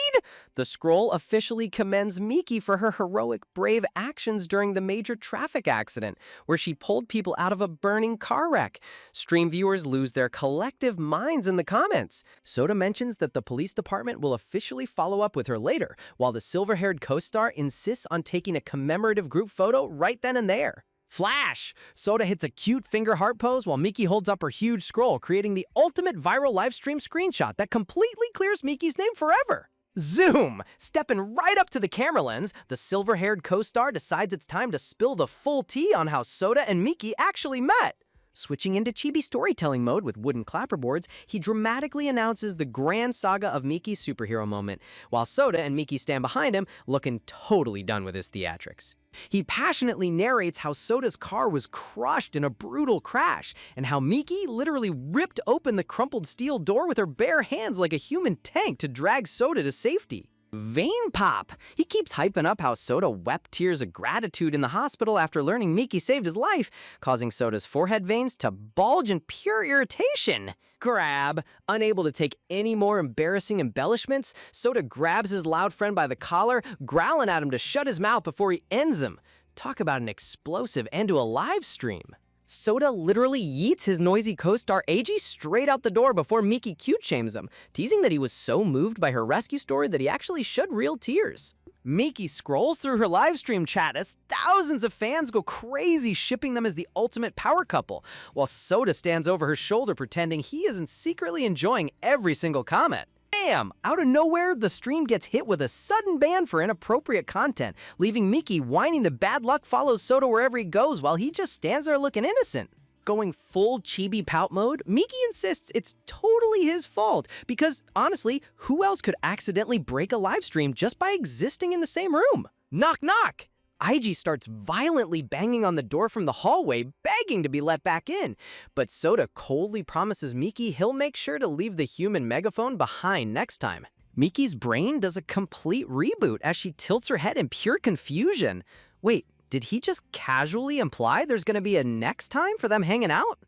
The scroll officially commends Miki for her heroic, brave actions during the major traffic accident, where she pulled people out of a burning car wreck. Stream viewers lose their collective minds in the comments. Soda mentions that the police department will officially follow up with her later, while the silver-haired co-star insists on taking a commemorative group photo right then and there. Flash! Soda hits a cute finger heart pose while Miki holds up her huge scroll, creating the ultimate viral livestream screenshot that completely clears Miki's name forever. Zoom! Stepping right up to the camera lens, the silver-haired co-star decides it's time to spill the full tea on how Soda and Miki actually met. Switching into chibi storytelling mode with wooden clapperboards, he dramatically announces the grand saga of Miki's superhero moment, while Soda and Miki stand behind him, looking totally done with his theatrics. He passionately narrates how Soda's car was crushed in a brutal crash, and how Miki literally ripped open the crumpled steel door with her bare hands like a human tank to drag Soda to safety. Vein pop! He keeps hyping up how Soda wept tears of gratitude in the hospital after learning Miki saved his life, causing Soda's forehead veins to bulge in pure irritation. Grab! Unable to take any more embarrassing embellishments, Soda grabs his loud friend by the collar, growling at him to shut his mouth before he ends him. Talk about an explosive end to a live stream. Soda literally yeets his noisy co-star AG straight out the door before Miki cute shames him, teasing that he was so moved by her rescue story that he actually shed real tears. Miki scrolls through her livestream chat as thousands of fans go crazy shipping them as the ultimate power couple, while Soda stands over her shoulder pretending he isn't secretly enjoying every single comment. Bam! Out of nowhere, the stream gets hit with a sudden ban for inappropriate content, leaving Miki whining that bad luck follows Soda wherever he goes while he just stands there looking innocent. Going full chibi pout mode, Miki insists it's totally his fault because, honestly, who else could accidentally break a livestream just by existing in the same room? Knock knock! IG starts violently banging on the door from the hallway, begging to be let back in. But Soda coldly promises Miki he'll make sure to leave the human megaphone behind next time. Miki's brain does a complete reboot as she tilts her head in pure confusion. Wait, did he just casually imply there's gonna be a next time for them hanging out?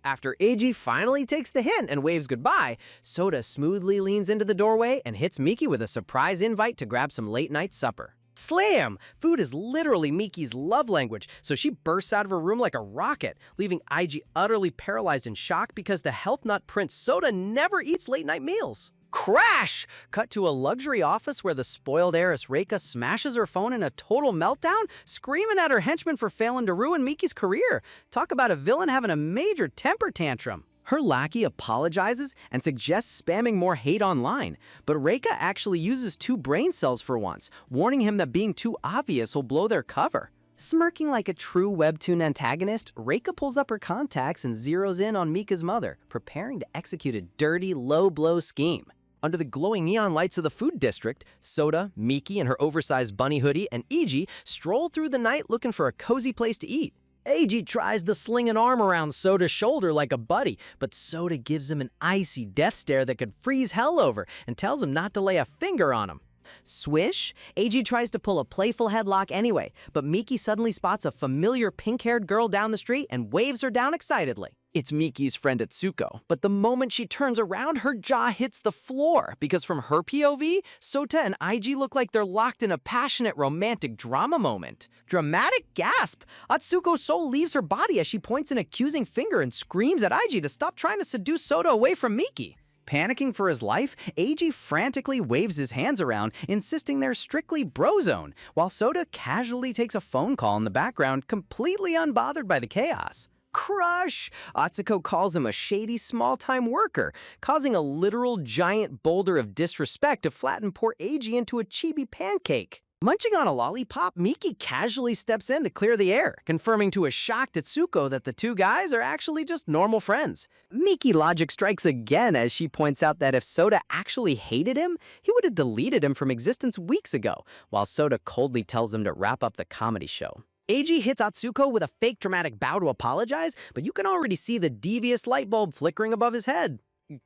After AG finally takes the hint and waves goodbye, Soda smoothly leans into the doorway and hits Miki with a surprise invite to grab some late-night supper. Slam! Food is literally Miki's love language, so she bursts out of her room like a rocket, leaving IG utterly paralyzed in shock because the health nut prince Soda never eats late-night meals. Crash! Cut to a luxury office where the spoiled heiress Reika smashes her phone in a total meltdown, screaming at her henchmen for failing to ruin Miki's career. Talk about a villain having a major temper tantrum. Her lackey apologizes and suggests spamming more hate online, but Reika actually uses 2 brain cells for once, warning him that being too obvious will blow their cover. Smirking like a true webtoon antagonist, Reika pulls up her contacts and zeroes in on Mika's mother, preparing to execute a dirty, low-blow scheme. Under the glowing neon lights of the food district, Soda, Miki, and her oversized bunny hoodie, and Iji stroll through the night looking for a cozy place to eat. AG tries to sling an arm around Soda's shoulder like a buddy, but Soda gives him an icy death stare that could freeze hell over and tells him not to lay a finger on him. Swish, AG tries to pull a playful headlock anyway, but Miki suddenly spots a familiar pink-haired girl down the street and waves her down excitedly. It's Miki's friend Atsuko, but the moment she turns around, her jaw hits the floor because from her POV, Sota and IG look like they're locked in a passionate romantic drama moment. Dramatic gasp! Atsuko's soul leaves her body as she points an accusing finger and screams at IG to stop trying to seduce Sota away from Miki. Panicking for his life, AG frantically waves his hands around, insisting they're strictly bro zone, while Sota casually takes a phone call in the background, completely unbothered by the chaos. Crush! Atsuko calls him a shady small-time worker, causing a literal giant boulder of disrespect to flatten poor AG into a chibi pancake. Munching on a lollipop, Miki casually steps in to clear the air, confirming to a shocked Atsuko that the 2 guys are actually just normal friends. Miki logic strikes again as she points out that if Sota actually hated him, he would have deleted him from existence weeks ago, while Sota coldly tells him to wrap up the comedy show. AG hits Atsuko with a fake dramatic bow to apologize, but you can already see the devious light bulb flickering above his head.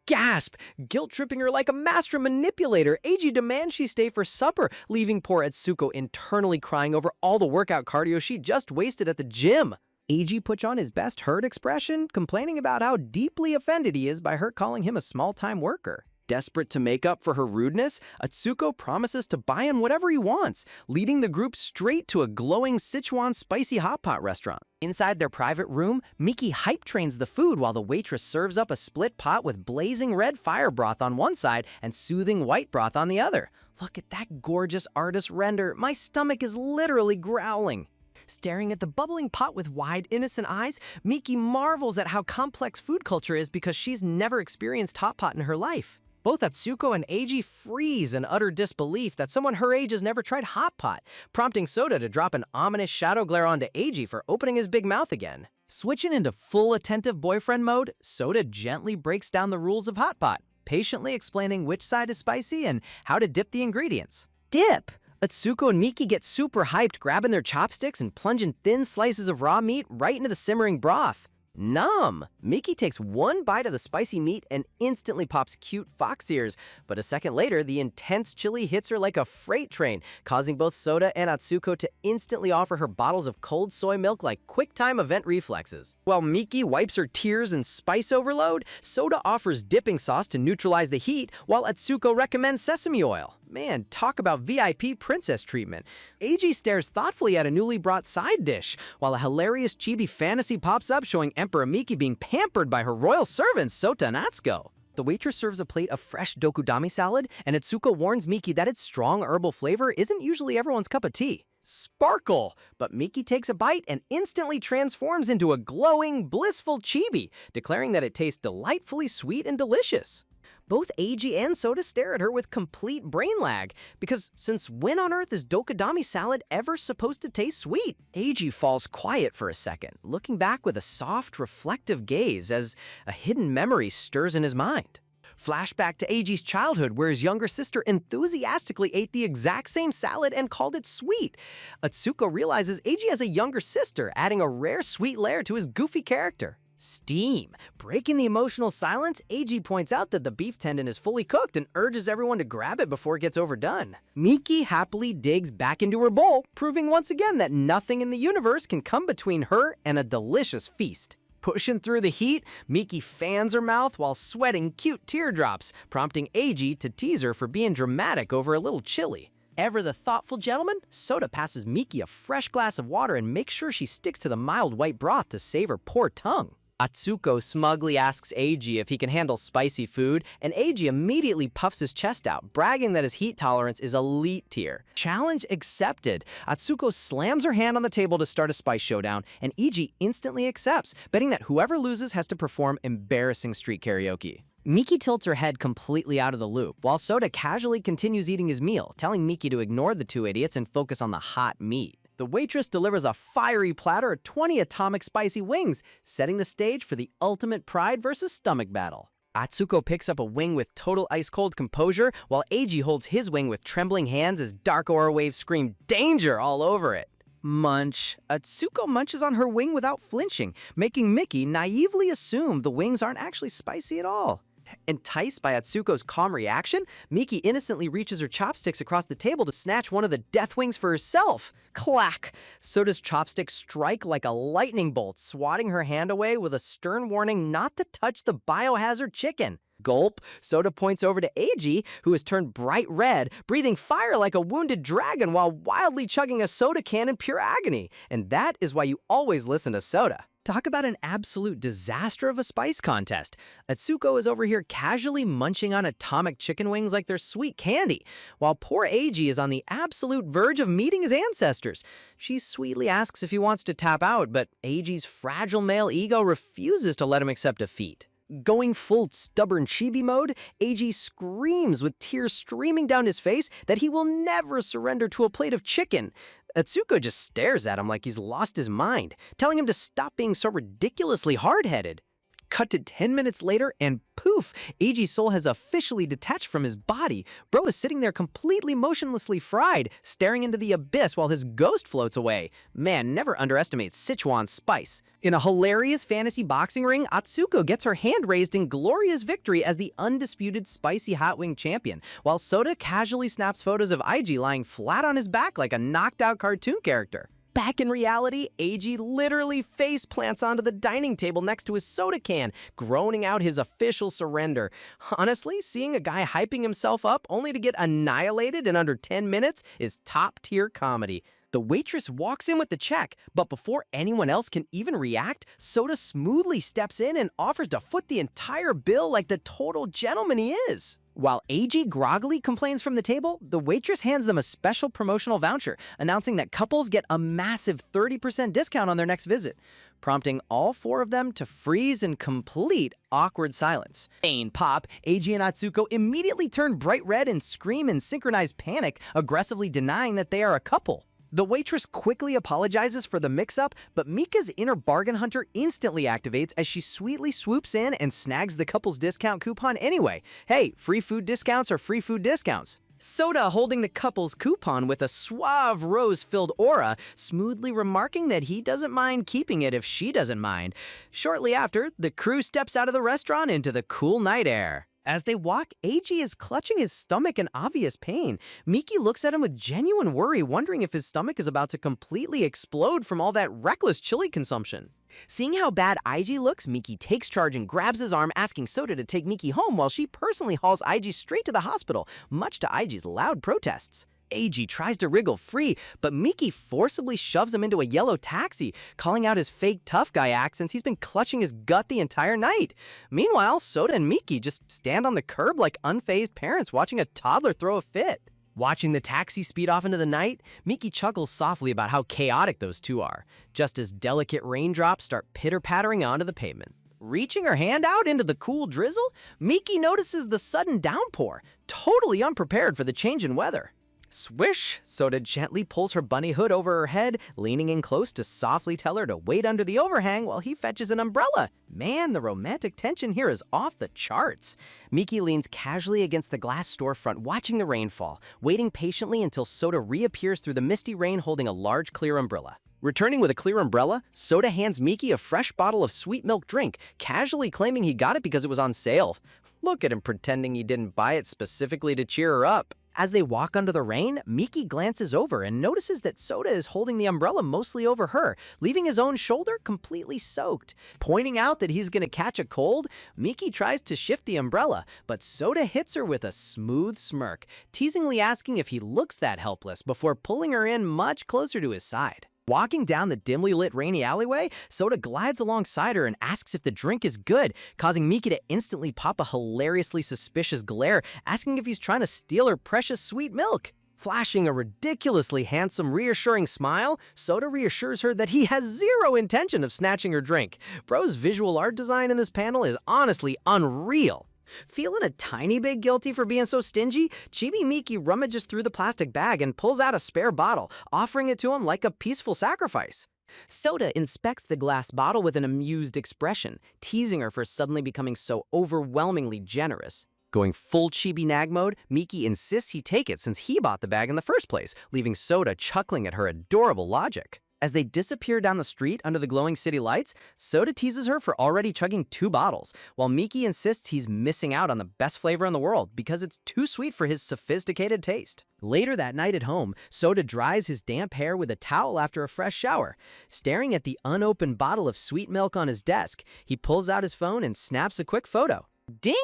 Gasp! Guilt-tripping her like a master manipulator, AG demands she stay for supper, leaving poor Atsuko internally crying over all the workout cardio she just wasted at the gym. AG puts on his best hurt expression, complaining about how deeply offended he is by her calling him a small-time worker. Desperate to make up for her rudeness, Atsuko promises to buy him whatever he wants, leading the group straight to a glowing Sichuan spicy hot pot restaurant. Inside their private room, Miki hype trains the food while the waitress serves up a split pot with blazing red fire broth on one side and soothing white broth on the other. Look at that gorgeous artist render. My stomach is literally growling. Staring at the bubbling pot with wide, innocent eyes, Miki marvels at how complex food culture is because she's never experienced hot pot in her life. Both Atsuko and Eiji freeze in utter disbelief that someone her age has never tried hot pot, prompting Soda to drop an ominous shadow glare onto Eiji for opening his big mouth again. Switching into full attentive boyfriend mode, Soda gently breaks down the rules of hot pot, patiently explaining which side is spicy and how to dip the ingredients. Dip! Atsuko and Miki get super hyped, grabbing their chopsticks and plunging thin slices of raw meat right into the simmering broth. Numb! Miki takes one bite of the spicy meat and instantly pops cute fox ears, but a second later, the intense chili hits her like a freight train, causing both Soda and Atsuko to instantly offer her bottles of cold soy milk like quick-time event reflexes. While Miki wipes her tears in spice overload, Soda offers dipping sauce to neutralize the heat, while Atsuko recommends sesame oil. Man, talk about VIP princess treatment. Eiji stares thoughtfully at a newly brought side dish, while a hilarious chibi fantasy pops up showing Emperor Miki being pampered by her royal servants, Sota and Atsuko. The waitress serves a plate of fresh dokudami salad, and Atsuko warns Miki that its strong herbal flavor isn't usually everyone's cup of tea. Sparkle! But Miki takes a bite and instantly transforms into a glowing, blissful chibi, declaring that it tastes delightfully sweet and delicious. Both Eiji and Soda stare at her with complete brain lag, because since when on earth is dokudami salad ever supposed to taste sweet? Eiji falls quiet for a second, looking back with a soft, reflective gaze as a hidden memory stirs in his mind. Flashback to Eiji's childhood, where his younger sister enthusiastically ate the exact same salad and called it sweet. Atsuko realizes Eiji has a younger sister, adding a rare sweet layer to his goofy character. Steam. Breaking the emotional silence, Eiji points out that the beef tendon is fully cooked and urges everyone to grab it before it gets overdone. Miki happily digs back into her bowl, proving once again that nothing in the universe can come between her and a delicious feast. Pushing through the heat, Miki fans her mouth while sweating cute teardrops, prompting Eiji to tease her for being dramatic over a little chili. Ever the thoughtful gentleman, Soda passes Miki a fresh glass of water and makes sure she sticks to the mild white broth to save her poor tongue. Atsuko smugly asks Eiji if he can handle spicy food, and Eiji immediately puffs his chest out, bragging that his heat tolerance is elite tier. Challenge accepted. Atsuko slams her hand on the table to start a spice showdown, and Eiji instantly accepts, betting that whoever loses has to perform embarrassing street karaoke. Miki tilts her head completely out of the loop, while Soda casually continues eating his meal, telling Miki to ignore the two idiots and focus on the hot meat. The waitress delivers a fiery platter of 20 atomic spicy wings, setting the stage for the ultimate pride versus stomach battle. Atsuko picks up a wing with total ice-cold composure, while Eiji holds his wing with trembling hands as dark aura waves scream danger all over it. Munch. Atsuko munches on her wing without flinching, making Miki naively assume the wings aren't actually spicy at all. Enticed by Atsuko's calm reaction, Miki innocently reaches her chopsticks across the table to snatch one of the death wings for herself. Clack! Soda's chopsticks strike like a lightning bolt, swatting her hand away with a stern warning not to touch the biohazard chicken. Gulp. Soda points over to Eiji, who has turned bright red, breathing fire like a wounded dragon while wildly chugging a soda can in pure agony. And that is why you always listen to Soda. Talk about an absolute disaster of a spice contest. Atsuko is over here casually munching on atomic chicken wings like they're sweet candy, while poor Eiji is on the absolute verge of meeting his ancestors. She sweetly asks if he wants to tap out, but Eiji's fragile male ego refuses to let him accept defeat. Going full stubborn chibi mode, Eiji screams with tears streaming down his face that he will never surrender to a plate of chicken. Atsuko just stares at him like he's lost his mind, telling him to stop being so ridiculously hard-headed. Cut to 10 minutes later, and poof, Eiji's soul has officially detached from his body. Bro is sitting there completely motionlessly fried, staring into the abyss while his ghost floats away. Man, never underestimate Sichuan spice. In a hilarious fantasy boxing ring, Atsuko gets her hand raised in glorious victory as the undisputed spicy hot wing champion, while Soda casually snaps photos of Eiji lying flat on his back like a knocked-out cartoon character. Back in reality, Eiji literally face plants onto the dining table next to his soda can, groaning out his official surrender. Honestly, seeing a guy hyping himself up only to get annihilated in under 10 minutes is top-tier comedy. The waitress walks in with the check, but before anyone else can even react, Soda smoothly steps in and offers to foot the entire bill like the total gentleman he is. While AG groggily complains from the table, the waitress hands them a special promotional voucher, announcing that couples get a massive 30% discount on their next visit, prompting all four of them to freeze in complete awkward silence. Pain pop, AG and Atsuko immediately turn bright red and scream in synchronized panic, aggressively denying that they are a couple. The waitress quickly apologizes for the mix-up, but Mika's inner bargain hunter instantly activates as she sweetly swoops in and snags the couple's discount coupon anyway. Hey, free food discounts are free food discounts. Soda holding the couple's coupon with a suave rose-filled aura, smoothly remarking that he doesn't mind keeping it if she doesn't mind. Shortly after, the crew steps out of the restaurant into the cool night air. As they walk, AG is clutching his stomach in obvious pain. Miki looks at him with genuine worry, wondering if his stomach is about to completely explode from all that reckless chili consumption. Seeing how bad IG looks, Miki takes charge and grabs his arm, asking Soda to take Miki home while she personally hauls IG straight to the hospital, much to IG's loud protests. AG tries to wriggle free, but Miki forcibly shoves him into a yellow taxi, calling out his fake tough guy act since he's been clutching his gut the entire night. Meanwhile, Soda and Miki just stand on the curb like unfazed parents watching a toddler throw a fit. Watching the taxi speed off into the night, Miki chuckles softly about how chaotic those two are, just as delicate raindrops start pitter-pattering onto the pavement. Reaching her hand out into the cool drizzle, Miki notices the sudden downpour, totally unprepared for the change in weather. Swish! Soda gently pulls her bunny hood over her head, leaning in close to softly tell her to wait under the overhang while he fetches an umbrella. Man, the romantic tension here is off the charts. Miki leans casually against the glass storefront, watching the rain fall, waiting patiently until Soda reappears through the misty rain holding a large clear umbrella. Returning with a clear umbrella, Soda hands Miki a fresh bottle of sweet milk drink, casually claiming he got it because it was on sale. Look at him pretending he didn't buy it specifically to cheer her up. As they walk under the rain, Miki glances over and notices that Soda is holding the umbrella mostly over her, leaving his own shoulder completely soaked. Pointing out that he's gonna catch a cold, Miki tries to shift the umbrella, but Soda hits her with a smooth smirk, teasingly asking if he looks that helpless before pulling her in much closer to his side. Walking down the dimly lit rainy alleyway, Soda glides alongside her and asks if the drink is good, causing Miki to instantly pop a hilariously suspicious glare, asking if he's trying to steal her precious sweet milk. Flashing a ridiculously handsome, reassuring smile, Soda reassures her that he has zero intention of snatching her drink. Bro's visual art design in this panel is honestly unreal. Feeling a tiny bit guilty for being so stingy, Chibi Miki rummages through the plastic bag and pulls out a spare bottle, offering it to him like a peaceful sacrifice. Soda inspects the glass bottle with an amused expression, teasing her for suddenly becoming so overwhelmingly generous. Going full Chibi Nag mode, Miki insists he take it since he bought the bag in the first place, leaving Soda chuckling at her adorable logic. As they disappear down the street under the glowing city lights, Soda teases her for already chugging 2 bottles, while Miki insists he's missing out on the best flavor in the world because it's too sweet for his sophisticated taste. Later that night at home, Soda dries his damp hair with a towel after a fresh shower. Staring at the unopened bottle of sweet milk on his desk, he pulls out his phone and snaps a quick photo. Ding!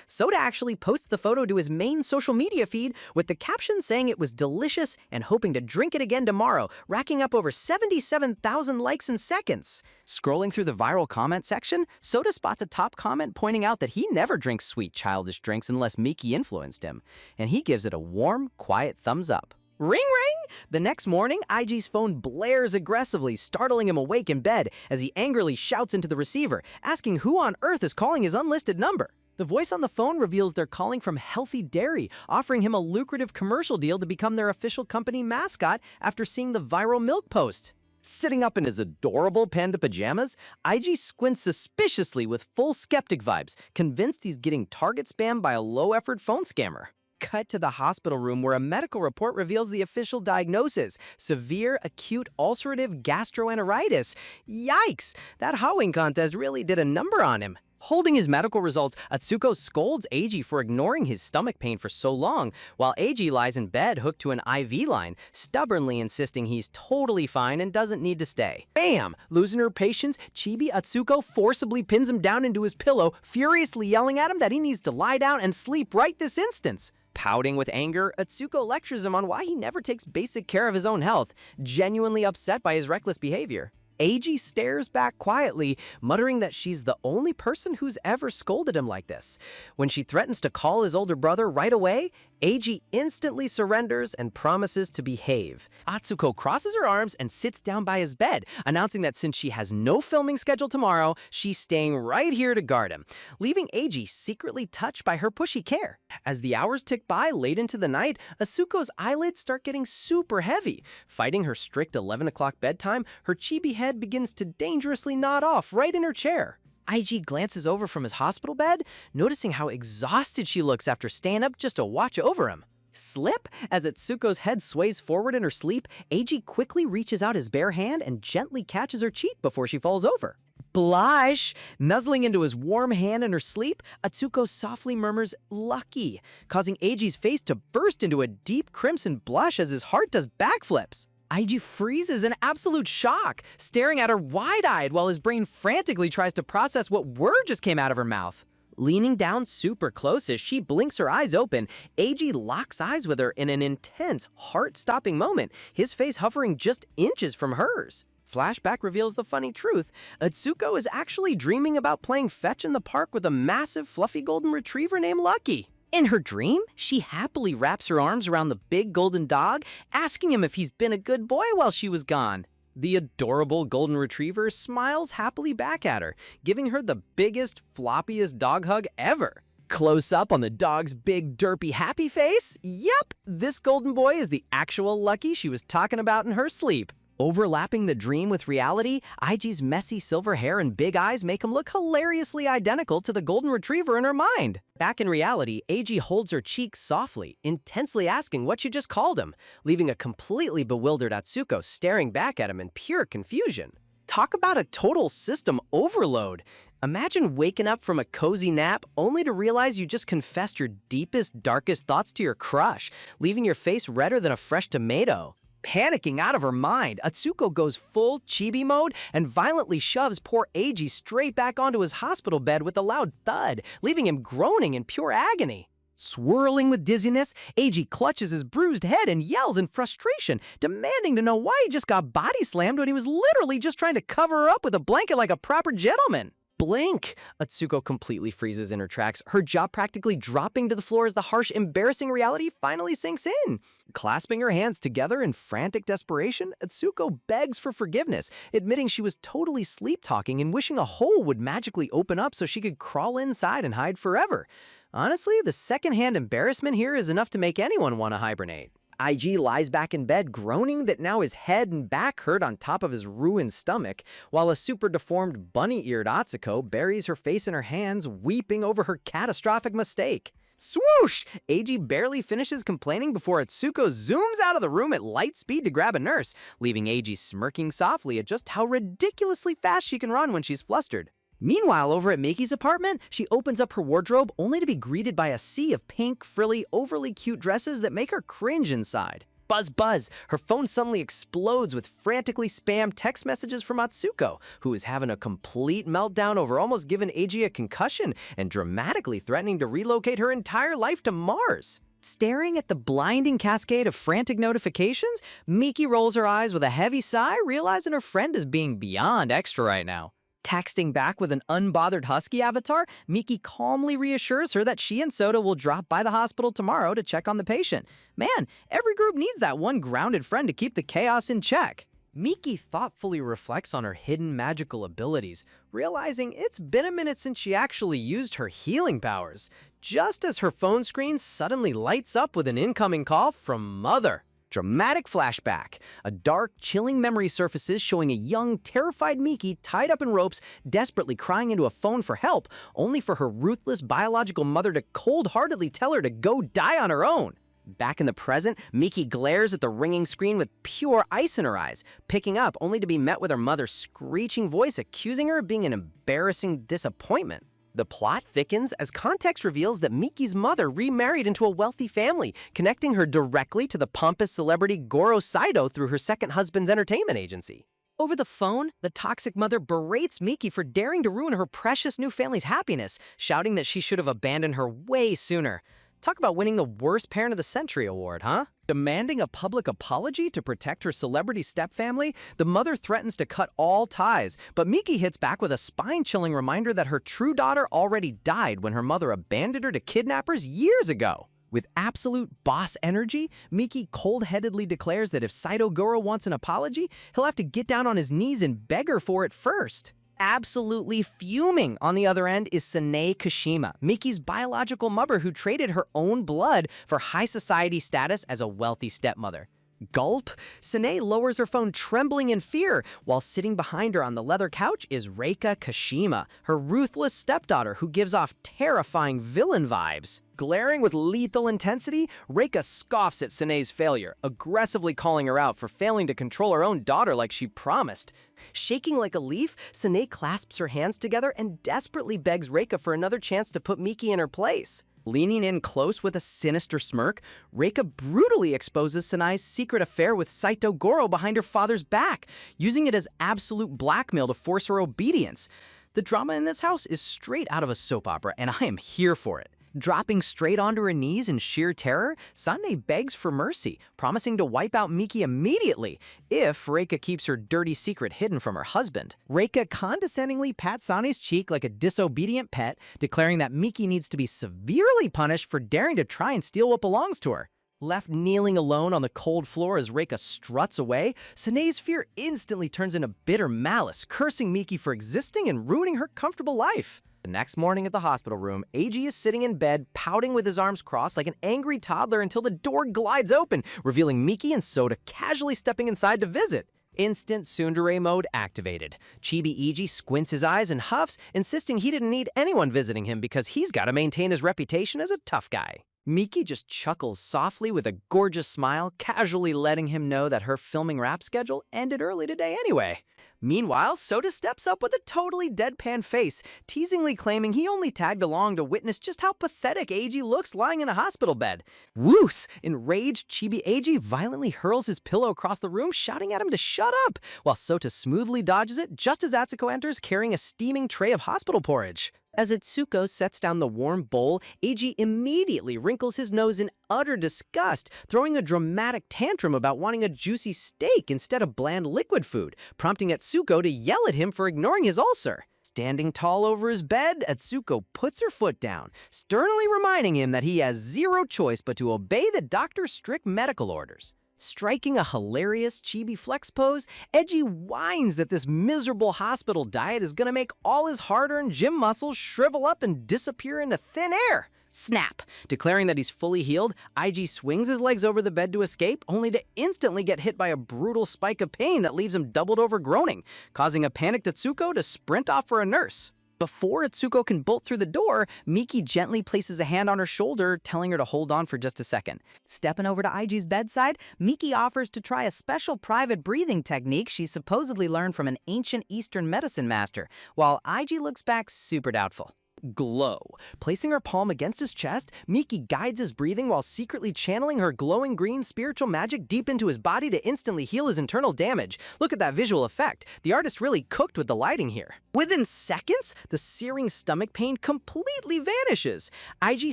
Soda actually posts the photo to his main social media feed with the caption saying it was delicious and hoping to drink it again tomorrow, racking up over 77,000 likes in seconds. Scrolling through the viral comment section, Soda spots a top comment pointing out that he never drinks sweet, childish drinks unless Miki influenced him, and he gives it a warm, quiet thumbs up. Ring ring! The next morning, IG's phone blares aggressively, startling him awake in bed as he angrily shouts into the receiver, asking who on earth is calling his unlisted number. The voice on the phone reveals they're calling from Healthy Dairy, offering him a lucrative commercial deal to become their official company mascot after seeing the viral milk post. Sitting up in his adorable panda pajamas, IG squints suspiciously with full skeptic vibes, convinced he's getting target spammed by a low-effort phone scammer. Cut to the hospital room where a medical report reveals the official diagnosis: severe acute ulcerative gastroenteritis. Yikes! That hawing contest really did a number on him. Holding his medical results, Atsuko scolds Eiji for ignoring his stomach pain for so long, while Eiji lies in bed hooked to an IV line, stubbornly insisting he's totally fine and doesn't need to stay. Bam! Losing her patience, Chibi Atsuko forcibly pins him down into his pillow, furiously yelling at him that he needs to lie down and sleep right this instant. Pouting with anger, Atsuko lectures him on why he never takes basic care of his own health, genuinely upset by his reckless behavior. Eiji stares back quietly, muttering that she's the only person who's ever scolded him like this. When she threatens to call his older brother right away, Eiji instantly surrenders and promises to behave. Atsuko crosses her arms and sits down by his bed, announcing that since she has no filming scheduled tomorrow, she's staying right here to guard him, leaving Eiji secretly touched by her pushy care. As the hours tick by late into the night, Asuko's eyelids start getting super heavy. Fighting her strict 11 o'clock bedtime, her chibi head begins to dangerously nod off right in her chair. Eiji glances over from his hospital bed, noticing how exhausted she looks after staying up just to watch over him. Slip? As Atsuko's head sways forward in her sleep, Eiji quickly reaches out his bare hand and gently catches her cheek before she falls over. Blush! Nuzzling into his warm hand in her sleep, Atsuko softly murmurs, "Lucky," causing Eiji's face to burst into a deep crimson blush as his heart does backflips. Eiji freezes in absolute shock, staring at her wide-eyed while his brain frantically tries to process what word just came out of her mouth. Leaning down super close as she blinks her eyes open, Eiji locks eyes with her in an intense, heart-stopping moment, his face hovering just inches from hers. Flashback reveals the funny truth. Atsuko is actually dreaming about playing fetch in the park with a massive, fluffy golden retriever named Lucky. In her dream, she happily wraps her arms around the big golden dog, asking him if he's been a good boy while she was gone. The adorable golden retriever smiles happily back at her, giving her the biggest, floppiest dog hug ever. Close up on the dog's big, derpy, happy face? Yep, this golden boy is the actual Lucky she was talking about in her sleep. Overlapping the dream with reality, Eiji's messy silver hair and big eyes make him look hilariously identical to the golden retriever in her mind. Back in reality, Eiji holds her cheek softly, intensely asking what she just called him, leaving a completely bewildered Atsuko staring back at him in pure confusion. Talk about a total system overload. Imagine waking up from a cozy nap only to realize you just confessed your deepest, darkest thoughts to your crush, leaving your face redder than a fresh tomato. Panicking out of her mind, Atsuko goes full chibi mode and violently shoves poor Eiji straight back onto his hospital bed with a loud thud, leaving him groaning in pure agony. Swirling with dizziness, Eiji clutches his bruised head and yells in frustration, demanding to know why he just got body slammed when he was literally just trying to cover her up with a blanket like a proper gentleman. Blink! Atsuko completely freezes in her tracks, her jaw practically dropping to the floor as the harsh, embarrassing reality finally sinks in. Clasping her hands together in frantic desperation, Atsuko begs for forgiveness, admitting she was totally sleep-talking and wishing a hole would magically open up so she could crawl inside and hide forever. Honestly, the secondhand embarrassment here is enough to make anyone want to hibernate. Eiji lies back in bed, groaning that now his head and back hurt on top of his ruined stomach, while a super deformed bunny-eared Atsuko buries her face in her hands, weeping over her catastrophic mistake. Swoosh! Eiji barely finishes complaining before Atsuko zooms out of the room at light speed to grab a nurse, leaving Eiji smirking softly at just how ridiculously fast she can run when she's flustered. Meanwhile, over at Miki's apartment, she opens up her wardrobe only to be greeted by a sea of pink, frilly, overly cute dresses that make her cringe inside. Buzz buzz, her phone suddenly explodes with frantically spammed text messages from Atsuko, who is having a complete meltdown over almost giving Eiji a concussion and dramatically threatening to relocate her entire life to Mars. Staring at the blinding cascade of frantic notifications, Miki rolls her eyes with a heavy sigh, realizing her friend is being beyond extra right now. Texting back with an unbothered husky avatar, Miki calmly reassures her that she and Soda will drop by the hospital tomorrow to check on the patient. Man, every group needs that one grounded friend to keep the chaos in check. Miki thoughtfully reflects on her hidden magical abilities, realizing it's been a minute since she actually used her healing powers, just as her phone screen suddenly lights up with an incoming call from Mother. Dramatic flashback. A dark, chilling memory surfaces showing a young, terrified Miki tied up in ropes, desperately crying into a phone for help, only for her ruthless biological mother to cold-heartedly tell her to go die on her own. Back in the present, Miki glares at the ringing screen with pure ice in her eyes, picking up only to be met with her mother's screeching voice accusing her of being an embarrassing disappointment. The plot thickens as context reveals that Miki's mother remarried into a wealthy family, connecting her directly to the pompous celebrity Goro Saito through her second husband's entertainment agency. Over the phone, the toxic mother berates Miki for daring to ruin her precious new family's happiness, shouting that she should have abandoned her way sooner. Talk about winning the Worst Parent of the Century award, huh? Demanding a public apology to protect her celebrity stepfamily, the mother threatens to cut all ties, but Miki hits back with a spine-chilling reminder that her true daughter already died when her mother abandoned her to kidnappers years ago. With absolute boss energy, Miki cold-headedly declares that if Saito Goro wants an apology, he'll have to get down on his knees and beg her for it first. Absolutely fuming on the other end is Sanae Kashima, Miki's biological mother who traded her own blood for high society status as a wealthy stepmother. Gulp! Sanae lowers her phone trembling in fear, while sitting behind her on the leather couch is Reika Kashima, her ruthless stepdaughter who gives off terrifying villain vibes. Glaring with lethal intensity, Reika scoffs at Sanae's failure, aggressively calling her out for failing to control her own daughter like she promised. Shaking like a leaf, Sanae clasps her hands together and desperately begs Reika for another chance to put Miki in her place. Leaning in close with a sinister smirk, Reika brutally exposes Sanae's secret affair with Saito Goro behind her father's back, using it as absolute blackmail to force her obedience. The drama in this house is straight out of a soap opera, and I am here for it. Dropping straight onto her knees in sheer terror, Sanae begs for mercy, promising to wipe out Miki immediately if Reika keeps her dirty secret hidden from her husband. Reika condescendingly pats Sanae's cheek like a disobedient pet, declaring that Miki needs to be severely punished for daring to try and steal what belongs to her. Left kneeling alone on the cold floor as Reika struts away, Sanae's fear instantly turns into bitter malice, cursing Miki for existing and ruining her comfortable life. The next morning at the hospital room, Eiji is sitting in bed, pouting with his arms crossed like an angry toddler until the door glides open, revealing Miki and Soda casually stepping inside to visit. Instant tsundere mode activated. Chibi Eiji squints his eyes and huffs, insisting he didn't need anyone visiting him because he's got to maintain his reputation as a tough guy. Miki just chuckles softly with a gorgeous smile, casually letting him know that her filming rap schedule ended early today anyway. Meanwhile, Soda steps up with a totally deadpan face, teasingly claiming he only tagged along to witness just how pathetic Eiji looks lying in a hospital bed. Woos! Enraged, Chibi Eiji violently hurls his pillow across the room, shouting at him to shut up, while Sota smoothly dodges it just as Atsuko enters carrying a steaming tray of hospital porridge. As Atsuko sets down the warm bowl, Eiji immediately wrinkles his nose in utter disgust, throwing a dramatic tantrum about wanting a juicy steak instead of bland liquid food, prompting Atsuko to yell at him for ignoring his ulcer. Standing tall over his bed, Atsuko puts her foot down, sternly reminding him that he has zero choice but to obey the doctor's strict medical orders. Striking a hilarious chibi flex pose, Eiji whines that this miserable hospital diet is gonna make all his hard-earned gym muscles shrivel up and disappear into thin air. Snap! Declaring that he's fully healed, Eiji swings his legs over the bed to escape, only to instantly get hit by a brutal spike of pain that leaves him doubled over groaning, causing a panicked Atsuko to sprint off for a nurse. Before Atsuko can bolt through the door, Miki gently places a hand on her shoulder, telling her to hold on for just a second. Stepping over to Eiji's bedside, Miki offers to try a special private breathing technique she supposedly learned from an ancient Eastern medicine master, while Eiji looks back super doubtful. Glow. Placing her palm against his chest, Miki guides his breathing while secretly channeling her glowing green spiritual magic deep into his body to instantly heal his internal damage. Look at that visual effect. The artist really cooked with the lighting here. Within seconds, the searing stomach pain completely vanishes. Eiji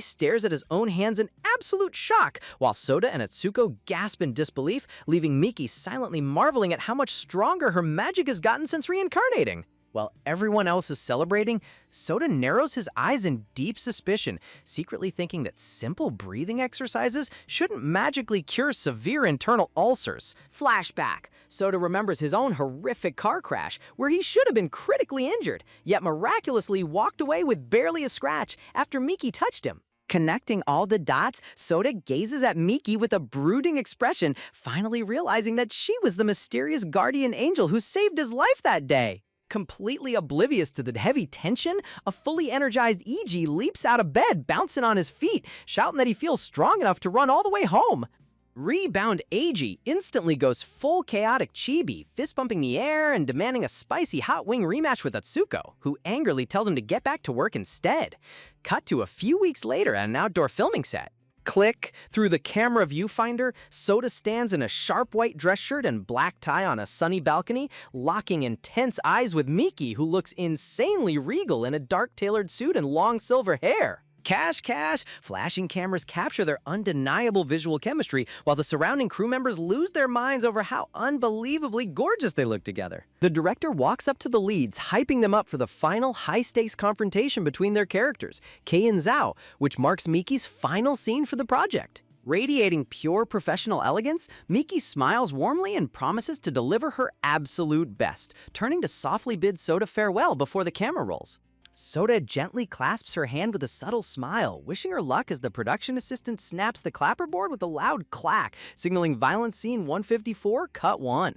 stares at his own hands in absolute shock, while Soda and Atsuko gasp in disbelief, leaving Miki silently marveling at how much stronger her magic has gotten since reincarnating. While everyone else is celebrating, Soda narrows his eyes in deep suspicion, secretly thinking that simple breathing exercises shouldn't magically cure severe internal ulcers. Flashback. Soda remembers his own horrific car crash, where he should have been critically injured, yet miraculously walked away with barely a scratch after Miki touched him. Connecting all the dots, Soda gazes at Miki with a brooding expression, finally realizing that she was the mysterious guardian angel who saved his life that day. Completely oblivious to the heavy tension, a fully energized Eiji leaps out of bed, bouncing on his feet, shouting that he feels strong enough to run all the way home. Rebound Eiji instantly goes full chaotic chibi, fist-bumping the air and demanding a spicy hot wing rematch with Atsuko, who angrily tells him to get back to work instead. Cut to a few weeks later at an outdoor filming set. Click. Through the camera viewfinder, Soda stands in a sharp white dress shirt and black tie on a sunny balcony, locking intense eyes with Miki, who looks insanely regal in a dark tailored suit and long silver hair. Cash, cash! Flashing cameras capture their undeniable visual chemistry, while the surrounding crew members lose their minds over how unbelievably gorgeous they look together. The director walks up to the leads, hyping them up for the final high-stakes confrontation between their characters, Kei and Zhao, which marks Miki's final scene for the project. Radiating pure professional elegance, Miki smiles warmly and promises to deliver her absolute best, turning to softly bid Soda farewell before the camera rolls. Soda gently clasps her hand with a subtle smile, wishing her luck as the production assistant snaps the clapperboard with a loud clack, signaling violent scene 154, cut 1.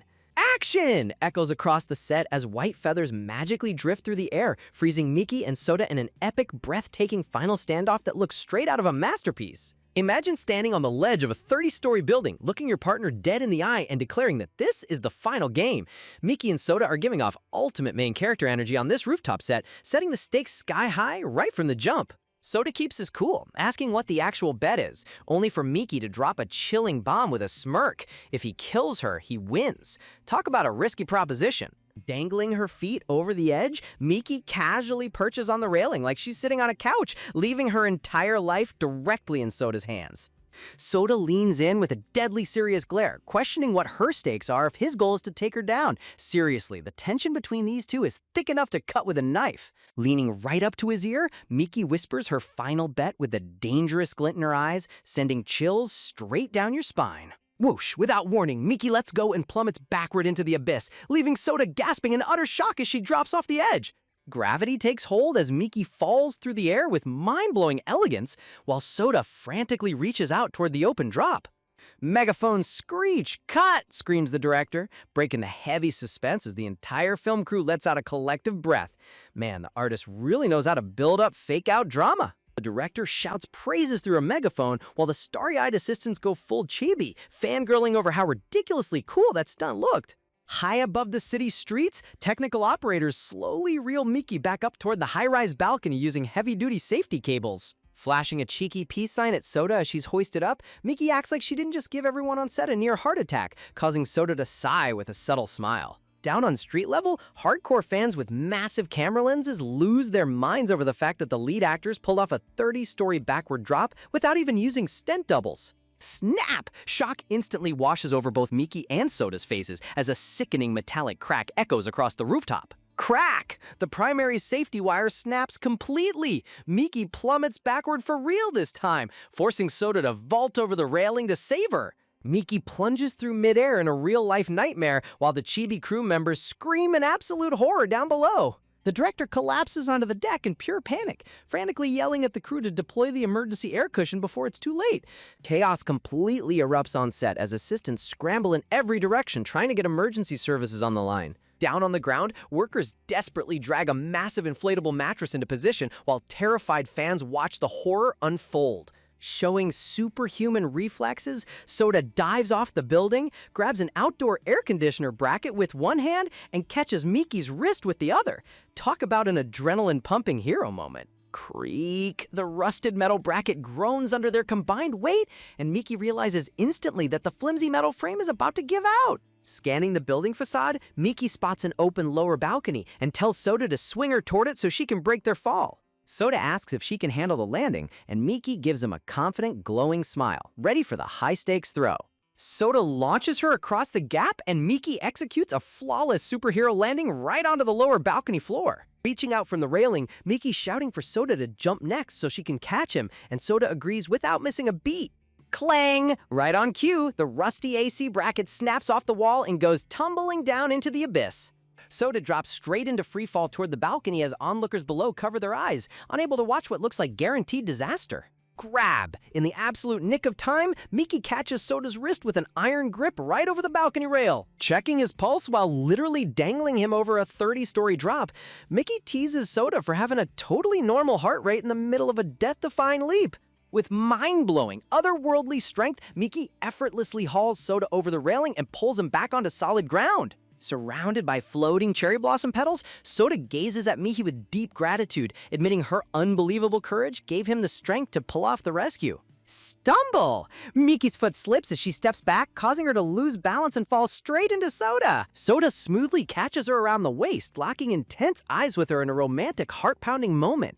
Action! Echoes across the set as white feathers magically drift through the air, freezing Miki and Soda in an epic, breathtaking final standoff that looks straight out of a masterpiece. Imagine standing on the ledge of a 30-story building, looking your partner dead in the eye and declaring that this is the final game. Miki and Soda are giving off ultimate main character energy on this rooftop set, setting the stakes sky high right from the jump. Soda keeps his cool, asking what the actual bet is, only for Miki to drop a chilling bomb with a smirk. If he kills her, he wins. Talk about a risky proposition. Dangling her feet over the edge, Miki casually perches on the railing like she's sitting on a couch, leaving her entire life directly in Soda's hands. Soda leans in with a deadly serious glare, questioning what her stakes are if his goal is to take her down. Seriously, the tension between these two is thick enough to cut with a knife. Leaning right up to his ear, Miki whispers her final bet with a dangerous glint in her eyes, sending chills straight down your spine. Whoosh! Without warning, Miki lets go and plummets backward into the abyss, leaving Soda gasping in utter shock as she drops off the edge. Gravity takes hold as Miki falls through the air with mind-blowing elegance, while Soda frantically reaches out toward the open drop. Megaphone screech! Cut! Screams the director, breaking the heavy suspense as the entire film crew lets out a collective breath. Man, the artist really knows how to build up fake-out drama. The director shouts praises through a megaphone while the starry-eyed assistants go full chibi, fangirling over how ridiculously cool that stunt looked. High above the city streets, technical operators slowly reel Miki back up toward the high-rise balcony using heavy-duty safety cables. Flashing a cheeky peace sign at Soda as she's hoisted up, Miki acts like she didn't just give everyone on set a near heart attack, causing Soda to sigh with a subtle smile. Down on street level, hardcore fans with massive camera lenses lose their minds over the fact that the lead actors pulled off a 30-story backward drop without even using stunt doubles. Snap! Shock instantly washes over both Miki and Soda's faces as a sickening metallic crack echoes across the rooftop. Crack! The primary safety wire snaps completely. Miki plummets backward for real this time, forcing Soda to vault over the railing to save her. Miki plunges through midair in a real-life nightmare while the chibi crew members scream in absolute horror down below. The director collapses onto the deck in pure panic, frantically yelling at the crew to deploy the emergency air cushion before it's too late. Chaos completely erupts on set as assistants scramble in every direction trying to get emergency services on the line. Down on the ground, workers desperately drag a massive inflatable mattress into position while terrified fans watch the horror unfold. Showing superhuman reflexes, Soda dives off the building, grabs an outdoor air conditioner bracket with one hand, and catches Miki's wrist with the other. Talk about an adrenaline-pumping hero moment. Creak! The rusted metal bracket groans under their combined weight, and Miki realizes instantly that the flimsy metal frame is about to give out. Scanning the building facade, Miki spots an open lower balcony and tells Soda to swing her toward it so she can break their fall. Soda asks if she can handle the landing, and Miki gives him a confident, glowing smile, ready for the high-stakes throw. Soda launches her across the gap, and Miki executes a flawless superhero landing right onto the lower balcony floor. Reaching out from the railing, Miki's shouting for Soda to jump next so she can catch him, and Soda agrees without missing a beat. Clang! Right on cue, the rusty AC bracket snaps off the wall and goes tumbling down into the abyss. Soda drops straight into freefall toward the balcony as onlookers below cover their eyes, unable to watch what looks like guaranteed disaster. Grab! In the absolute nick of time, Miki catches Soda's wrist with an iron grip right over the balcony rail. Checking his pulse while literally dangling him over a 30-story drop, Miki teases Soda for having a totally normal heart rate in the middle of a death-defying leap. With mind-blowing, otherworldly strength, Miki effortlessly hauls Soda over the railing and pulls him back onto solid ground. Surrounded by floating cherry blossom petals, Soda gazes at Miki with deep gratitude, admitting her unbelievable courage gave him the strength to pull off the rescue. Stumble! Miki's foot slips as she steps back, causing her to lose balance and fall straight into Soda. Soda smoothly catches her around the waist, locking intense eyes with her in a romantic, heart-pounding moment.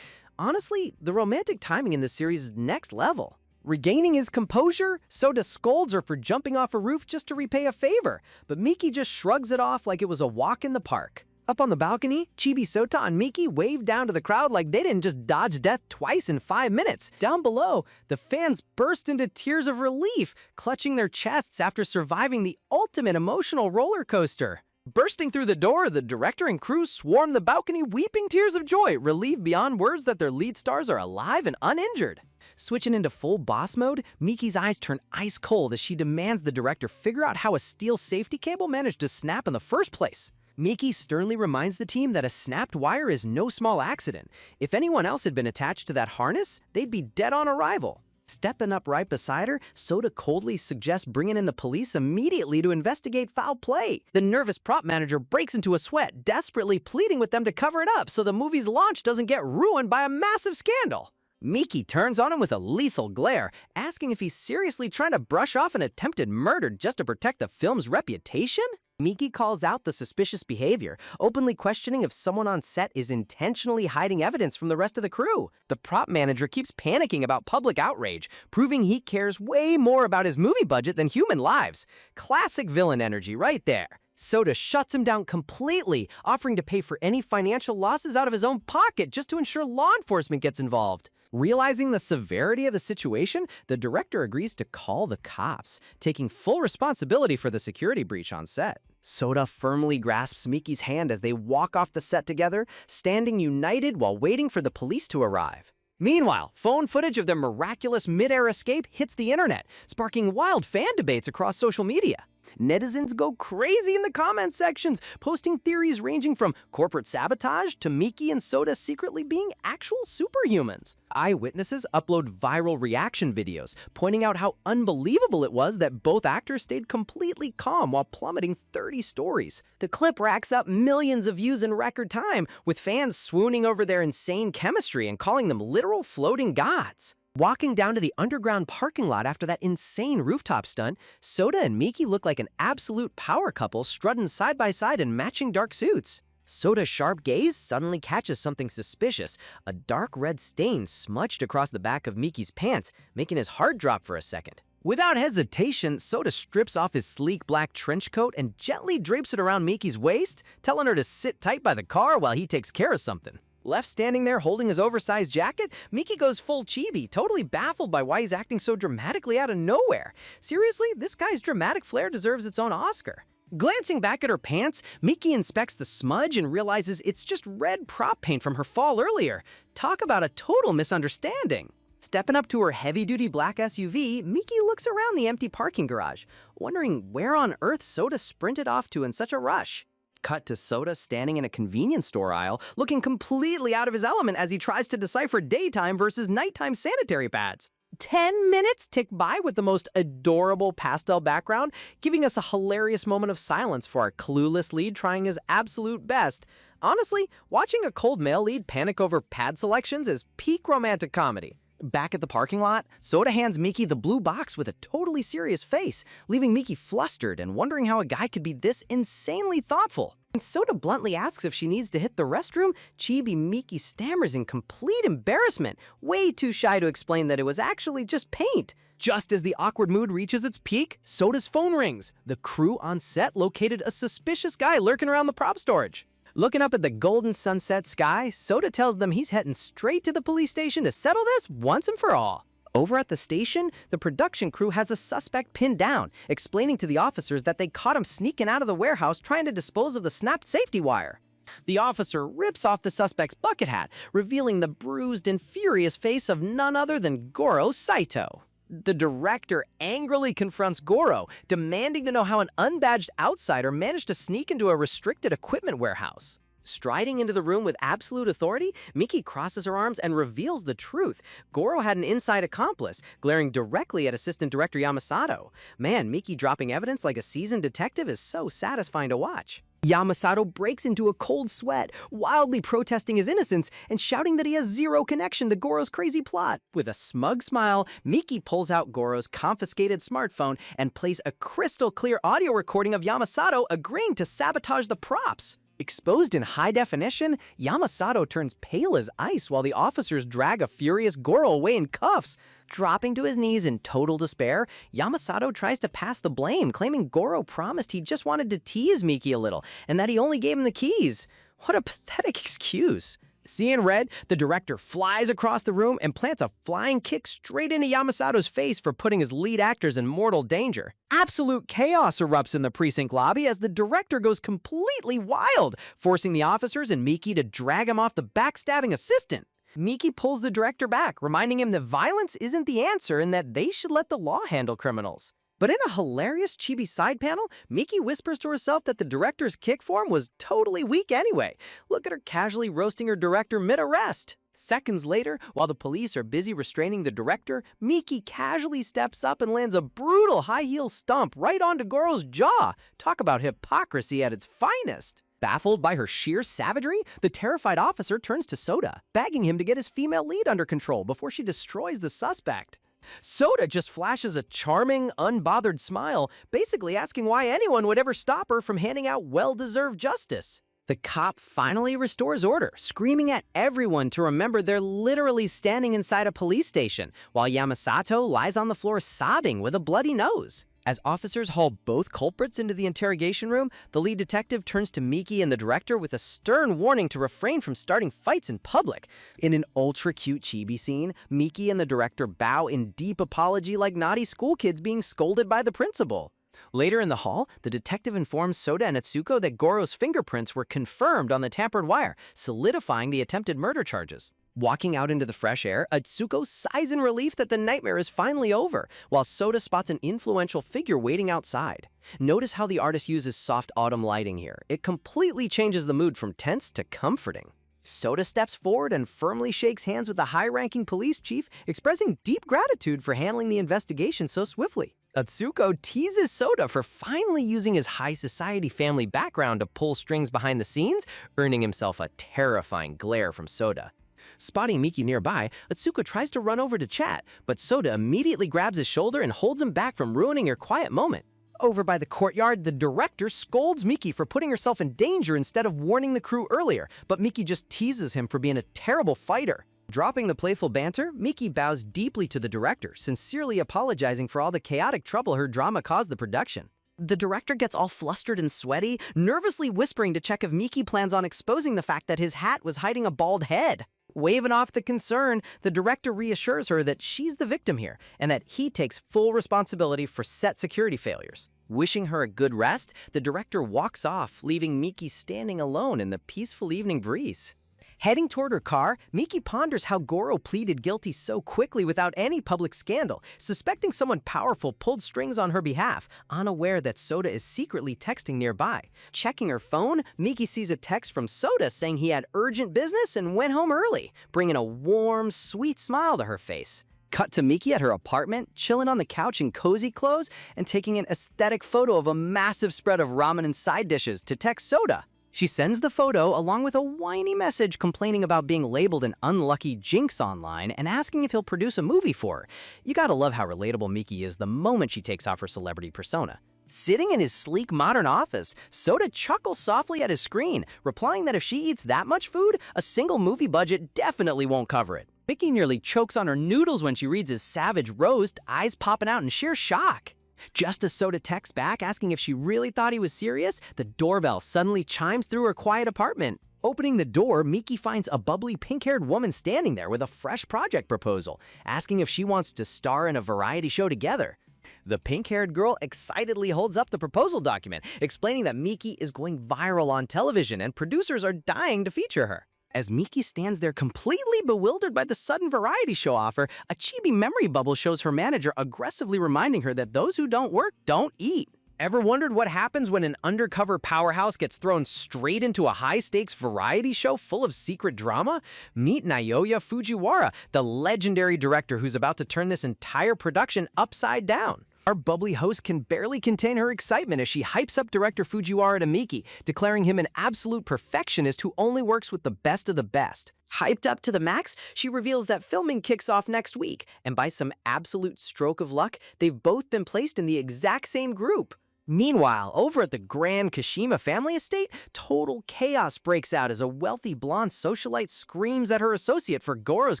Honestly, the romantic timing in this series is next level. Regaining his composure, Sota scolds her for jumping off a roof just to repay a favor, but Miki just shrugs it off like it was a walk in the park. Up on the balcony, Chibi, Sota, and Miki wave down to the crowd like they didn't just dodge death twice in 5 minutes. Down below, the fans burst into tears of relief, clutching their chests after surviving the ultimate emotional roller coaster. Bursting through the door, the director and crew swarm the balcony weeping tears of joy, relieved beyond words that their lead stars are alive and uninjured. Switching into full boss mode, Miki's eyes turn ice cold as she demands the director figure out how a steel safety cable managed to snap in the first place. Miki sternly reminds the team that a snapped wire is no small accident. If anyone else had been attached to that harness, they'd be dead on arrival. Stepping up right beside her, Sota coldly suggests bringing in the police immediately to investigate foul play. The nervous prop manager breaks into a sweat, desperately pleading with them to cover it up so the movie's launch doesn't get ruined by a massive scandal. Miki turns on him with a lethal glare, asking if he's seriously trying to brush off an attempted murder just to protect the film's reputation? Miki calls out the suspicious behavior, openly questioning if someone on set is intentionally hiding evidence from the rest of the crew. The prop manager keeps panicking about public outrage, proving he cares way more about his movie budget than human lives. Classic villain energy right there. Sota shuts him down completely, offering to pay for any financial losses out of his own pocket just to ensure law enforcement gets involved. Realizing the severity of the situation, the director agrees to call the cops, taking full responsibility for the security breach on set. Sota firmly grasps Miki's hand as they walk off the set together, standing united while waiting for the police to arrive. Meanwhile, phone footage of their miraculous mid-air escape hits the internet, sparking wild fan debates across social media. Netizens go crazy in the comment sections, posting theories ranging from corporate sabotage to Miki and Sota secretly being actual superhumans. Eyewitnesses upload viral reaction videos, pointing out how unbelievable it was that both actors stayed completely calm while plummeting 30 stories. The clip racks up millions of views in record time, with fans swooning over their insane chemistry and calling them literal floating gods. Walking down to the underground parking lot after that insane rooftop stunt, Sota and Miki look like an absolute power couple strutting side by side in matching dark suits. Sota's sharp gaze suddenly catches something suspicious, a dark red stain smudged across the back of Miki's pants, making his heart drop for a second. Without hesitation, Sota strips off his sleek black trench coat and gently drapes it around Miki's waist, telling her to sit tight by the car while he takes care of something. Left standing there holding his oversized jacket, Miki goes full chibi, totally baffled by why he's acting so dramatically out of nowhere. Seriously, this guy's dramatic flair deserves its own Oscar. Glancing back at her pants, Miki inspects the smudge and realizes it's just red prop paint from her fall earlier. Talk about a total misunderstanding. Stepping up to her heavy-duty black SUV, Miki looks around the empty parking garage, wondering where on earth Sota sprinted off to in such a rush. Cut to Sota standing in a convenience store aisle, looking completely out of his element as he tries to decipher daytime versus nighttime sanitary pads. 10 minutes tick by with the most adorable pastel background, giving us a hilarious moment of silence for our clueless lead trying his absolute best. Honestly, watching a cold male lead panic over pad selections is peak romantic comedy. Back at the parking lot, Sota hands Miki the blue box with a totally serious face, leaving Miki flustered and wondering how a guy could be this insanely thoughtful. When Sota bluntly asks if she needs to hit the restroom, Chibi Miki stammers in complete embarrassment, way too shy to explain that it was actually just paint. Just as the awkward mood reaches its peak, Sota's phone rings. The crew on set located a suspicious guy lurking around the prop storage. Looking up at the golden sunset sky, Sota tells them he's heading straight to the police station to settle this once and for all. Over at the station, the production crew has a suspect pinned down, explaining to the officers that they caught him sneaking out of the warehouse trying to dispose of the snapped safety wire. The officer rips off the suspect's bucket hat, revealing the bruised and furious face of none other than Goro Saito. The director angrily confronts Goro, demanding to know how an unbadged outsider managed to sneak into a restricted equipment warehouse. Striding into the room with absolute authority, Miki crosses her arms and reveals the truth. Goro had an inside accomplice, glaring directly at Assistant Director Yamasato. Man, Miki dropping evidence like a seasoned detective is so satisfying to watch. Yamasato breaks into a cold sweat, wildly protesting his innocence and shouting that he has zero connection to Goro's crazy plot. With a smug smile, Miki pulls out Goro's confiscated smartphone and plays a crystal clear audio recording of Yamasato agreeing to sabotage the props. Exposed in high definition, Yamasato turns pale as ice while the officers drag a furious Goro away in cuffs. Dropping to his knees in total despair, Yamasato tries to pass the blame, claiming Goro promised he just wanted to tease Miki a little and that he only gave him the keys. What a pathetic excuse. Seeing red, the director flies across the room and plants a flying kick straight into Yamasato's face for putting his lead actors in mortal danger. Absolute chaos erupts in the precinct lobby as the director goes completely wild, forcing the officers and Miki to drag him off the backstabbing assistant. Miki pulls the director back, reminding him that violence isn't the answer and that they should let the law handle criminals. But in a hilarious chibi side panel, Miki whispers to herself that the director's kick form was totally weak anyway. Look at her casually roasting her director mid-arrest. Seconds later, while the police are busy restraining the director, Miki casually steps up and lands a brutal high-heel stomp right onto Goro's jaw. Talk about hypocrisy at its finest. Baffled by her sheer savagery, the terrified officer turns to Soda, begging him to get his female lead under control before she destroys the suspect. Soda just flashes a charming, unbothered smile, basically asking why anyone would ever stop her from handing out well-deserved justice. The cop finally restores order, screaming at everyone to remember they're literally standing inside a police station, while Yamasato lies on the floor sobbing with a bloody nose. As officers haul both culprits into the interrogation room, the lead detective turns to Miki and the director with a stern warning to refrain from starting fights in public. In an ultra-cute chibi scene, Miki and the director bow in deep apology like naughty school kids being scolded by the principal. Later in the hall, the detective informs Soda and Atsuko that Goro's fingerprints were confirmed on the tampered wire, solidifying the attempted murder charges. Walking out into the fresh air, Atsuko sighs in relief that the nightmare is finally over, while Soda spots an influential figure waiting outside. Notice how the artist uses soft autumn lighting here. It completely changes the mood from tense to comforting. Soda steps forward and firmly shakes hands with the high-ranking police chief, expressing deep gratitude for handling the investigation so swiftly. Atsuko teases Soda for finally using his high society family background to pull strings behind the scenes, earning himself a terrifying glare from Soda. Spotting Miki nearby, Atsuko tries to run over to chat, but Soda immediately grabs his shoulder and holds him back from ruining her quiet moment. Over by the courtyard, the director scolds Miki for putting herself in danger instead of warning the crew earlier, but Miki just teases him for being a terrible fighter. Dropping the playful banter, Miki bows deeply to the director, sincerely apologizing for all the chaotic trouble her drama caused the production. The director gets all flustered and sweaty, nervously whispering to check if Miki plans on exposing the fact that his hat was hiding a bald head. Waving off the concern, the director reassures her that she's the victim here and that he takes full responsibility for set security failures. Wishing her a good rest, the director walks off, leaving Miki standing alone in the peaceful evening breeze. Heading toward her car, Miki ponders how Goro pleaded guilty so quickly without any public scandal, suspecting someone powerful pulled strings on her behalf, unaware that Soda is secretly texting nearby. Checking her phone, Miki sees a text from Soda saying he had urgent business and went home early, bringing a warm, sweet smile to her face. Cut to Miki at her apartment, chilling on the couch in cozy clothes and taking an aesthetic photo of a massive spread of ramen and side dishes to text Soda. She sends the photo along with a whiny message complaining about being labeled an unlucky jinx online and asking if he'll produce a movie for her. You gotta love how relatable Miki is the moment she takes off her celebrity persona. Sitting in his sleek modern office, Soda chuckles softly at his screen, replying that if she eats that much food, a single movie budget definitely won't cover it. Miki nearly chokes on her noodles when she reads his savage roast, eyes popping out in sheer shock. Just as Soda texts back asking if she really thought he was serious, the doorbell suddenly chimes through her quiet apartment. Opening the door, Miki finds a bubbly pink-haired woman standing there with a fresh project proposal, asking if she wants to star in a variety show together. The pink-haired girl excitedly holds up the proposal document, explaining that Miki is going viral on television and producers are dying to feature her. As Miki stands there completely bewildered by the sudden variety show offer, a chibi memory bubble shows her manager aggressively reminding her that those who don't work don't eat. Ever wondered what happens when an undercover powerhouse gets thrown straight into a high-stakes variety show full of secret drama? Meet Naoya Fujiwara, the legendary director who's about to turn this entire production upside down. Our bubbly host can barely contain her excitement as she hypes up director Fujiwara to Miki, declaring him an absolute perfectionist who only works with the best of the best. Hyped up to the max, she reveals that filming kicks off next week, and by some absolute stroke of luck, they've both been placed in the exact same group. Meanwhile, over at the Grand Kashima family estate, total chaos breaks out as a wealthy blonde socialite screams at her associate for Goro's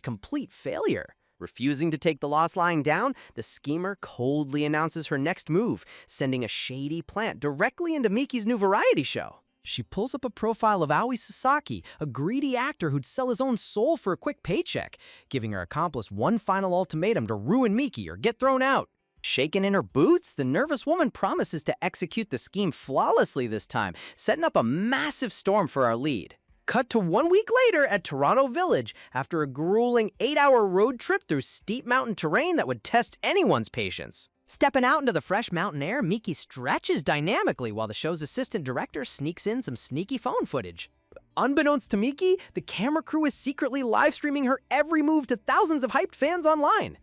complete failure. Refusing to take the loss lying down, the schemer coldly announces her next move, sending a shady plant directly into Miki's new variety show. She pulls up a profile of Aoi Sasaki, a greedy actor who'd sell his own soul for a quick paycheck, giving her accomplice one final ultimatum to ruin Miki or get thrown out. Shaken in her boots, the nervous woman promises to execute the scheme flawlessly this time, setting up a massive storm for our lead. Cut to 1 week later at Toronto Village, after a grueling 8-hour road trip through steep mountain terrain that would test anyone's patience. Stepping out into the fresh mountain air, Miki stretches dynamically while the show's assistant director sneaks in some sneaky phone footage. Unbeknownst to Miki, the camera crew is secretly live-streaming her every move to thousands of hyped fans online.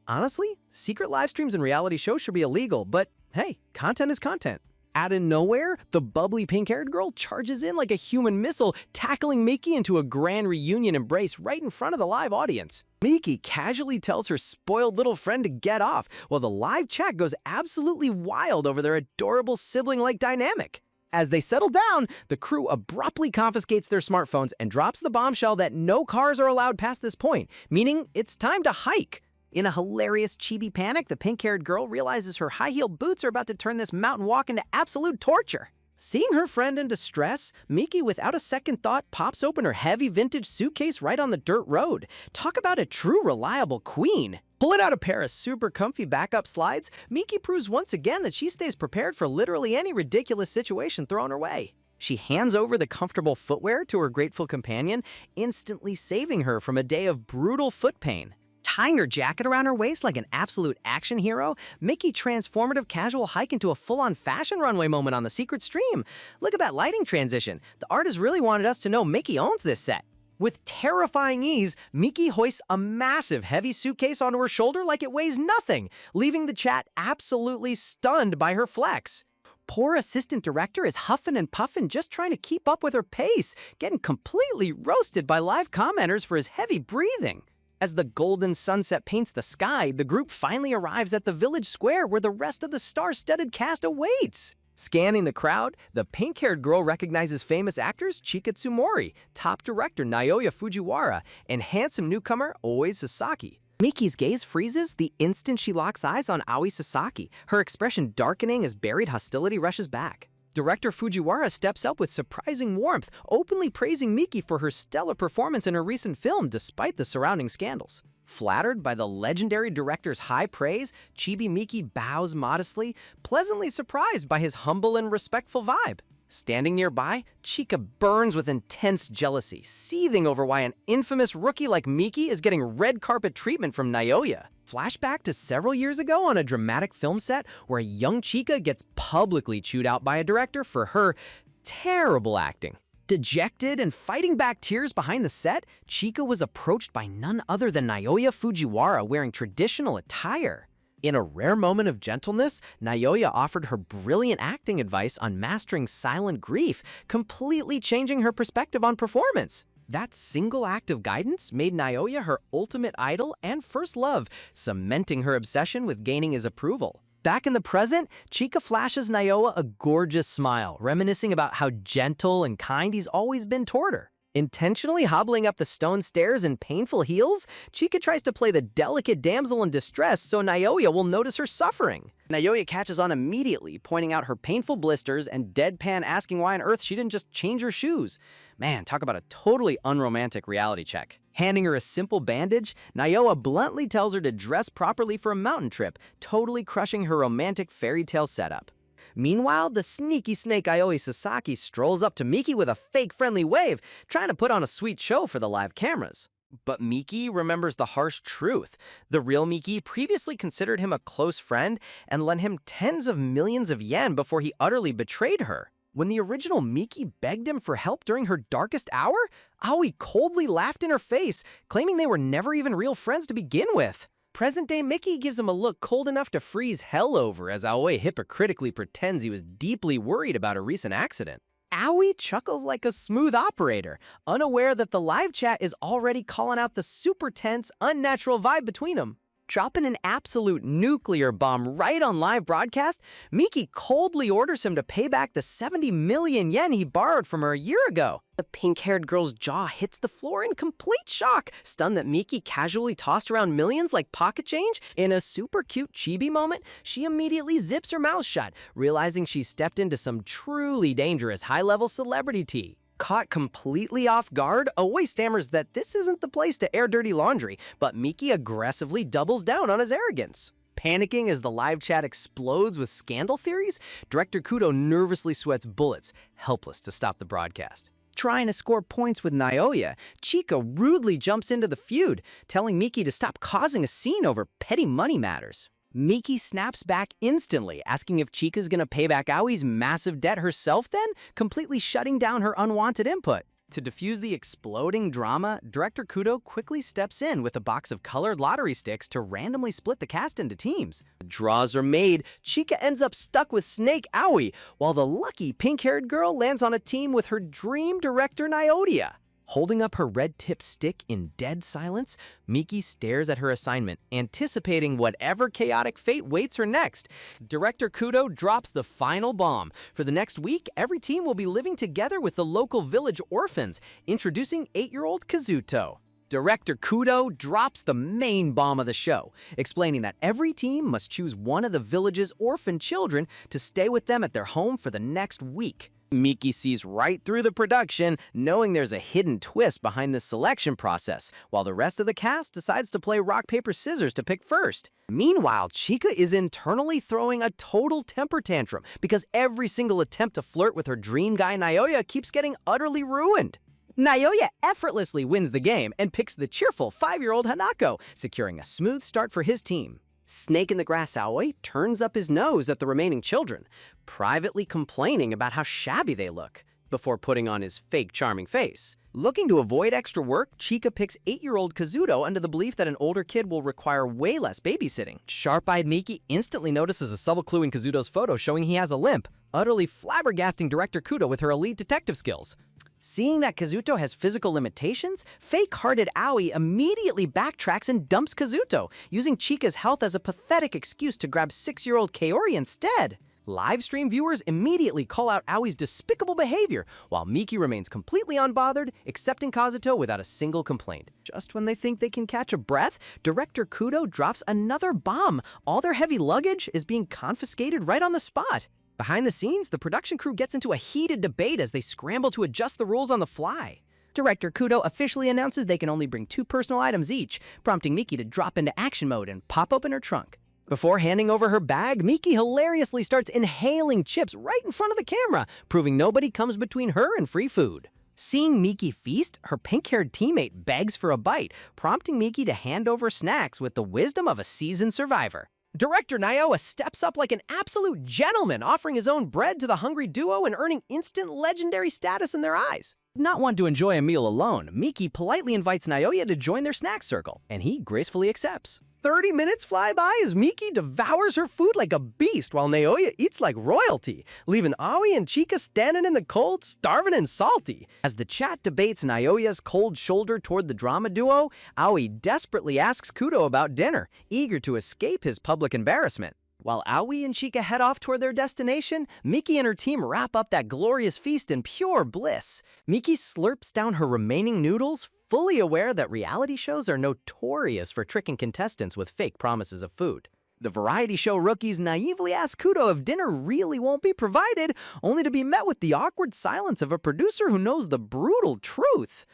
Honestly, secret live streams and reality shows should be illegal, but hey, content is content. Out of nowhere, the bubbly pink-haired girl charges in like a human missile, tackling Miki into a grand reunion embrace right in front of the live audience. Miki casually tells her spoiled little friend to get off, while the live chat goes absolutely wild over their adorable sibling-like dynamic. As they settle down, the crew abruptly confiscates their smartphones and drops the bombshell that no cars are allowed past this point, meaning it's time to hike. In a hilarious chibi panic, the pink-haired girl realizes her high-heeled boots are about to turn this mountain walk into absolute torture. Seeing her friend in distress, Miki, without a second thought, pops open her heavy vintage suitcase right on the dirt road. Talk about a true reliable queen. Pulling out a pair of super comfy backup slides, Miki proves once again that she stays prepared for literally any ridiculous situation thrown her way. She hands over the comfortable footwear to her grateful companion, instantly saving her from a day of brutal foot pain. Tying her jacket around her waist like an absolute action hero, Miki transformative casual hike into a full-on fashion runway moment on the secret stream. Look at that lighting transition. The artist really wanted us to know Miki owns this set. With terrifying ease, Miki hoists a massive heavy suitcase onto her shoulder like it weighs nothing, leaving the chat absolutely stunned by her flex. Poor assistant director is huffing and puffing just trying to keep up with her pace, getting completely roasted by live commenters for his heavy breathing. As the golden sunset paints the sky, the group finally arrives at the village square where the rest of the star-studded cast awaits. Scanning the crowd, the pink-haired girl recognizes famous actors Chika Tsumori, top director Naoya Fujiwara, and handsome newcomer Aoi Sasaki. Miki's gaze freezes the instant she locks eyes on Aoi Sasaki, her expression darkening as buried hostility rushes back. Director Fujiwara steps up with surprising warmth, openly praising Miki for her stellar performance in her recent film despite the surrounding scandals. Flattered by the legendary director's high praise, Chibi Miki bows modestly, pleasantly surprised by his humble and respectful vibe. Standing nearby, Chika burns with intense jealousy, seething over why an infamous rookie like Miki is getting red carpet treatment from Naoya. Flashback to several years ago on a dramatic film set where a young Chika gets publicly chewed out by a director for her terrible acting. Dejected and fighting back tears behind the set, Chika was approached by none other than Naoya Fujiwara wearing traditional attire. In a rare moment of gentleness, Naoya offered her brilliant acting advice on mastering silent grief, completely changing her perspective on performance. That single act of guidance made Naoya her ultimate idol and first love, cementing her obsession with gaining his approval. Back in the present, Chika flashes Naoya a gorgeous smile, reminiscing about how gentle and kind he's always been toward her. Intentionally hobbling up the stone stairs in painful heels, Chika tries to play the delicate damsel in distress so Naoya will notice her suffering. Naoya catches on immediately, pointing out her painful blisters and deadpan asking why on earth she didn't just change her shoes. Man, talk about a totally unromantic reality check. Handing her a simple bandage, Naoya bluntly tells her to dress properly for a mountain trip, totally crushing her romantic fairy tale setup. Meanwhile, the sneaky snake Aoi Sasaki strolls up to Miki with a fake friendly wave, trying to put on a sweet show for the live cameras. But Miki remembers the harsh truth. The real Miki previously considered him a close friend and lent him tens of millions of yen before he utterly betrayed her. When the original Miki begged him for help during her darkest hour, Aoi coldly laughed in her face, claiming they were never even real friends to begin with. Present-day Miki gives him a look cold enough to freeze hell over as Aoi hypocritically pretends he was deeply worried about a recent accident. Aoi chuckles like a smooth operator, unaware that the live chat is already calling out the super tense, unnatural vibe between them. Dropping an absolute nuclear bomb right on live broadcast, Miki coldly orders him to pay back the 70 million yen he borrowed from her a year ago. The pink-haired girl's jaw hits the floor in complete shock, stunned that Miki casually tossed around millions like pocket change. In a super cute chibi moment, she immediately zips her mouth shut, realizing she stepped into some truly dangerous high-level celebrity tea. Caught completely off guard, Aoi stammers that this isn't the place to air dirty laundry, but Miki aggressively doubles down on his arrogance. Panicking as the live chat explodes with scandal theories, Director Kudo nervously sweats bullets, helpless to stop the broadcast. Trying to score points with Naoya, Chika rudely jumps into the feud, telling Miki to stop causing a scene over petty money matters. Miki snaps back instantly, asking if Chika's gonna pay back Aoi's massive debt herself then, completely shutting down her unwanted input. To defuse the exploding drama, Director Kudo quickly steps in with a box of colored lottery sticks to randomly split the cast into teams. Draws are made, Chika ends up stuck with Snake Aoi, while the lucky pink-haired girl lands on a team with her dream director Naoya. Holding up her red-tipped stick in dead silence, Miki stares at her assignment, anticipating whatever chaotic fate waits her next. Director Kudo drops the final bomb. For the next week, every team will be living together with the local village orphans, introducing 8-year-old Kazuto. Director Kudo drops the main bomb of the show, explaining that every team must choose one of the village's orphan children to stay with them at their home for the next week. Miki sees right through the production, knowing there's a hidden twist behind this selection process, while the rest of the cast decides to play rock, paper, scissors to pick first. Meanwhile, Chika is internally throwing a total temper tantrum because every single attempt to flirt with her dream guy Naoya keeps getting utterly ruined. Naoya effortlessly wins the game and picks the cheerful 5-year-old Hanako, securing a smooth start for his team. Snake in the Grass Aoi turns up his nose at the remaining children, privately complaining about how shabby they look, before putting on his fake charming face. Looking to avoid extra work, Chika picks 8-year-old Kazuto under the belief that an older kid will require way less babysitting. Sharp-eyed Miki instantly notices a subtle clue in Kazuto's photo showing he has a limp, utterly flabbergasting Director Kudo with her elite detective skills. Seeing that Kazuto has physical limitations, fake-hearted Aoi immediately backtracks and dumps Kazuto, using Chika's health as a pathetic excuse to grab 6-year-old Kaori instead. Livestream viewers immediately call out Aoi's despicable behavior, while Miki remains completely unbothered, accepting Kazuto without a single complaint. Just when they think they can catch a breath, Director Kudo drops another bomb. All their heavy luggage is being confiscated right on the spot. Behind the scenes, the production crew gets into a heated debate as they scramble to adjust the rules on the fly. Director Kudo officially announces they can only bring 2 personal items each, prompting Miki to drop into action mode and pop open her trunk. Before handing over her bag, Miki hilariously starts inhaling chips right in front of the camera, proving nobody comes between her and free food. Seeing Miki feast, her pink-haired teammate begs for a bite, prompting Miki to hand over snacks with the wisdom of a seasoned survivor. Director Naoya steps up like an absolute gentleman, offering his own bread to the hungry duo and earning instant legendary status in their eyes. Not one to enjoy a meal alone, Miki politely invites Naoya to join their snack circle, and he gracefully accepts. 30 minutes fly by as Miki devours her food like a beast while Naoya eats like royalty, leaving Aoi and Chika standing in the cold, starving and salty. As the chat debates Naoya's cold shoulder toward the drama duo, Aoi desperately asks Kudo about dinner, eager to escape his public embarrassment. While Aoi and Chika head off toward their destination, Miki and her team wrap up that glorious feast in pure bliss. Miki slurps down her remaining noodles, fully aware that reality shows are notorious for tricking contestants with fake promises of food. The variety show rookies naively ask Kudo if dinner really won't be provided, only to be met with the awkward silence of a producer who knows the brutal truth.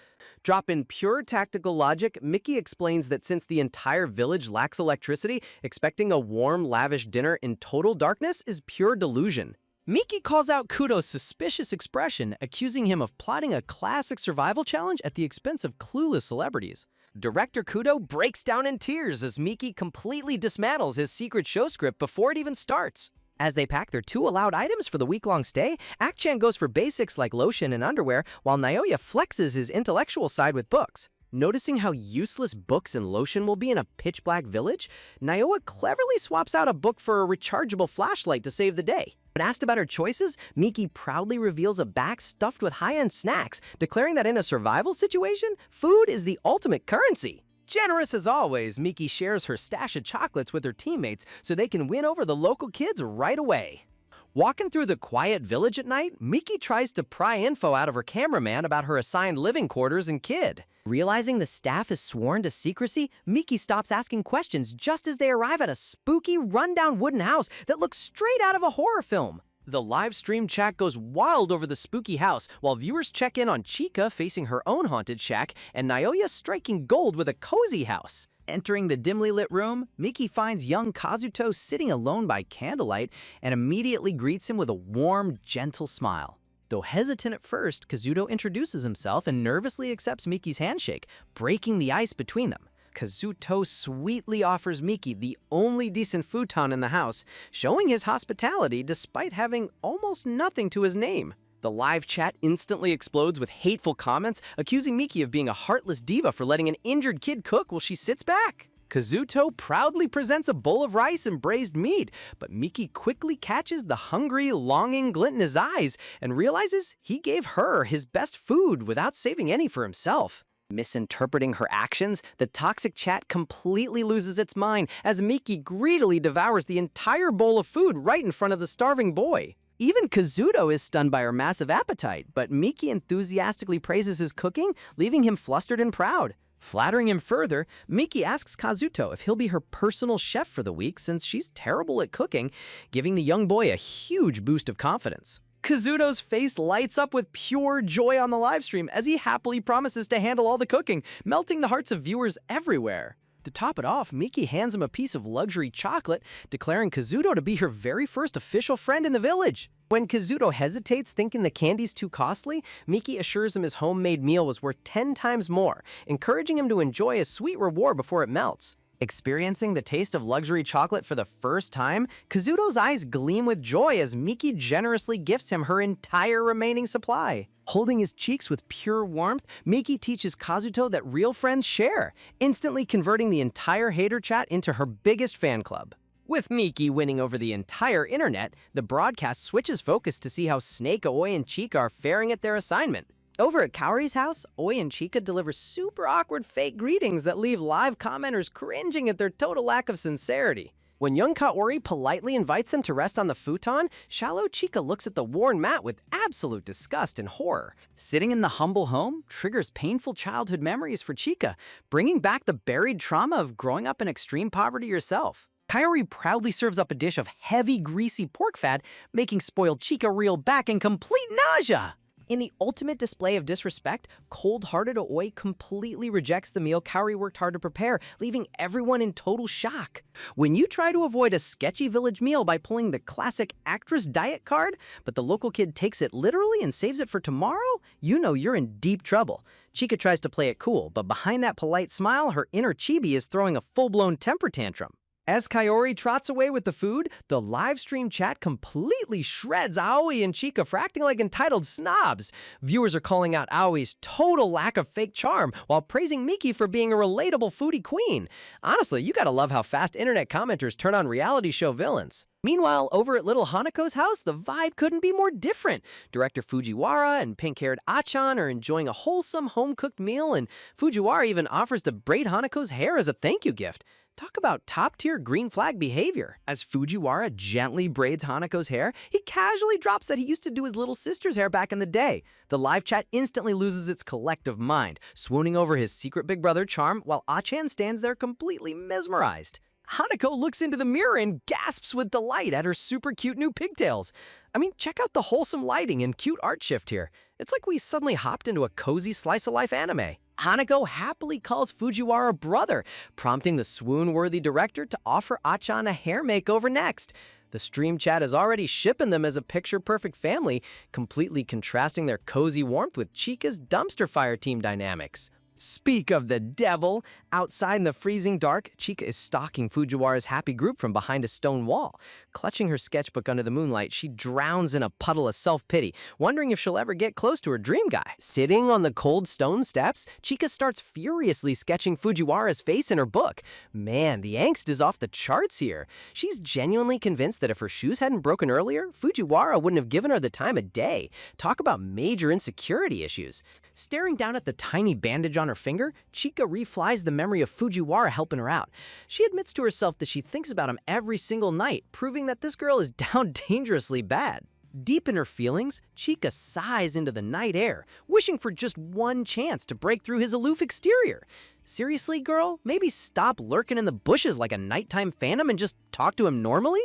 Drop in pure tactical logic, Miki explains that since the entire village lacks electricity, expecting a warm, lavish dinner in total darkness is pure delusion. Miki calls out Kudo's suspicious expression, accusing him of plotting a classic survival challenge at the expense of clueless celebrities. Director Kudo breaks down in tears as Miki completely dismantles his secret show script before it even starts. As they pack their 2 allowed items for the week-long stay, Akchan goes for basics like lotion and underwear, while Naoya flexes his intellectual side with books. Noticing how useless books and lotion will be in a pitch-black village, Naoya cleverly swaps out a book for a rechargeable flashlight to save the day. When asked about her choices, Miki proudly reveals a bag stuffed with high-end snacks, declaring that in a survival situation, food is the ultimate currency. Generous as always, Miki shares her stash of chocolates with her teammates so they can win over the local kids right away. Walking through the quiet village at night, Miki tries to pry info out of her cameraman about her assigned living quarters and kid. Realizing the staff is sworn to secrecy, Miki stops asking questions just as they arrive at a spooky, rundown wooden house that looks straight out of a horror film. The live stream chat goes wild over the spooky house, while viewers check in on Chica facing her own haunted shack and Naoya striking gold with a cozy house. Entering the dimly lit room, Miki finds young Kazuto sitting alone by candlelight and immediately greets him with a warm, gentle smile. Though hesitant at first, Kazuto introduces himself and nervously accepts Miki's handshake, breaking the ice between them. Kazuto sweetly offers Miki the only decent futon in the house, showing his hospitality despite having almost nothing to his name. The live chat instantly explodes with hateful comments, accusing Miki of being a heartless diva for letting an injured kid cook while she sits back. Kazuto proudly presents a bowl of rice and braised meat, but Miki quickly catches the hungry, longing glint in his eyes and realizes he gave her his best food without saving any for himself. Misinterpreting her actions, the toxic chat completely loses its mind as Miki greedily devours the entire bowl of food right in front of the starving boy. Even Kazuto is stunned by her massive appetite, but Miki enthusiastically praises his cooking, leaving him flustered and proud. Flattering him further, Miki asks Kazuto if he'll be her personal chef for the week since she's terrible at cooking, giving the young boy a huge boost of confidence. Kazuto's face lights up with pure joy on the livestream as he happily promises to handle all the cooking, melting the hearts of viewers everywhere. To top it off, Miki hands him a piece of luxury chocolate, declaring Kazuto to be her very first official friend in the village. When Kazuto hesitates, thinking the candy's too costly, Miki assures him his homemade meal was worth 10 times more, encouraging him to enjoy a sweet reward before it melts. Experiencing the taste of luxury chocolate for the first time, Kazuto's eyes gleam with joy as Miki generously gifts him her entire remaining supply. Holding his cheeks with pure warmth, Miki teaches Kazuto that real friends share, instantly converting the entire hater chat into her biggest fan club. With Miki winning over the entire internet, the broadcast switches focus to see how Snake, Aoi, and Chica are faring at their assignment. Over at Kaori's house, Oi and Chica deliver super awkward fake greetings that leave live commenters cringing at their total lack of sincerity. When young Kaori politely invites them to rest on the futon, shallow Chica looks at the worn mat with absolute disgust and horror. Sitting in the humble home triggers painful childhood memories for Chica, bringing back the buried trauma of growing up in extreme poverty herself. Kaori proudly serves up a dish of heavy, greasy pork fat, making spoiled Chica reel back in complete nausea. In the ultimate display of disrespect, cold-hearted Aoi completely rejects the meal Kaori worked hard to prepare, leaving everyone in total shock. When you try to avoid a sketchy village meal by pulling the classic actress diet card, but the local kid takes it literally and saves it for tomorrow, you know you're in deep trouble. Chica tries to play it cool, but behind that polite smile, her inner chibi is throwing a full-blown temper tantrum. As Kaori trots away with the food, the live stream chat completely shreds Aoi and Chica for acting like entitled snobs. Viewers are calling out Aoi's total lack of fake charm, while praising Miki for being a relatable foodie queen. Honestly, you gotta love how fast internet commenters turn on reality show villains. Meanwhile, over at little Hanako's house, the vibe couldn't be more different. Director Fujiwara and pink-haired Achan are enjoying a wholesome home-cooked meal, and Fujiwara even offers to braid Hanako's hair as a thank you gift. Talk about top-tier green flag behavior. As Fujiwara gently braids Hanako's hair, he casually drops that he used to do his little sister's hair back in the day. The live chat instantly loses its collective mind, swooning over his secret big brother charm, while Achan stands there completely mesmerized. Hanako looks into the mirror and gasps with delight at her super cute new pigtails. I mean, check out the wholesome lighting and cute art shift here. It's like we suddenly hopped into a cozy slice-of-life anime. Hanako happily calls Fujiwara brother, prompting the swoon-worthy director to offer Achan a hair makeover next. The stream chat is already shipping them as a picture-perfect family, completely contrasting their cozy warmth with Chica's dumpster fire team dynamics. Speak of the devil! Outside in the freezing dark, Chica is stalking Fujiwara's happy group from behind a stone wall. Clutching her sketchbook under the moonlight, she drowns in a puddle of self-pity, wondering if she'll ever get close to her dream guy. Sitting on the cold stone steps, Chica starts furiously sketching Fujiwara's face in her book. Man, the angst is off the charts here. She's genuinely convinced that if her shoes hadn't broken earlier, Fujiwara wouldn't have given her the time of day. Talk about major insecurity issues. Staring down at the tiny bandage on on her finger, Chika reflies the memory of Fujiwara helping her out. She admits to herself that she thinks about him every single night, proving that this girl is down dangerously bad. Deep in her feelings, Chika sighs into the night air, wishing for just one chance to break through his aloof exterior. Seriously, girl? Maybe stop lurking in the bushes like a nighttime phantom and just talk to him normally?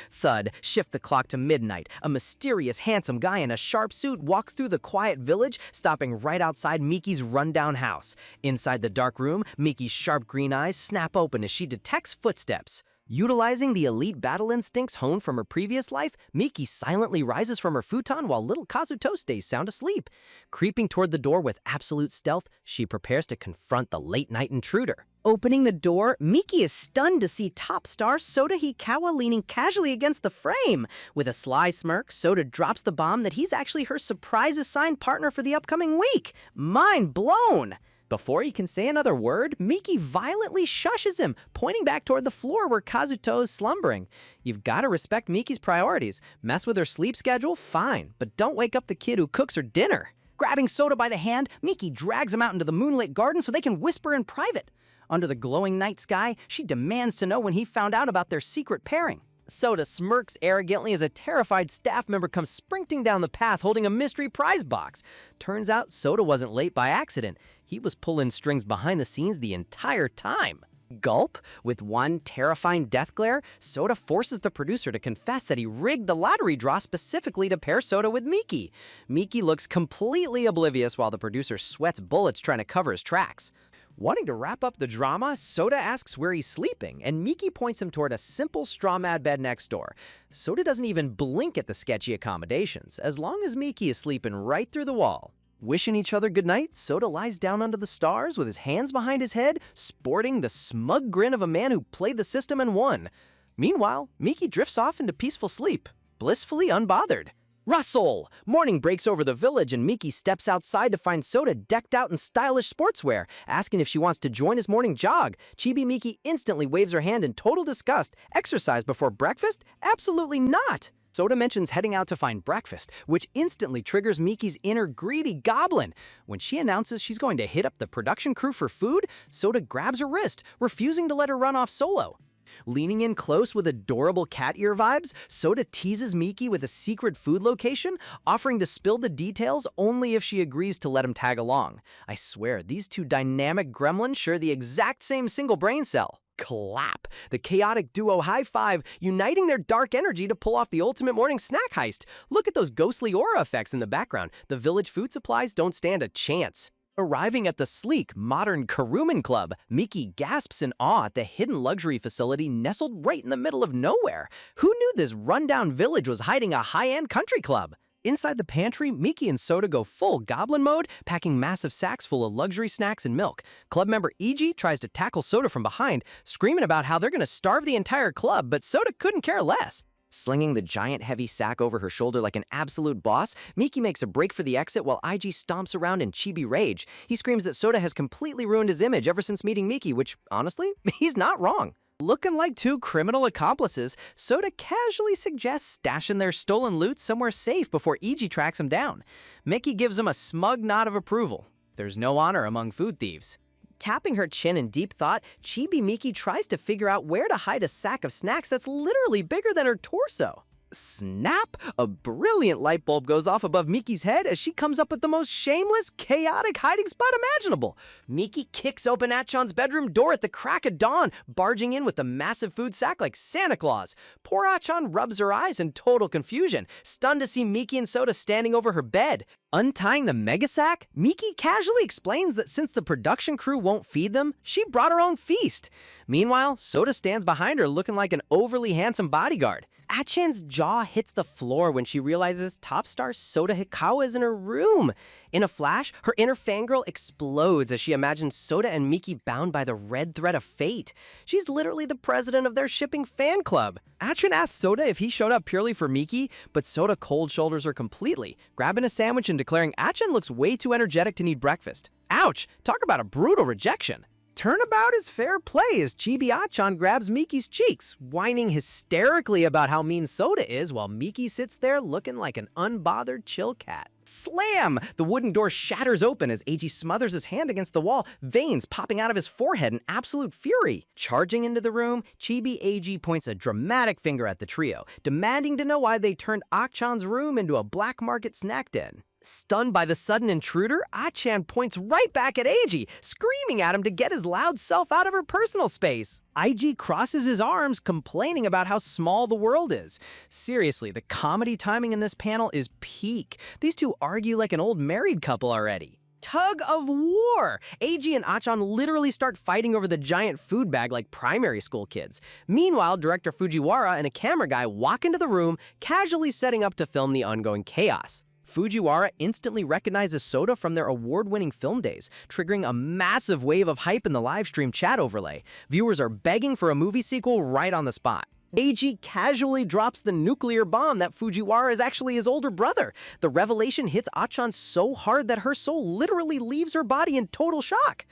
Thud, shift the clock to midnight. A mysterious, handsome guy in a sharp suit walks through the quiet village, stopping right outside Miki's rundown house. Inside the dark room, Miki's sharp green eyes snap open as she detects footsteps. Utilizing the elite battle instincts honed from her previous life, Miki silently rises from her futon while little Kazuto stays sound asleep. Creeping toward the door with absolute stealth, she prepares to confront the late-night intruder. Opening the door, Miki is stunned to see top star Soda Hikawa leaning casually against the frame. With a sly smirk, Soda drops the bomb that he's actually her surprise assigned partner for the upcoming week. Mind blown! Before he can say another word, Miki violently shushes him, pointing back toward the floor where Kazuto is slumbering. You've got to respect Miki's priorities. Mess with her sleep schedule? Fine, but don't wake up the kid who cooks her dinner. Grabbing Soda by the hand, Miki drags him out into the moonlit garden so they can whisper in private. Under the glowing night sky, she demands to know when he found out about their secret pairing. Soda smirks arrogantly as a terrified staff member comes sprinting down the path holding a mystery prize box. Turns out Soda wasn't late by accident. He was pulling strings behind the scenes the entire time. Gulp? With one terrifying death glare, Soda forces the producer to confess that he rigged the lottery draw specifically to pair Soda with Miki. Miki looks completely oblivious while the producer sweats bullets trying to cover his tracks. Wanting to wrap up the drama, Soda asks where he's sleeping, and Miki points him toward a simple straw mat bed next door. Soda doesn't even blink at the sketchy accommodations, as long as Miki is sleeping right through the wall. Wishing each other goodnight, Soda lies down under the stars with his hands behind his head, sporting the smug grin of a man who played the system and won. Meanwhile, Miki drifts off into peaceful sleep, blissfully unbothered. Rustle! Morning breaks over the village and Miki steps outside to find Soda decked out in stylish sportswear, asking if she wants to join his morning jog. Chibi Miki instantly waves her hand in total disgust. Exercise before breakfast? Absolutely not! Soda mentions heading out to find breakfast, which instantly triggers Miki's inner greedy goblin. When she announces she's going to hit up the production crew for food, Soda grabs her wrist, refusing to let her run off solo. Leaning in close with adorable cat ear vibes, Soda teases Miki with a secret food location, offering to spill the details only if she agrees to let him tag along. I swear, these two dynamic gremlins share the exact same single brain cell. Clap! The chaotic duo high five, uniting their dark energy to pull off the ultimate morning snack heist. Look at those ghostly aura effects in the background. The village food supplies don't stand a chance. Arriving at the sleek, modern Karuman Club, Miki gasps in awe at the hidden luxury facility nestled right in the middle of nowhere. Who knew this rundown village was hiding a high-end country club? Inside the pantry, Miki and Soda go full goblin mode, packing massive sacks full of luxury snacks and milk. Club member Iji tries to tackle Soda from behind, screaming about how they're going to starve the entire club, but Soda couldn't care less. Slinging the giant heavy sack over her shoulder like an absolute boss, Miki makes a break for the exit while IG stomps around in chibi rage. He screams that Soda has completely ruined his image ever since meeting Miki, which, honestly, he's not wrong. Looking like two criminal accomplices, Soda casually suggests stashing their stolen loot somewhere safe before Iji tracks him down. Miki gives him a smug nod of approval. There's no honor among food thieves. Tapping her chin in deep thought, Chibi Miki tries to figure out where to hide a sack of snacks that's literally bigger than her torso. Snap! A brilliant light bulb goes off above Miki's head as she comes up with the most shameless, chaotic hiding spot imaginable. Miki kicks open Achan's bedroom door at the crack of dawn, barging in with the massive food sack like Santa Claus. Poor Achan rubs her eyes in total confusion, stunned to see Miki and Soda standing over her bed. Untying the mega sack, Miki casually explains that since the production crew won't feed them, she brought her own feast. Meanwhile, Soda stands behind her looking like an overly handsome bodyguard. Achan's jaw hits the floor when she realizes top star Soda Hikawa is in her room. In a flash, her inner fangirl explodes as she imagines Soda and Miki bound by the red thread of fate. She's literally the president of their shipping fan club. Achan asks Soda if he showed up purely for Miki, but Soda cold shoulders her completely, grabbing a sandwich and declaring Achan looks way too energetic to need breakfast. Ouch! Talk about a brutal rejection. Turnabout is fair play as Chibi Achan grabs Miki's cheeks, whining hysterically about how mean Soda is while Miki sits there looking like an unbothered chill cat. Slam! The wooden door shatters open as AG smothers his hand against the wall, veins popping out of his forehead in absolute fury. Charging into the room, Chibi AG points a dramatic finger at the trio, demanding to know why they turned Akchan's room into a black market snack den. Stunned by the sudden intruder, Achan points right back at AG, screaming at him to get his loud self out of her personal space. IG crosses his arms, complaining about how small the world is. Seriously, the comedy timing in this panel is peak. These two argue like an old married couple already. Tug of war! AG and Achan literally start fighting over the giant food bag like primary school kids. Meanwhile, director Fujiwara and a camera guy walk into the room, casually setting up to film the ongoing chaos. Fujiwara instantly recognizes Soda from their award-winning film days, triggering a massive wave of hype in the livestream chat overlay. Viewers are begging for a movie sequel right on the spot. AG casually drops the nuclear bomb that Fujiwara is actually his older brother. The revelation hits Achan so hard that her soul literally leaves her body in total shock.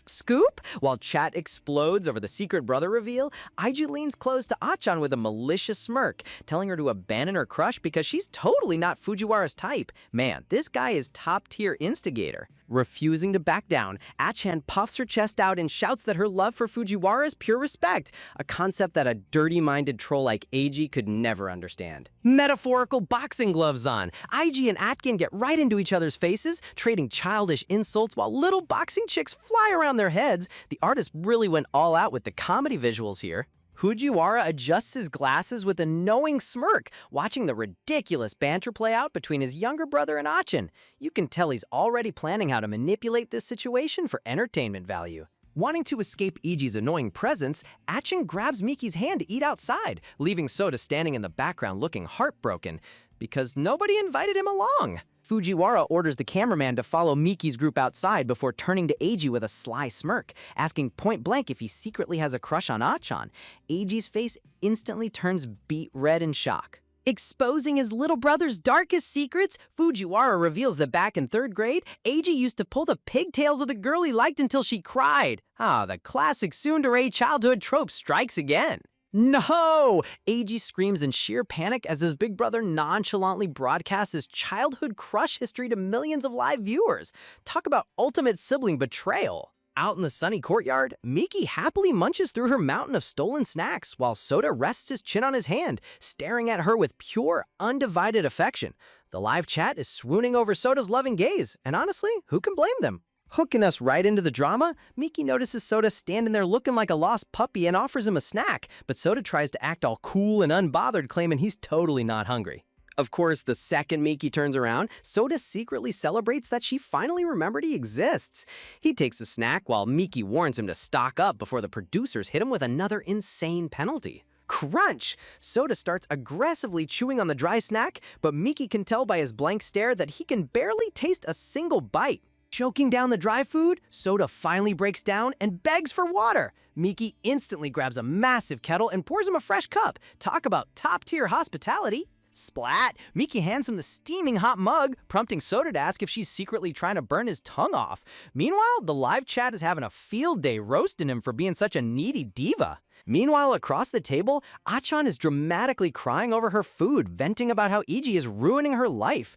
Scoop? While chat explodes over the secret brother reveal, IG leans close to Achan with a malicious smirk, telling her to abandon her crush because she's totally not Fujiwara's type. Man, this guy is top-tier instigator. Refusing to back down, Achan puffs her chest out and shouts that her love for Fujiwara is pure respect, a concept that a dirty-minded troll like AG could never understand. Metaphorical boxing gloves on, IG and Atkin get right into each other's faces, trading childish insults while little boxing chicks fly around their heads. The artist really went all out with the comedy visuals here. Fujiwara adjusts his glasses with a knowing smirk, watching the ridiculous banter play out between his younger brother and Achan. You can tell he's already planning how to manipulate this situation for entertainment value. Wanting to escape Iji's annoying presence, Achan grabs Miki's hand to eat outside, leaving Soda standing in the background looking heartbroken, because nobody invited him along. Fujiwara orders the cameraman to follow Miki's group outside before turning to Eiji with a sly smirk, asking point blank if he secretly has a crush on Achan. Eiji's face instantly turns beet red in shock. Exposing his little brother's darkest secrets, Fujiwara reveals that back in 3rd grade, Eiji used to pull the pigtails of the girl he liked until she cried. The classic tsundere childhood trope strikes again. No! Eiji screams in sheer panic as his big brother nonchalantly broadcasts his childhood crush history to millions of live viewers. Talk about ultimate sibling betrayal. Out in the sunny courtyard, Miki happily munches through her mountain of stolen snacks while Soda rests his chin on his hand, staring at her with pure, undivided affection. The live chat is swooning over Soda's loving gaze, and honestly, who can blame them? Hooking us right into the drama, Miki notices Soda standing there looking like a lost puppy and offers him a snack, but Soda tries to act all cool and unbothered, claiming he's totally not hungry. Of course, the second Miki turns around, Soda secretly celebrates that she finally remembered he exists. He takes a snack while Miki warns him to stock up before the producers hit him with another insane penalty. Crunch! Soda starts aggressively chewing on the dry snack, but Miki can tell by his blank stare that he can barely taste a single bite. Choking down the dry food, Soda finally breaks down and begs for water. Miki instantly grabs a massive kettle and pours him a fresh cup. Talk about top-tier hospitality. Splat! Miki hands him the steaming hot mug, prompting Soda to ask if she's secretly trying to burn his tongue off. Meanwhile, the live chat is having a field day roasting him for being such a needy diva. Meanwhile, across the table, Achan is dramatically crying over her food, venting about how Eiji is ruining her life.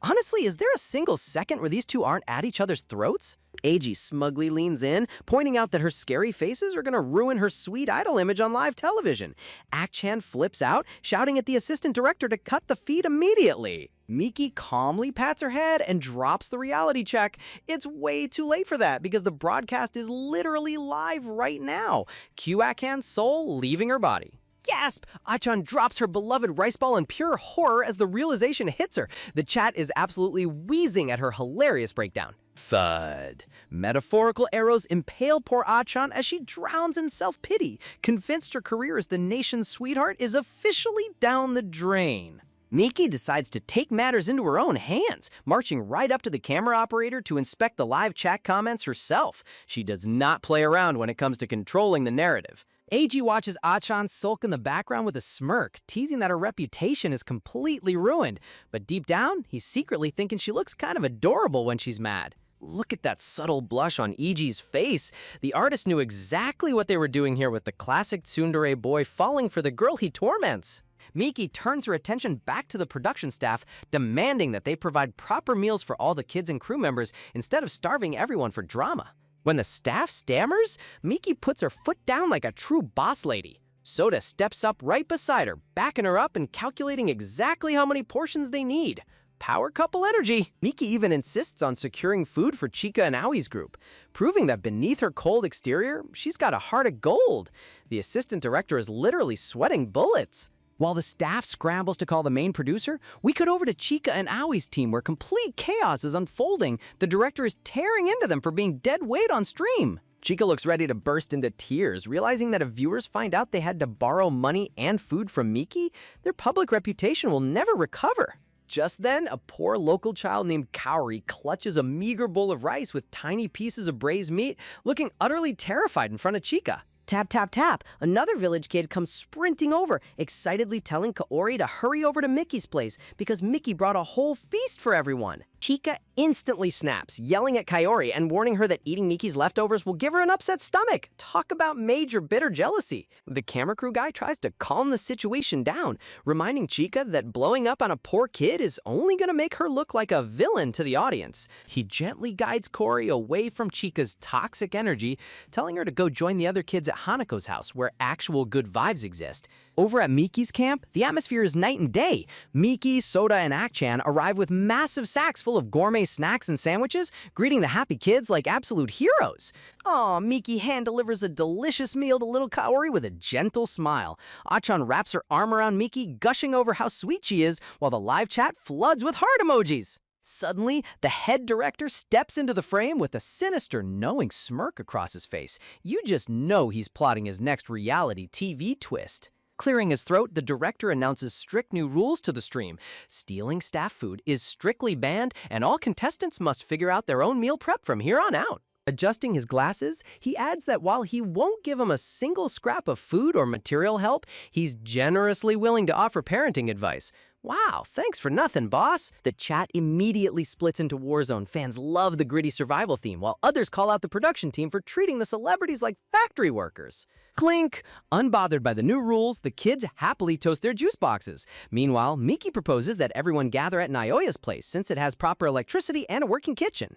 Honestly, is there a single second where these two aren't at each other's throats? Eiji smugly leans in, pointing out that her scary faces are gonna ruin her sweet idol image on live television. Achan flips out, shouting at the assistant director to cut the feed immediately. Miki calmly pats her head and drops the reality check. It's way too late for that because the broadcast is literally live right now. Cue Achan's soul leaving her body. Gasp! Achan drops her beloved rice ball in pure horror as the realization hits her. The chat is absolutely wheezing at her hilarious breakdown. Thud. Metaphorical arrows impale poor Achan as she drowns in self-pity, convinced her career as the nation's sweetheart is officially down the drain. Miki decides to take matters into her own hands, marching right up to the camera operator to inspect the live chat comments herself. She does not play around when it comes to controlling the narrative. Eiji watches Achan sulk in the background with a smirk, teasing that her reputation is completely ruined. But deep down, he's secretly thinking she looks kind of adorable when she's mad. Look at that subtle blush on Eiji's face. The artist knew exactly what they were doing here with the classic tsundere boy falling for the girl he torments. Miki turns her attention back to the production staff, demanding that they provide proper meals for all the kids and crew members instead of starving everyone for drama. When the staff stammers, Miki puts her foot down like a true boss lady. Soda steps up right beside her, backing her up and calculating exactly how many portions they need. Power couple energy. Miki even insists on securing food for Chika and Aoi's group, proving that beneath her cold exterior, she's got a heart of gold. The assistant director is literally sweating bullets. While the staff scrambles to call the main producer, we cut over to Chika and Aoi's team where complete chaos is unfolding. The director is tearing into them for being dead weight on stream. Chika looks ready to burst into tears, realizing that if viewers find out they had to borrow money and food from Miki, their public reputation will never recover. Just then, a poor local child named Kaori clutches a meager bowl of rice with tiny pieces of braised meat, looking utterly terrified in front of Chika. Tap, tap, tap. Another village kid comes sprinting over, excitedly telling Kaori to hurry over to Mickey's place because Mickey brought a whole feast for everyone. Chika instantly snaps, yelling at Kaori and warning her that eating Mickey's leftovers will give her an upset stomach. Talk about major bitter jealousy. The camera crew guy tries to calm the situation down, reminding Chika that blowing up on a poor kid is only going to make her look like a villain to the audience. He gently guides Kaori away from Chika's toxic energy, telling her to go join the other kids at Hanako's house where actual good vibes exist. Over at Miki's camp, the atmosphere is night and day. Miki, Soda, and Akchan arrive with massive sacks full of gourmet snacks and sandwiches, greeting the happy kids like absolute heroes. Aw, Miki hand delivers a delicious meal to little Kaori with a gentle smile. Achan wraps her arm around Miki, gushing over how sweet she is, while the live chat floods with heart emojis. Suddenly, the head director steps into the frame with a sinister, knowing smirk across his face. You just know he's plotting his next reality TV twist. Clearing his throat, the director announces strict new rules to the stream. Stealing staff food is strictly banned, and all contestants must figure out their own meal prep from here on out. Adjusting his glasses, he adds that while he won't give him a single scrap of food or material help, he's generously willing to offer parenting advice. Wow, thanks for nothing, boss. The chat immediately splits into Warzone. Fans love the gritty survival theme, while others call out the production team for treating the celebrities like factory workers. Clink! Unbothered by the new rules, the kids happily toast their juice boxes. Meanwhile, Miki proposes that everyone gather at Naoya's place since it has proper electricity and a working kitchen.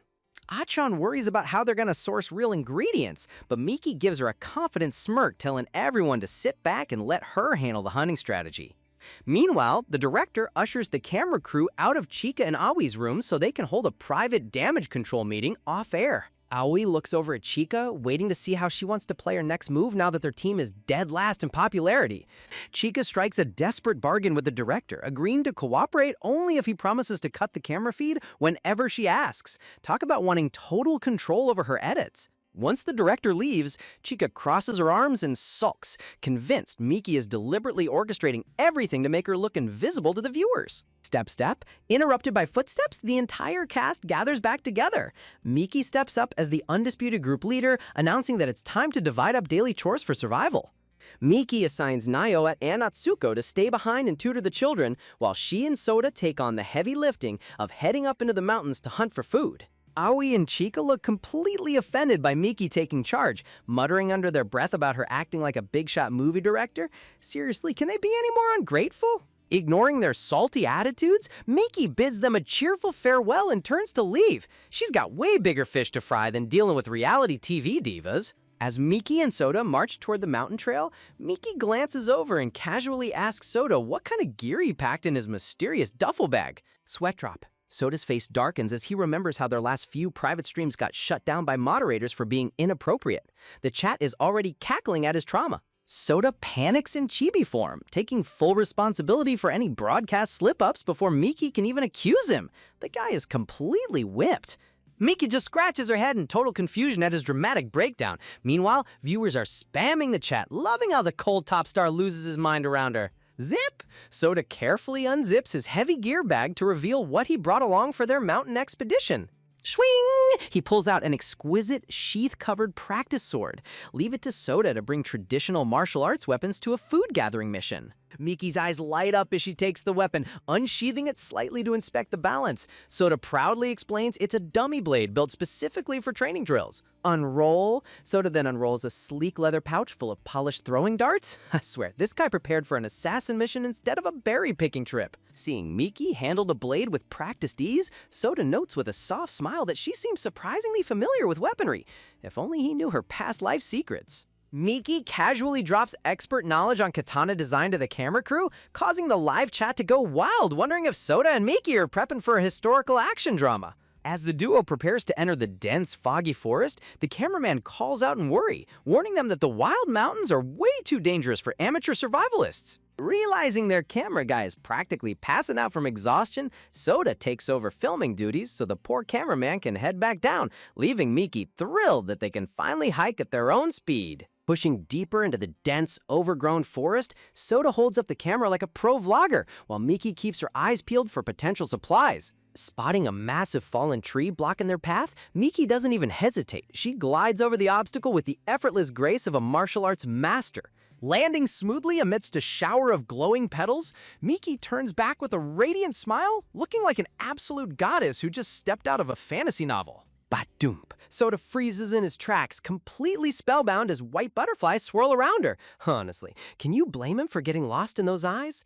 Achan worries about how they're going to source real ingredients, but Miki gives her a confident smirk, telling everyone to sit back and let her handle the hunting strategy. Meanwhile, the director ushers the camera crew out of Chika and Aoi's room so they can hold a private damage control meeting off-air. Aoi looks over at Chika, waiting to see how she wants to play her next move now that their team is dead last in popularity. Chika strikes a desperate bargain with the director, agreeing to cooperate only if he promises to cut the camera feed whenever she asks. Talk about wanting total control over her edits. Once the director leaves, Chika crosses her arms and sulks, convinced Miki is deliberately orchestrating everything to make her look invisible to the viewers. Step, step. Interrupted by footsteps, the entire cast gathers back together. Miki steps up as the undisputed group leader, announcing that it's time to divide up daily chores for survival. Miki assigns Nayo and Natsuko to stay behind and tutor the children, while she and Soda take on the heavy lifting of heading up into the mountains to hunt for food. Aoi and Chika look completely offended by Miki taking charge, muttering under their breath about her acting like a big-shot movie director. Seriously, can they be any more ungrateful? Ignoring their salty attitudes, Miki bids them a cheerful farewell and turns to leave. She's got way bigger fish to fry than dealing with reality TV divas. As Miki and Soda march toward the mountain trail, Miki glances over and casually asks Soda what kind of gear he packed in his mysterious duffel bag. Sweat drop. Soda's face darkens as he remembers how their last few private streams got shut down by moderators for being inappropriate. The chat is already cackling at his trauma. Soda panics in chibi form, taking full responsibility for any broadcast slip-ups before Miki can even accuse him. The guy is completely whipped. Miki just scratches her head in total confusion at his dramatic breakdown. Meanwhile, viewers are spamming the chat, loving how the cold top star loses his mind around her. Zip! Soda carefully unzips his heavy gear bag to reveal what he brought along for their mountain expedition. Swing! He pulls out an exquisite sheath-covered practice sword. Leave it to Soda to bring traditional martial arts weapons to a food-gathering mission. Miki's eyes light up as she takes the weapon, unsheathing it slightly to inspect the balance. Soda proudly explains it's a dummy blade built specifically for training drills. Unroll? Soda then unrolls a sleek leather pouch full of polished throwing darts. I swear, this guy prepared for an assassin mission instead of a berry-picking trip. Seeing Miki handle the blade with practiced ease, Soda notes with a soft smile that she seems surprisingly familiar with weaponry. If only he knew her past life secrets. Miki casually drops expert knowledge on katana design to the camera crew, causing the live chat to go wild, wondering if Soda and Miki are prepping for a historical action drama. As the duo prepares to enter the dense, foggy forest, the cameraman calls out in worry, warning them that the wild mountains are way too dangerous for amateur survivalists. Realizing their camera guy is practically passing out from exhaustion, Soda takes over filming duties so the poor cameraman can head back down, leaving Miki thrilled that they can finally hike at their own speed. Pushing deeper into the dense, overgrown forest, Soda holds up the camera like a pro vlogger, while Miki keeps her eyes peeled for potential supplies. Spotting a massive fallen tree blocking their path, Miki doesn't even hesitate. She glides over the obstacle with the effortless grace of a martial arts master. Landing smoothly amidst a shower of glowing petals, Miki turns back with a radiant smile, looking like an absolute goddess who just stepped out of a fantasy novel. Ba-doomp. Soda freezes in his tracks, completely spellbound as white butterflies swirl around her. Honestly, can you blame him for getting lost in those eyes?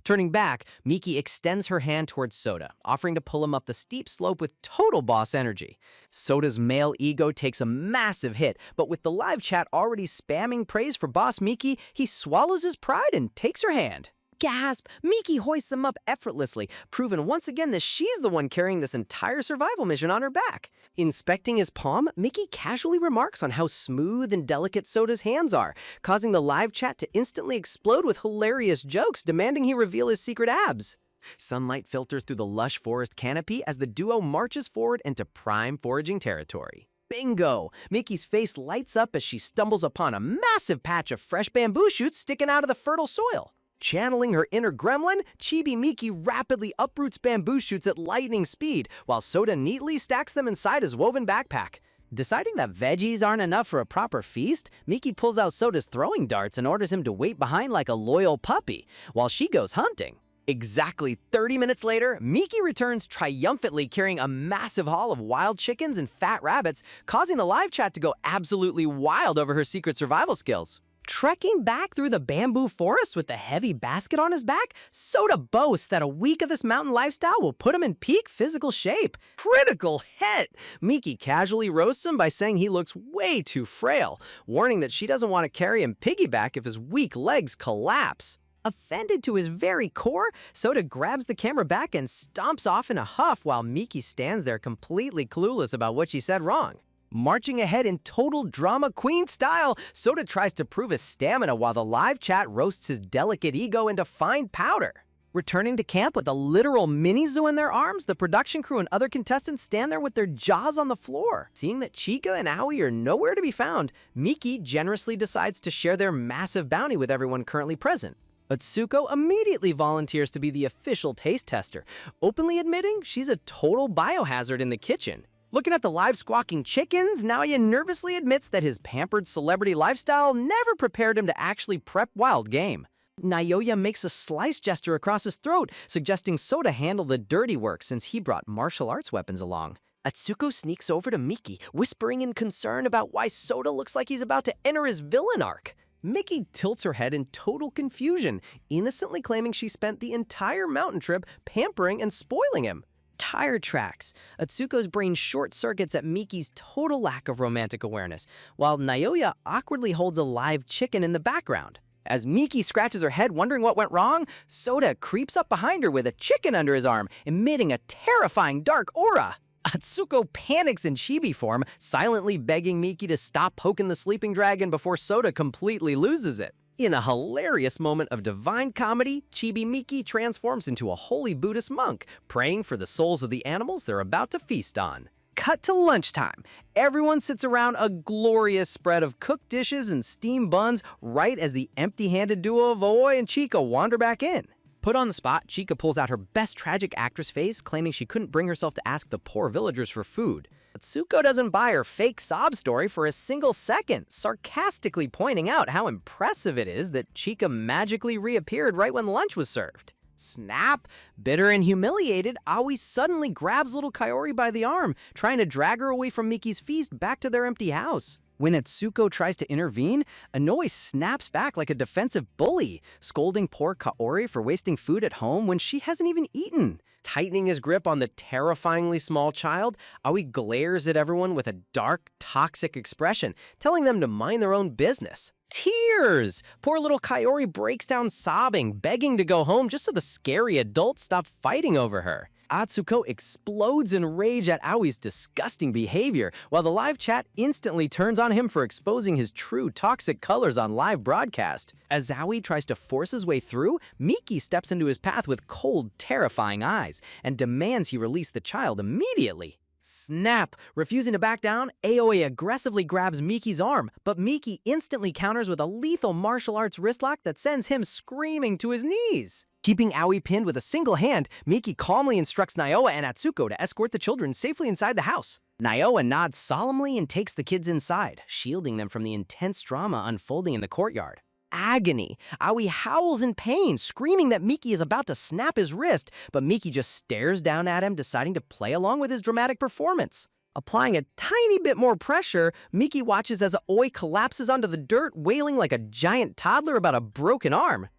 Turning back, Miki extends her hand towards Soda, offering to pull him up the steep slope with total boss energy. Soda's male ego takes a massive hit, but with the live chat already spamming praise for Boss Miki, he swallows his pride and takes her hand. Gasp! Miki hoists him up effortlessly, proving once again that she's the one carrying this entire survival mission on her back. Inspecting his palm, Miki casually remarks on how smooth and delicate Soda's hands are, causing the live chat to instantly explode with hilarious jokes demanding he reveal his secret abs. Sunlight filters through the lush forest canopy as the duo marches forward into prime foraging territory. Bingo! Miki's face lights up as she stumbles upon a massive patch of fresh bamboo shoots sticking out of the fertile soil. Channeling her inner gremlin, Chibi Miki rapidly uproots bamboo shoots at lightning speed, while Soda neatly stacks them inside his woven backpack. Deciding that veggies aren't enough for a proper feast, Miki pulls out Soda's throwing darts and orders him to wait behind like a loyal puppy, while she goes hunting. Exactly 30 minutes later, Miki returns triumphantly carrying a massive haul of wild chickens and fat rabbits, causing the live chat to go absolutely wild over her secret survival skills. Trekking back through the bamboo forest with a heavy basket on his back, Soda boasts that a week of this mountain lifestyle will put him in peak physical shape. Critical hit! Miki casually roasts him by saying he looks way too frail, warning that she doesn't want to carry him piggyback if his weak legs collapse. Offended to his very core, Soda grabs the camera back and stomps off in a huff while Miki stands there completely clueless about what she said wrong. Marching ahead in total drama queen style, Soda tries to prove his stamina while the live chat roasts his delicate ego into fine powder. Returning to camp with a literal mini-zoo in their arms, the production crew and other contestants stand there with their jaws on the floor. Seeing that Chica and Aoi are nowhere to be found, Miki generously decides to share their massive bounty with everyone currently present. Atsuko immediately volunteers to be the official taste tester, openly admitting she's a total biohazard in the kitchen. Looking at the live squawking chickens, Naoya nervously admits that his pampered celebrity lifestyle never prepared him to actually prep wild game. Naoya makes a slice gesture across his throat, suggesting Soda handle the dirty work since he brought martial arts weapons along. Atsuko sneaks over to Miki, whispering in concern about why Soda looks like he's about to enter his villain arc. Miki tilts her head in total confusion, innocently claiming she spent the entire mountain trip pampering and spoiling him. Tire tracks. Atsuko's brain short-circuits at Miki's total lack of romantic awareness, while Naoya awkwardly holds a live chicken in the background. As Miki scratches her head wondering what went wrong, Soda creeps up behind her with a chicken under his arm, emitting a terrifying dark aura. Atsuko panics in chibi form, silently begging Miki to stop poking the sleeping dragon before Soda completely loses it. In a hilarious moment of divine comedy, Chibi Miki transforms into a holy Buddhist monk, praying for the souls of the animals they're about to feast on. Cut to lunchtime. Everyone sits around a glorious spread of cooked dishes and steamed buns right as the empty-handed duo of Aoi and Chica wander back in. Put on the spot, Chica pulls out her best tragic actress face, claiming she couldn't bring herself to ask the poor villagers for food. Atsuko doesn't buy her fake sob story for a single second, sarcastically pointing out how impressive it is that Chika magically reappeared right when lunch was served. Snap! Bitter and humiliated, Aoi suddenly grabs little Kaori by the arm, trying to drag her away from Miki's feast back to their empty house. When Atsuko tries to intervene, Inoue snaps back like a defensive bully, scolding poor Kaori for wasting food at home when she hasn't even eaten. Tightening his grip on the terrifyingly small child, Aoi glares at everyone with a dark, toxic expression, telling them to mind their own business. Tears! Poor little Kaori breaks down sobbing, begging to go home just so the scary adults stop fighting over her. Atsuko explodes in rage at Aoi's disgusting behavior, while the live chat instantly turns on him for exposing his true toxic colors on live broadcast. As Aoi tries to force his way through, Miki steps into his path with cold, terrifying eyes and demands he release the child immediately. Snap! Refusing to back down, Aoi aggressively grabs Miki's arm, but Miki instantly counters with a lethal martial arts wristlock that sends him screaming to his knees. Keeping Aoi pinned with a single hand, Miki calmly instructs Nyoa and Atsuko to escort the children safely inside the house. Nyoa nods solemnly and takes the kids inside, shielding them from the intense drama unfolding in the courtyard. Agony. Aoi howls in pain, screaming that Miki is about to snap his wrist, but Miki just stares down at him, deciding to play along with his dramatic performance. Applying a tiny bit more pressure, Miki watches as Aoi collapses onto the dirt, wailing like a giant toddler about a broken arm.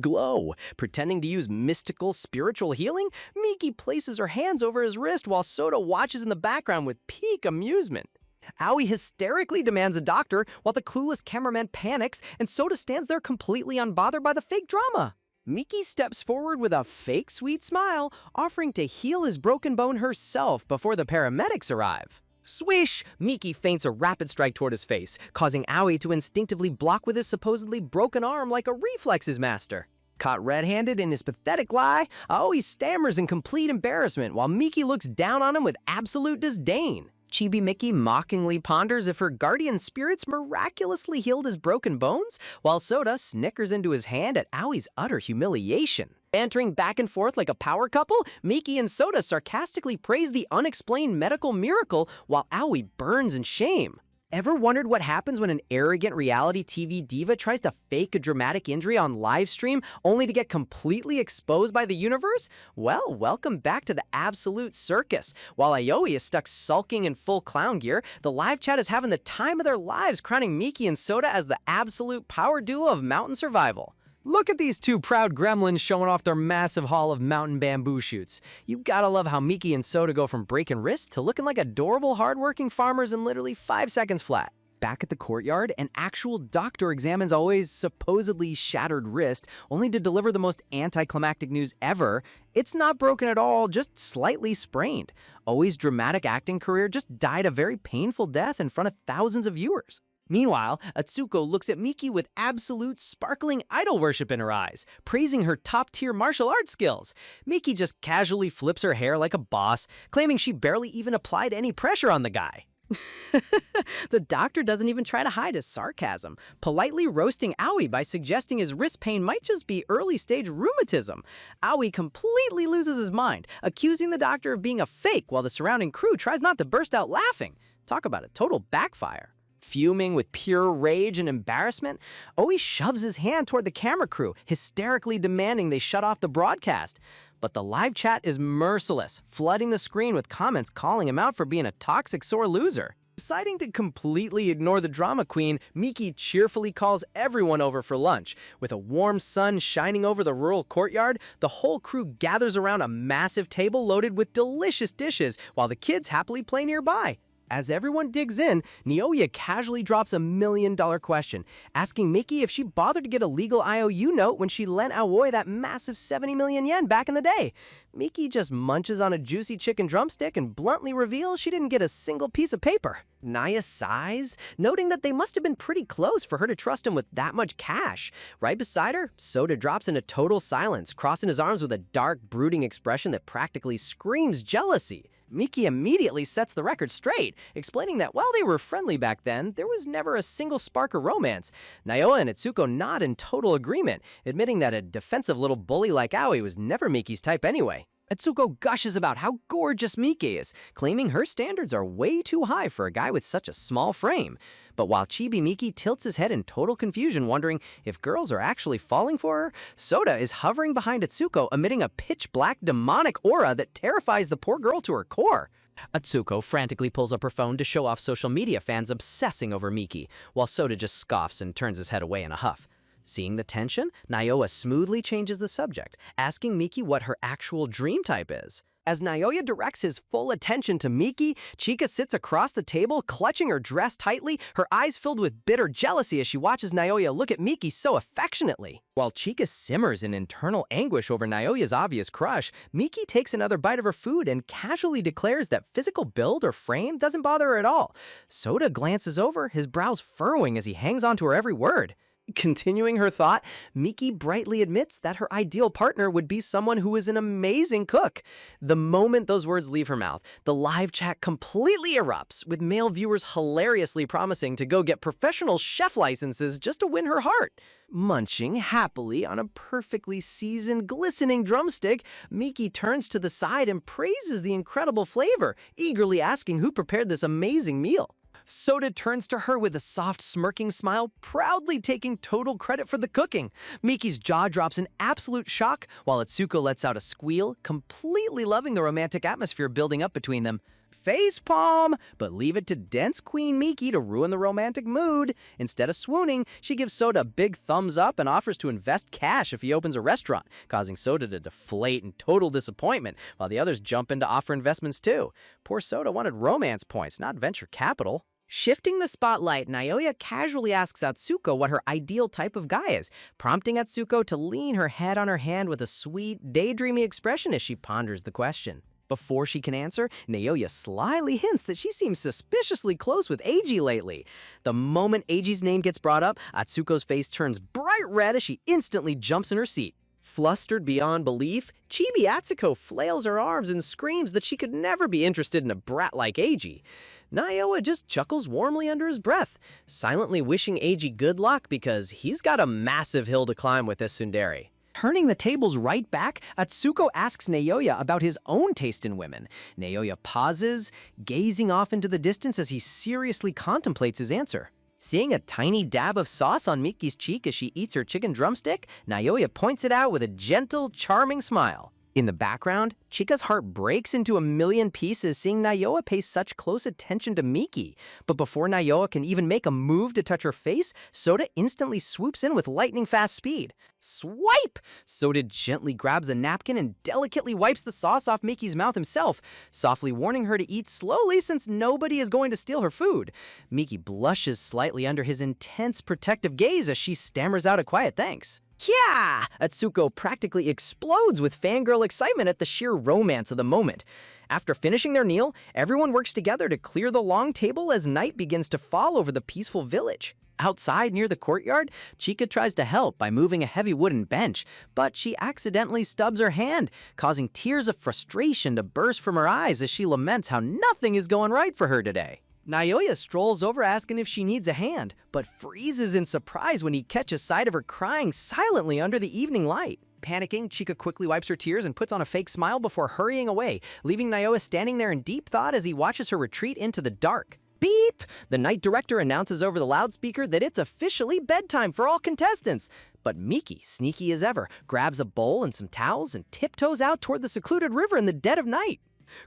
Glow. Pretending to use mystical, spiritual healing, Miki places her hands over his wrist while Soda watches in the background with peak amusement. Aoi hysterically demands a doctor while the clueless cameraman panics and Soda stands there completely unbothered by the fake drama. Miki steps forward with a fake sweet smile, offering to heal his broken bone herself before the paramedics arrive. Swish! Miki feints a rapid strike toward his face, causing Aoi to instinctively block with his supposedly broken arm like a reflexes master. Caught red-handed in his pathetic lie, Aoi stammers in complete embarrassment while Miki looks down on him with absolute disdain. Chibi Miki mockingly ponders if her guardian spirits miraculously healed his broken bones, while Soda snickers into his hand at Aoi's utter humiliation. Bantering back and forth like a power couple, Miki and Soda sarcastically praise the unexplained medical miracle while Aoi burns in shame. Ever wondered what happens when an arrogant reality TV diva tries to fake a dramatic injury on live stream only to get completely exposed by the universe? Well, welcome back to the absolute circus. While Aoi is stuck sulking in full clown gear, the live chat is having the time of their lives, crowning Miki and Soda as the absolute power duo of mountain survival. Look at these two proud gremlins showing off their massive haul of mountain bamboo shoots. You gotta love how Miki and Soda go from breaking wrists to looking like adorable, hardworking farmers in literally 5 seconds flat. Back at the courtyard, an actual doctor examines Aoi's supposedly shattered wrist, only to deliver the most anticlimactic news ever. It's not broken at all, just slightly sprained. Aoi's dramatic acting career just died a very painful death in front of thousands of viewers. Meanwhile, Atsuko looks at Miki with absolute sparkling idol worship in her eyes, praising her top-tier martial arts skills. Miki just casually flips her hair like a boss, claiming she barely even applied any pressure on the guy. The doctor doesn't even try to hide his sarcasm, politely roasting Aoi by suggesting his wrist pain might just be early-stage rheumatism. Aoi completely loses his mind, accusing the doctor of being a fake while the surrounding crew tries not to burst out laughing. Talk about a total backfire. Fuming with pure rage and embarrassment, Aoi shoves his hand toward the camera crew, hysterically demanding they shut off the broadcast. But the live chat is merciless, flooding the screen with comments calling him out for being a toxic sore loser. Deciding to completely ignore the drama queen, Miki cheerfully calls everyone over for lunch. With a warm sun shining over the rural courtyard, the whole crew gathers around a massive table loaded with delicious dishes, while the kids happily play nearby. As everyone digs in, Nyoya casually drops a $1 million question, asking Miki if she bothered to get a legal IOU note when she lent Aoi that massive 70 million yen back in the day. Miki just munches on a juicy chicken drumstick and bluntly reveals she didn't get a single piece of paper. Naya sighs, noting that they must have been pretty close for her to trust him with that much cash. Right beside her, Soda drops into total silence, crossing his arms with a dark, brooding expression that practically screams jealousy. Miki immediately sets the record straight, explaining that while they were friendly back then, there was never a single spark of romance. Nyoa and Itsuko nod in total agreement, admitting that a defensive little bully like Aoi was never Miki's type anyway. Atsuko gushes about how gorgeous Miki is, claiming her standards are way too high for a guy with such a small frame. But while Chibi Miki tilts his head in total confusion, wondering if girls are actually falling for her, Soda is hovering behind Atsuko, emitting a pitch-black demonic aura that terrifies the poor girl to her core. Atsuko frantically pulls up her phone to show off social media fans obsessing over Miki, while Soda just scoffs and turns his head away in a huff. Seeing the tension, Naoya smoothly changes the subject, asking Miki what her actual dream type is. As Naoya directs his full attention to Miki, Chika sits across the table, clutching her dress tightly, her eyes filled with bitter jealousy as she watches Naoya look at Miki so affectionately. While Chika simmers in internal anguish over Naoya's obvious crush, Miki takes another bite of her food and casually declares that physical build or frame doesn't bother her at all. Soda glances over, his brows furrowing as he hangs on to her every word. Continuing her thought, Miki brightly admits that her ideal partner would be someone who is an amazing cook. The moment those words leave her mouth, the live chat completely erupts, with male viewers hilariously promising to go get professional chef licenses just to win her heart. Munching happily on a perfectly seasoned, glistening drumstick, Miki turns to the side and praises the incredible flavor, eagerly asking who prepared this amazing meal. Soda turns to her with a soft, smirking smile, proudly taking total credit for the cooking. Miki's jaw drops in absolute shock, while Atsuko lets out a squeal, completely loving the romantic atmosphere building up between them. Facepalm! But leave it to dense Queen Miki to ruin the romantic mood. Instead of swooning, she gives Soda a big thumbs up and offers to invest cash if he opens a restaurant, causing Soda to deflate in total disappointment, while the others jump in to offer investments too. Poor Soda wanted romance points, not venture capital. Shifting the spotlight, Naoya casually asks Atsuko what her ideal type of guy is, prompting Atsuko to lean her head on her hand with a sweet, daydreamy expression as she ponders the question. Before she can answer, Naoya slyly hints that she seems suspiciously close with Eiji lately. The moment Eiji's name gets brought up, Atsuko's face turns bright red as she instantly jumps in her seat. Flustered beyond belief, Chibi Atsuko flails her arms and screams that she could never be interested in a brat like Eiji. Naoya just chuckles warmly under his breath, silently wishing Eiji good luck because he's got a massive hill to climb with this tsundere. Turning the tables right back, Atsuko asks Naoya about his own taste in women. Naoya pauses, gazing off into the distance as he seriously contemplates his answer. Seeing a tiny dab of sauce on Miki's cheek as she eats her chicken drumstick, Naoya points it out with a gentle, charming smile. In the background, Chika's heart breaks into a million pieces seeing Naoya pay such close attention to Miki. But before Naoya can even make a move to touch her face, Soda instantly swoops in with lightning-fast speed. Swipe! Soda gently grabs a napkin and delicately wipes the sauce off Miki's mouth himself, softly warning her to eat slowly since nobody is going to steal her food. Miki blushes slightly under his intense protective gaze as she stammers out a quiet thanks. Yeah! Atsuko practically explodes with fangirl excitement at the sheer romance of the moment. After finishing their meal, everyone works together to clear the long table as night begins to fall over the peaceful village. Outside near the courtyard, Chika tries to help by moving a heavy wooden bench, but she accidentally stubs her hand, causing tears of frustration to burst from her eyes as she laments how nothing is going right for her today. Naoya strolls over asking if she needs a hand, but freezes in surprise when he catches sight of her crying silently under the evening light. Panicking, Chika quickly wipes her tears and puts on a fake smile before hurrying away, leaving Naoya standing there in deep thought as he watches her retreat into the dark. Beep! The night director announces over the loudspeaker that it's officially bedtime for all contestants. But Miki, sneaky as ever, grabs a bowl and some towels and tiptoes out toward the secluded river in the dead of night.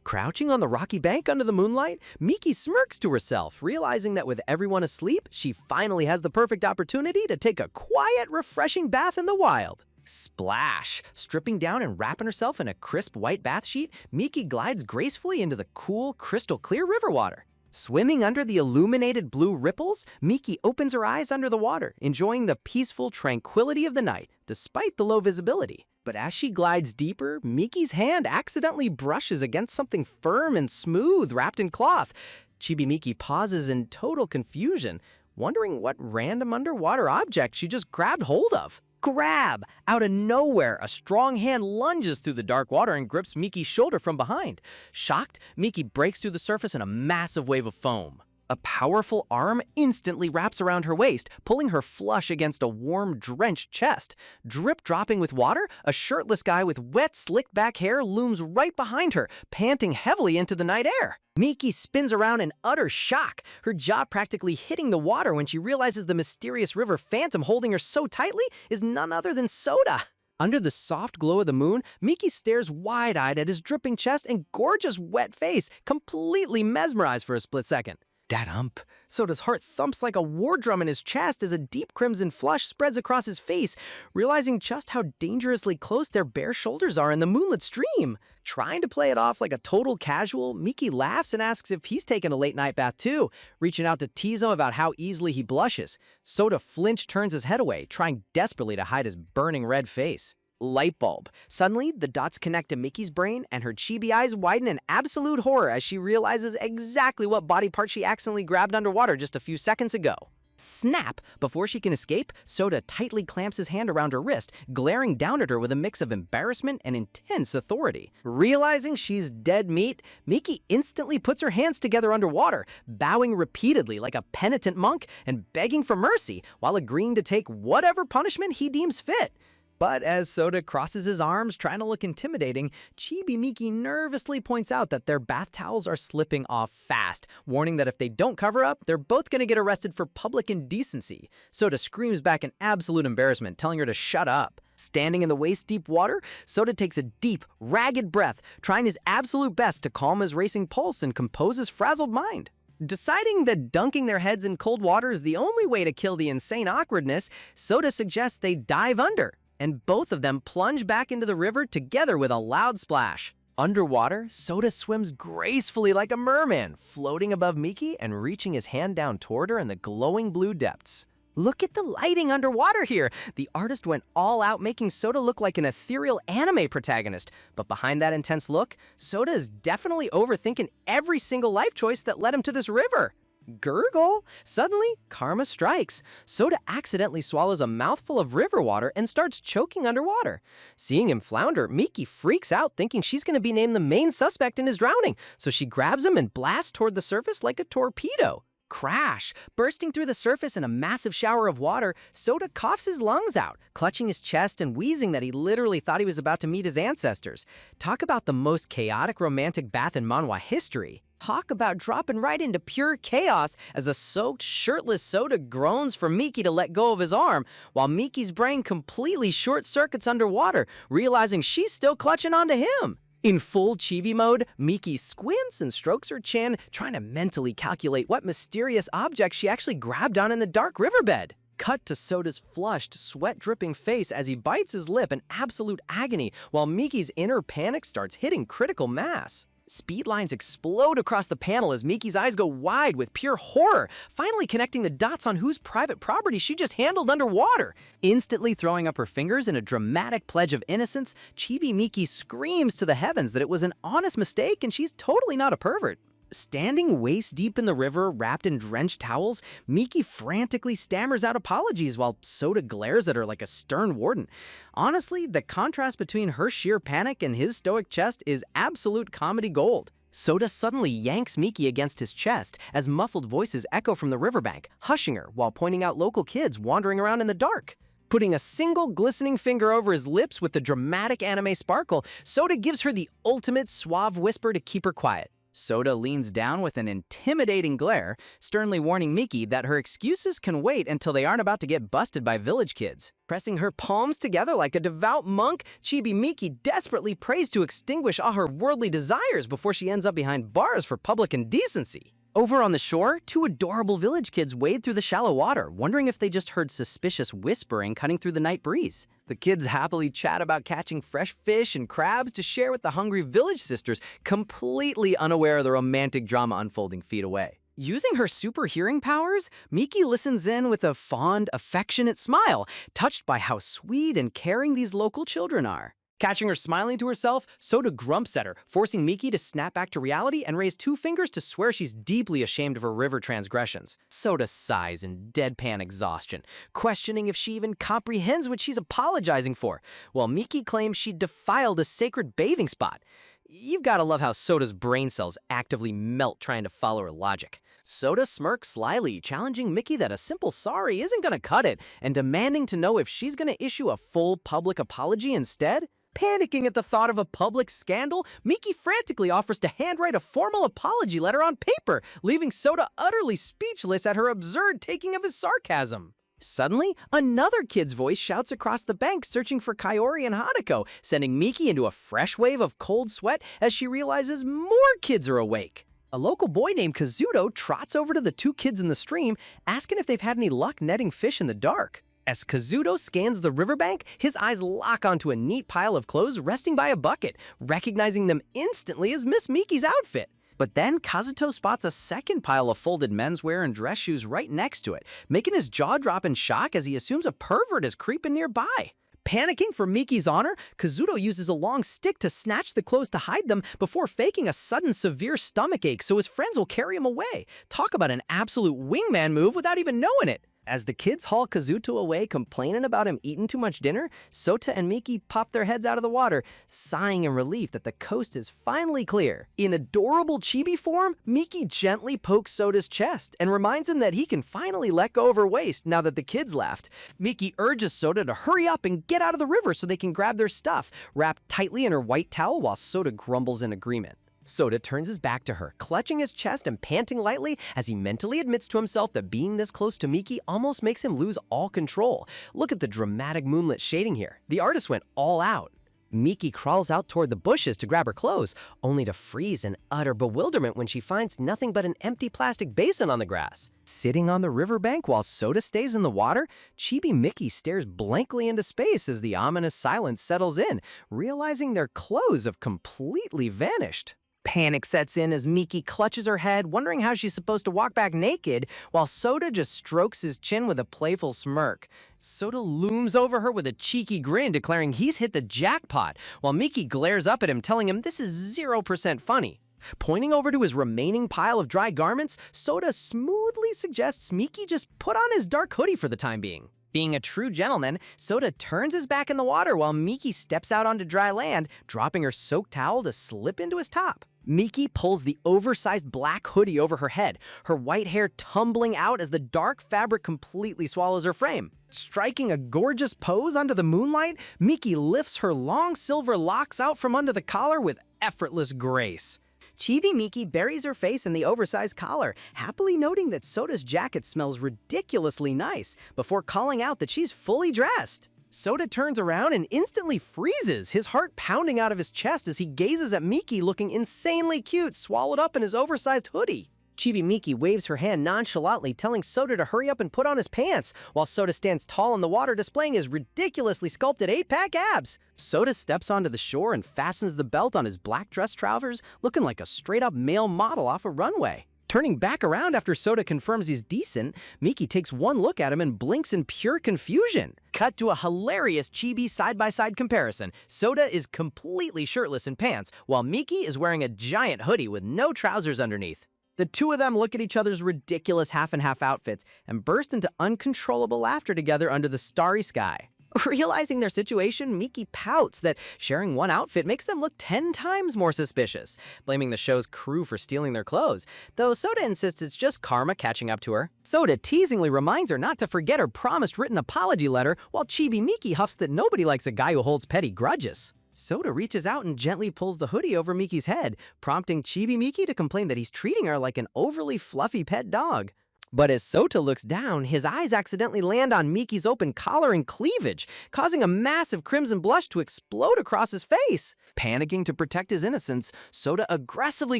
Crouching on the rocky bank under the moonlight, Miki smirks to herself, realizing that with everyone asleep, she finally has the perfect opportunity to take a quiet, refreshing bath in the wild. Splash! Stripping down and wrapping herself in a crisp white bath sheet, Miki glides gracefully into the cool, crystal-clear river water. Swimming under the illuminated blue ripples, Miki opens her eyes under the water, enjoying the peaceful tranquility of the night, despite the low visibility. But as she glides deeper, Miki's hand accidentally brushes against something firm and smooth wrapped in cloth. Chibi Miki pauses in total confusion, wondering what random underwater object she just grabbed hold of. Grab! Out of nowhere, a strong hand lunges through the dark water and grips Miki's shoulder from behind. Shocked, Miki breaks through the surface in a massive wave of foam. A powerful arm instantly wraps around her waist, pulling her flush against a warm, drenched chest. Drip dropping with water, a shirtless guy with wet, slicked-back hair looms right behind her, panting heavily into the night air. Miki spins around in utter shock, her jaw practically hitting the water when she realizes the mysterious river phantom holding her so tightly is none other than Soda. Under the soft glow of the moon, Miki stares wide-eyed at his dripping chest and gorgeous wet face, completely mesmerized for a split second. Dad-hump. Soda's heart thumps like a war drum in his chest as a deep crimson flush spreads across his face, realizing just how dangerously close their bare shoulders are in the moonlit stream. Trying to play it off like a total casual, Miki laughs and asks if he's taken a late-night bath too, reaching out to tease him about how easily he blushes. Soda flinch turns his head away, trying desperately to hide his burning red face. Light bulb. Suddenly, the dots connect to Miki's brain, and her chibi eyes widen in absolute horror as she realizes exactly what body part she accidentally grabbed underwater just a few seconds ago. Snap! Before she can escape, Soda tightly clamps his hand around her wrist, glaring down at her with a mix of embarrassment and intense authority. Realizing she's dead meat, Miki instantly puts her hands together underwater, bowing repeatedly like a penitent monk and begging for mercy, while agreeing to take whatever punishment he deems fit. But as Soda crosses his arms, trying to look intimidating, Chibi Miki nervously points out that their bath towels are slipping off fast, warning that if they don't cover up, they're both going to get arrested for public indecency. Soda screams back in absolute embarrassment, telling her to shut up. Standing in the waist-deep water, Soda takes a deep, ragged breath, trying his absolute best to calm his racing pulse and compose his frazzled mind. Deciding that dunking their heads in cold water is the only way to kill the insane awkwardness, Soda suggests they dive under, and both of them plunge back into the river together with a loud splash. Underwater, Soda swims gracefully like a merman, floating above Miki and reaching his hand down toward her in the glowing blue depths. Look at the lighting underwater here! The artist went all out, making Soda look like an ethereal anime protagonist. But behind that intense look, Soda is definitely overthinking every single life choice that led him to this river. Gurgle! Suddenly, karma strikes. Soda accidentally swallows a mouthful of river water and starts choking underwater. Seeing him flounder, Miki freaks out, thinking she's going to be named the main suspect in his drowning, so she grabs him and blasts toward the surface like a torpedo. Crash! Bursting through the surface in a massive shower of water, Soda coughs his lungs out, clutching his chest and wheezing that he literally thought he was about to meet his ancestors. Talk about the most chaotic romantic bath in manhwa history. Talk about dropping right into pure chaos as a soaked, shirtless Soda groans for Miki to let go of his arm, while Miki's brain completely short-circuits underwater, realizing she's still clutching onto him. In full chibi mode, Miki squints and strokes her chin, trying to mentally calculate what mysterious object she actually grabbed on in the dark riverbed. Cut to Soda's flushed, sweat-dripping face as he bites his lip in absolute agony, while Miki's inner panic starts hitting critical mass. Speed lines explode across the panel as Miki's eyes go wide with pure horror, finally connecting the dots on whose private property she just handled underwater. Instantly throwing up her fingers in a dramatic pledge of innocence, Chibi Miki screams to the heavens that it was an honest mistake and she's totally not a pervert. Standing waist-deep in the river, wrapped in drenched towels, Miki frantically stammers out apologies while Soda glares at her like a stern warden. Honestly, the contrast between her sheer panic and his stoic chest is absolute comedy gold. Soda suddenly yanks Miki against his chest as muffled voices echo from the riverbank, hushing her while pointing out local kids wandering around in the dark. Putting a single glistening finger over his lips with the dramatic anime sparkle, Soda gives her the ultimate suave whisper to keep her quiet. Soda leans down with an intimidating glare, sternly warning Miki that her excuses can wait until they aren't about to get busted by village kids. Pressing her palms together like a devout monk, Chibi Miki desperately prays to extinguish all her worldly desires before she ends up behind bars for public indecency. Over on the shore, two adorable village kids wade through the shallow water, wondering if they just heard suspicious whispering cutting through the night breeze. The kids happily chat about catching fresh fish and crabs to share with the hungry village sisters, completely unaware of the romantic drama unfolding feet away. Using her super hearing powers, Miki listens in with a fond, affectionate smile, touched by how sweet and caring these local children are. Catching her smiling to herself, Soda grumps at her, forcing Miki to snap back to reality and raise two fingers to swear she's deeply ashamed of her river transgressions. Soda sighs in deadpan exhaustion, questioning if she even comprehends what she's apologizing for, while Miki claims she defiled a sacred bathing spot. You've gotta love how Soda's brain cells actively melt trying to follow her logic. Soda smirks slyly, challenging Mickey that a simple sorry isn't gonna cut it, and demanding to know if she's gonna issue a full public apology instead. Panicking at the thought of a public scandal, Mickey frantically offers to handwrite a formal apology letter on paper, leaving Soda utterly speechless at her absurd taking of his sarcasm. Suddenly, another kid's voice shouts across the bank searching for Kaori and Hanako, sending Miki into a fresh wave of cold sweat as she realizes more kids are awake. A local boy named Kazuto trots over to the two kids in the stream, asking if they've had any luck netting fish in the dark. As Kazuto scans the riverbank, his eyes lock onto a neat pile of clothes resting by a bucket, recognizing them instantly as Miss Miki's outfit. But then Kazuto spots a second pile of folded menswear and dress shoes right next to it, making his jaw drop in shock as he assumes a pervert is creeping nearby. Panicking for Miki's honor, Kazuto uses a long stick to snatch the clothes to hide them before faking a sudden severe stomachache so his friends will carry him away. Talk about an absolute wingman move without even knowing it. As the kids haul Kazuto away complaining about him eating too much dinner, Sota and Miki pop their heads out of the water, sighing in relief that the coast is finally clear. In adorable chibi form, Miki gently pokes Sota's chest and reminds him that he can finally let go of her waist now that the kids left. Miki urges Sota to hurry up and get out of the river so they can grab their stuff, wrapped tightly in her white towel while Sota grumbles in agreement. Sota turns his back to her, clutching his chest and panting lightly as he mentally admits to himself that being this close to Miki almost makes him lose all control. Look at the dramatic moonlit shading here. The artist went all out. Miki crawls out toward the bushes to grab her clothes, only to freeze in utter bewilderment when she finds nothing but an empty plastic basin on the grass. Sitting on the riverbank while Sota stays in the water, Chibi Miki stares blankly into space as the ominous silence settles in, realizing their clothes have completely vanished. Panic sets in as Miki clutches her head, wondering how she's supposed to walk back naked, while Sota just strokes his chin with a playful smirk. Sota looms over her with a cheeky grin, declaring he's hit the jackpot, while Miki glares up at him, telling him this is 0% funny. Pointing over to his remaining pile of dry garments, Sota smoothly suggests Miki just put on his dark hoodie for the time being. Being a true gentleman, Sota turns his back in the water while Miki steps out onto dry land, dropping her soaked towel to slip into his top. Miki pulls the oversized black hoodie over her head, her white hair tumbling out as the dark fabric completely swallows her frame. Striking a gorgeous pose under the moonlight, Miki lifts her long silver locks out from under the collar with effortless grace. Chibi Miki buries her face in the oversized collar, happily noting that Sota's jacket smells ridiculously nice, before calling out that she's fully dressed. Sota turns around and instantly freezes, his heart pounding out of his chest as he gazes at Miki looking insanely cute, swallowed up in his oversized hoodie. Chibi Miki waves her hand nonchalantly, telling Sota to hurry up and put on his pants, while Sota stands tall in the water displaying his ridiculously sculpted 8-pack abs. Sota steps onto the shore and fastens the belt on his black dress trousers, looking like a straight-up male model off a runway. Turning back around after Sota confirms he's decent, Miki takes one look at him and blinks in pure confusion. Cut to a hilarious chibi side-by-side comparison. Sota is completely shirtless in pants, while Miki is wearing a giant hoodie with no trousers underneath. The two of them look at each other's ridiculous half-and-half outfits and burst into uncontrollable laughter together under the starry sky. Realizing their situation, Miki pouts that sharing one outfit makes them look 10 times more suspicious, blaming the show's crew for stealing their clothes, though Sota insists it's just karma catching up to her. Sota teasingly reminds her not to forget her promised written apology letter, while Chibi Miki huffs that nobody likes a guy who holds petty grudges. Sota reaches out and gently pulls the hoodie over Miki's head, prompting Chibi Miki to complain that he's treating her like an overly fluffy pet dog. But as Sota looks down, his eyes accidentally land on Miki's open collar and cleavage, causing a massive crimson blush to explode across his face. Panicking to protect his innocence, Sota aggressively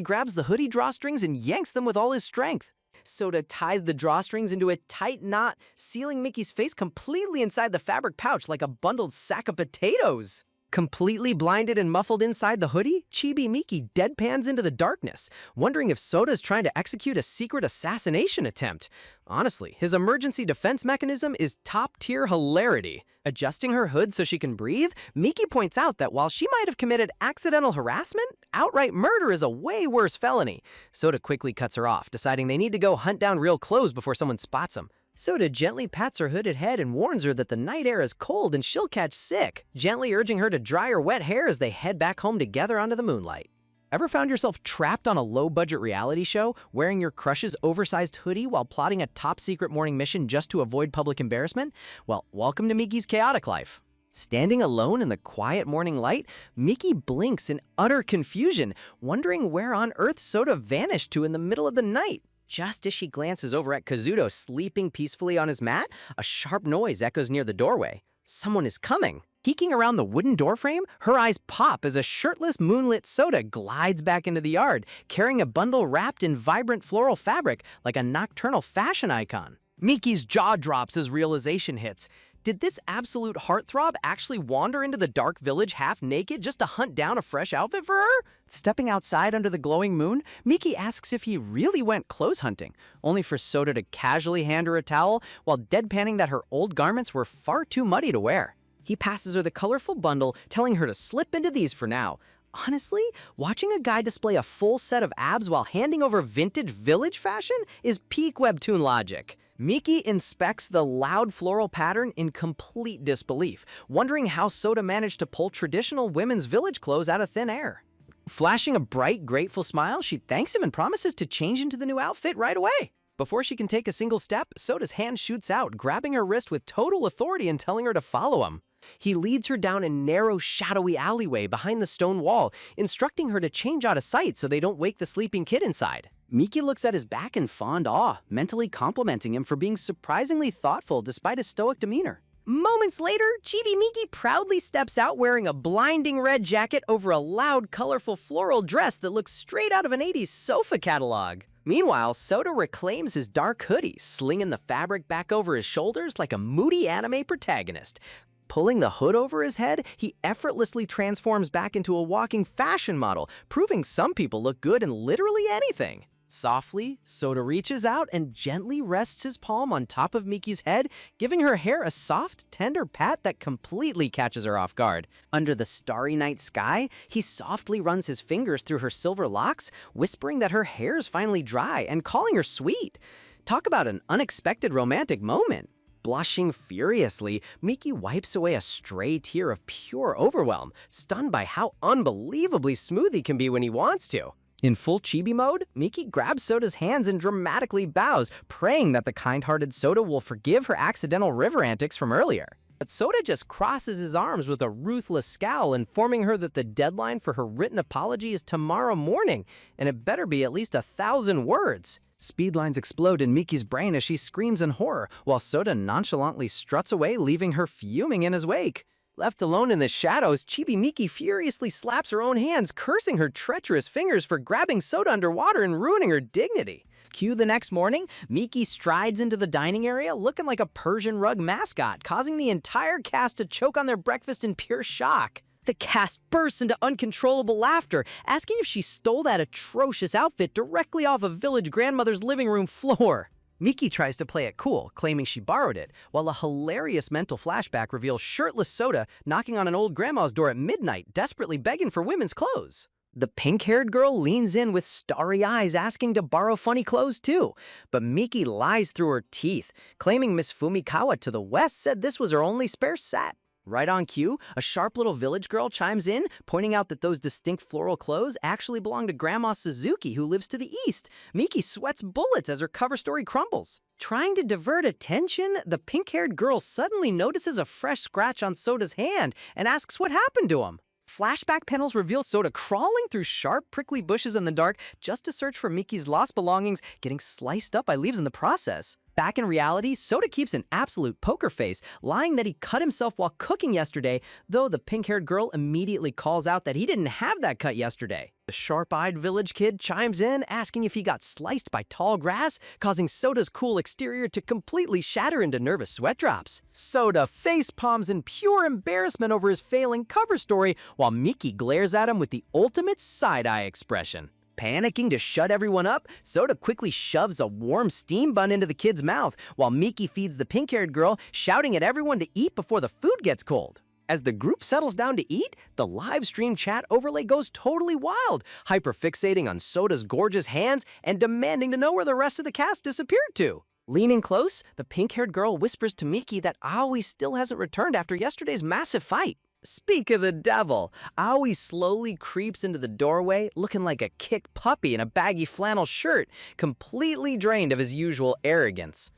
grabs the hoodie drawstrings and yanks them with all his strength. Sota ties the drawstrings into a tight knot, sealing Miki's face completely inside the fabric pouch like a bundled sack of potatoes. Completely blinded and muffled inside the hoodie, Chibi Miki deadpans into the darkness, wondering if Sota is trying to execute a secret assassination attempt. Honestly, his emergency defense mechanism is top-tier hilarity. Adjusting her hood so she can breathe, Miki points out that while she might have committed accidental harassment, outright murder is a way worse felony. Sota quickly cuts her off, deciding they need to go hunt down real clothes before someone spots them. Sota gently pats her hooded head and warns her that the night air is cold and she'll catch sick, gently urging her to dry her wet hair as they head back home together onto the moonlight. Ever found yourself trapped on a low-budget reality show, wearing your crush's oversized hoodie while plotting a top-secret morning mission just to avoid public embarrassment? Well, welcome to Miki's chaotic life. Standing alone in the quiet morning light, Miki blinks in utter confusion, wondering where on earth Soda vanished to in the middle of the night. Just as she glances over at Kazuto sleeping peacefully on his mat, a sharp noise echoes near the doorway. Someone is coming. Peeking around the wooden doorframe, her eyes pop as a shirtless, moonlit Soda glides back into the yard, carrying a bundle wrapped in vibrant floral fabric like a nocturnal fashion icon. Miki's jaw drops as realization hits. Did this absolute heartthrob actually wander into the dark village half naked just to hunt down a fresh outfit for her? Stepping outside under the glowing moon, Miki asks if he really went clothes hunting, only for Soda to casually hand her a towel while deadpanning that her old garments were far too muddy to wear. He passes her the colorful bundle, telling her to slip into these for now. Honestly, watching a guy display a full set of abs while handing over vintage village fashion is peak webtoon logic. Miki inspects the loud floral pattern in complete disbelief, wondering how Soda managed to pull traditional women's village clothes out of thin air. Flashing a bright, grateful smile, she thanks him and promises to change into the new outfit right away. Before she can take a single step, Soda's hand shoots out, grabbing her wrist with total authority and telling her to follow him. He leads her down a narrow, shadowy alleyway behind the stone wall, instructing her to change out of sight so they don't wake the sleeping kid inside. Miki looks at his back in fond awe, mentally complimenting him for being surprisingly thoughtful despite his stoic demeanor. Moments later, Chibi Miki proudly steps out wearing a blinding red jacket over a loud, colorful floral dress that looks straight out of an 80s sofa catalog. Meanwhile, Soda reclaims his dark hoodie, slinging the fabric back over his shoulders like a moody anime protagonist. Pulling the hood over his head, he effortlessly transforms back into a walking fashion model, proving some people look good in literally anything. Softly, Soda reaches out and gently rests his palm on top of Miki's head, giving her hair a soft, tender pat that completely catches her off guard. Under the starry night sky, he softly runs his fingers through her silver locks, whispering that her hair's finally dry and calling her sweet. Talk about an unexpected romantic moment. Blushing furiously, Miki wipes away a stray tear of pure overwhelm, stunned by how unbelievably smooth he can be when he wants to. In full chibi mode, Miki grabs Soda's hands and dramatically bows, praying that the kind-hearted Soda will forgive her accidental river antics from earlier. But Soda just crosses his arms with a ruthless scowl, informing her that the deadline for her written apology is tomorrow morning, and it better be at least 1,000 words. Speedlines explode in Miki's brain as she screams in horror, while Soda nonchalantly struts away, leaving her fuming in his wake. Left alone in the shadows, Chibi Miki furiously slaps her own hands, cursing her treacherous fingers for grabbing Soda underwater and ruining her dignity. Cue the next morning, Miki strides into the dining area looking like a Persian rug mascot, causing the entire cast to choke on their breakfast in pure shock. The cast bursts into uncontrollable laughter, asking if she stole that atrocious outfit directly off a village grandmother's living room floor. Miki tries to play it cool, claiming she borrowed it, while a hilarious mental flashback reveals shirtless Soda knocking on an old grandma's door at midnight, desperately begging for women's clothes. The pink-haired girl leans in with starry eyes, asking to borrow funny clothes too, but Miki lies through her teeth, claiming Miss Fumikawa to the west said this was her only spare set. Right on cue, a sharp little village girl chimes in, pointing out that those distinct floral clothes actually belong to Grandma Suzuki, who lives to the east. Miki sweats bullets as her cover story crumbles. Trying to divert attention, the pink-haired girl suddenly notices a fresh scratch on Soda's hand and asks what happened to him. Flashback panels reveal Soda crawling through sharp, prickly bushes in the dark just to search for Miki's lost belongings, getting sliced up by leaves in the process. Back in reality, Soda keeps an absolute poker face, lying that he cut himself while cooking yesterday, though the pink-haired girl immediately calls out that he didn't have that cut yesterday. The sharp-eyed village kid chimes in, asking if he got sliced by tall grass, causing Soda's cool exterior to completely shatter into nervous sweat drops. Soda face palms in pure embarrassment over his failing cover story, while Miki glares at him with the ultimate side-eye expression. Panicking to shut everyone up, Soda quickly shoves a warm steam bun into the kid's mouth, while Miki feeds the pink-haired girl, shouting at everyone to eat before the food gets cold. As the group settles down to eat, the live stream chat overlay goes totally wild, hyperfixating on Soda's gorgeous hands and demanding to know where the rest of the cast disappeared to. Leaning close, the pink-haired girl whispers to Miki that Aoi still hasn't returned after yesterday's massive fight. Speak of the devil, Aoi slowly creeps into the doorway looking like a kicked puppy in a baggy flannel shirt, completely drained of his usual arrogance.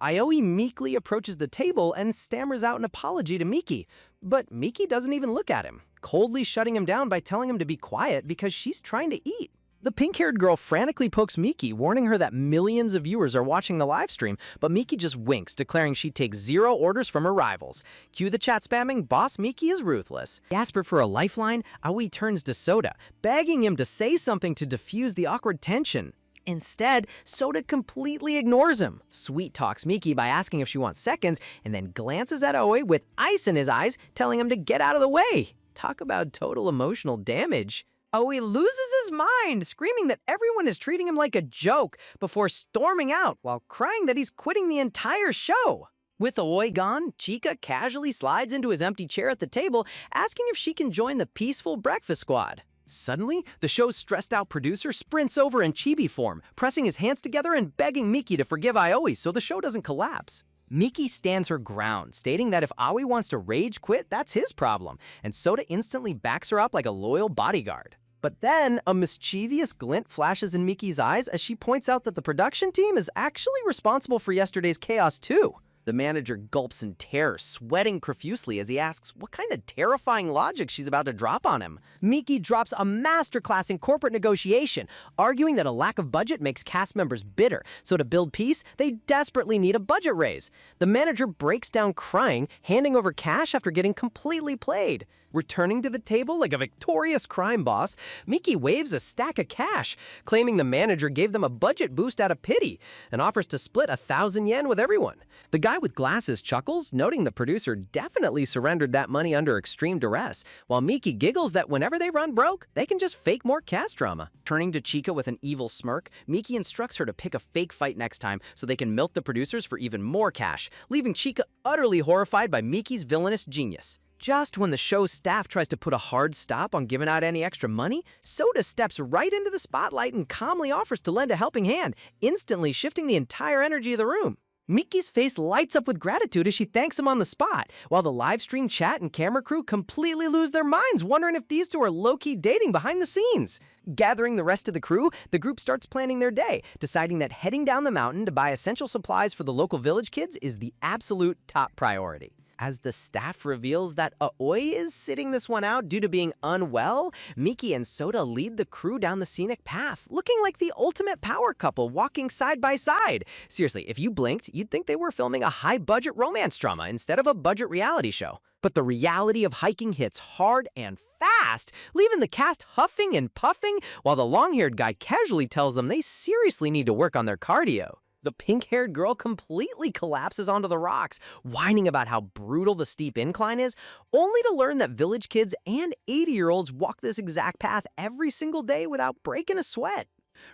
Aoi meekly approaches the table and stammers out an apology to Miki, but Miki doesn't even look at him, coldly shutting him down by telling him to be quiet because she's trying to eat. The pink-haired girl frantically pokes Miki, warning her that millions of viewers are watching the live stream, but Miki just winks, declaring she takes 0 orders from her rivals. Cue the chat spamming, boss Miki is ruthless. Desperate for a lifeline, Aoi turns to Soda, begging him to say something to diffuse the awkward tension. Instead, Soda completely ignores him, sweet-talks Miki by asking if she wants seconds, and then glances at Aoi with ice in his eyes, telling him to get out of the way. Talk about total emotional damage. Aoi loses his mind, screaming that everyone is treating him like a joke before storming out while crying that he's quitting the entire show. With Aoi gone, Chika casually slides into his empty chair at the table, asking if she can join the peaceful breakfast squad. Suddenly, the show's stressed-out producer sprints over in chibi form, pressing his hands together and begging Miki to forgive Aoi so the show doesn't collapse. Miki stands her ground, stating that if Aoi wants to rage quit, that's his problem, and Soda instantly backs her up like a loyal bodyguard. But then, a mischievous glint flashes in Miki's eyes as she points out that the production team is actually responsible for yesterday's chaos too. The manager gulps in terror, sweating profusely as he asks what kind of terrifying logic she's about to drop on him. Miki drops a masterclass in corporate negotiation, arguing that a lack of budget makes cast members bitter, so to build peace, they desperately need a budget raise. The manager breaks down crying, handing over cash after getting completely played. Returning to the table like a victorious crime boss, Miki waves a stack of cash, claiming the manager gave them a budget boost out of pity, and offers to split 1,000 yen with everyone. The guy with glasses chuckles, noting the producer definitely surrendered that money under extreme duress, while Miki giggles that whenever they run broke, they can just fake more cast drama. Turning to Chika with an evil smirk, Miki instructs her to pick a fake fight next time so they can milk the producers for even more cash, leaving Chika utterly horrified by Miki's villainous genius. Just when the show's staff tries to put a hard stop on giving out any extra money, Soda steps right into the spotlight and calmly offers to lend a helping hand, instantly shifting the entire energy of the room. Miki's face lights up with gratitude as she thanks him on the spot, while the live stream chat and camera crew completely lose their minds, wondering if these two are low-key dating behind the scenes. Gathering the rest of the crew, the group starts planning their day, deciding that heading down the mountain to buy essential supplies for the local village kids is the absolute top priority. As the staff reveals that Aoi is sitting this one out due to being unwell, Miki and Soda lead the crew down the scenic path, looking like the ultimate power couple walking side by side. Seriously, if you blinked, you'd think they were filming a high-budget romance drama instead of a budget reality show. But the reality of hiking hits hard and fast, leaving the cast huffing and puffing, while the long-haired guy casually tells them they seriously need to work on their cardio. The pink-haired girl completely collapses onto the rocks, whining about how brutal the steep incline is, only to learn that village kids and 80-year-olds walk this exact path every single day without breaking a sweat.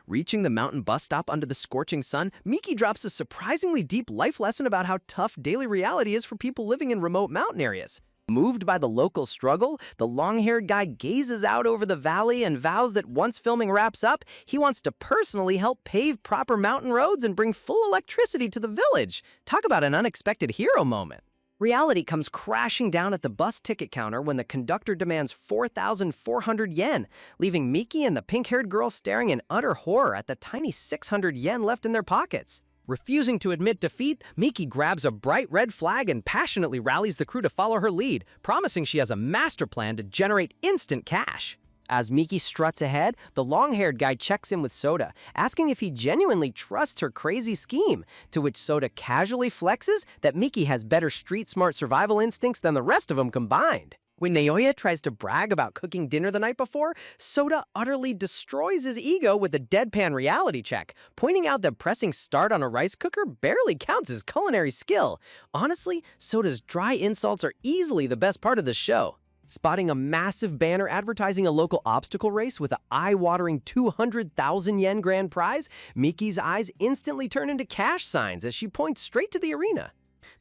Reaching the mountain bus stop under the scorching sun, Miki drops a surprisingly deep life lesson about how tough daily reality is for people living in remote mountain areas. Moved by the local struggle, the long-haired guy gazes out over the valley and vows that once filming wraps up, he wants to personally help pave proper mountain roads and bring full electricity to the village. Talk about an unexpected hero moment. Reality comes crashing down at the bus ticket counter when the conductor demands 4,400 yen, leaving Miki and the pink-haired girl staring in utter horror at the tiny 600 yen left in their pockets. Refusing to admit defeat, Miki grabs a bright red flag and passionately rallies the crew to follow her lead, promising she has a master plan to generate instant cash. As Miki struts ahead, the long-haired guy checks in with Soda, asking if he genuinely trusts her crazy scheme, to which Soda casually flexes that Miki has better street-smart survival instincts than the rest of them combined. When Naoya tries to brag about cooking dinner the night before, Soda utterly destroys his ego with a deadpan reality check, pointing out that pressing start on a rice cooker barely counts as culinary skill. Honestly, Soda's dry insults are easily the best part of the show. Spotting a massive banner advertising a local obstacle race with an eye-watering 200,000 yen grand prize, Miki's eyes instantly turn into cash signs as she points straight to the arena.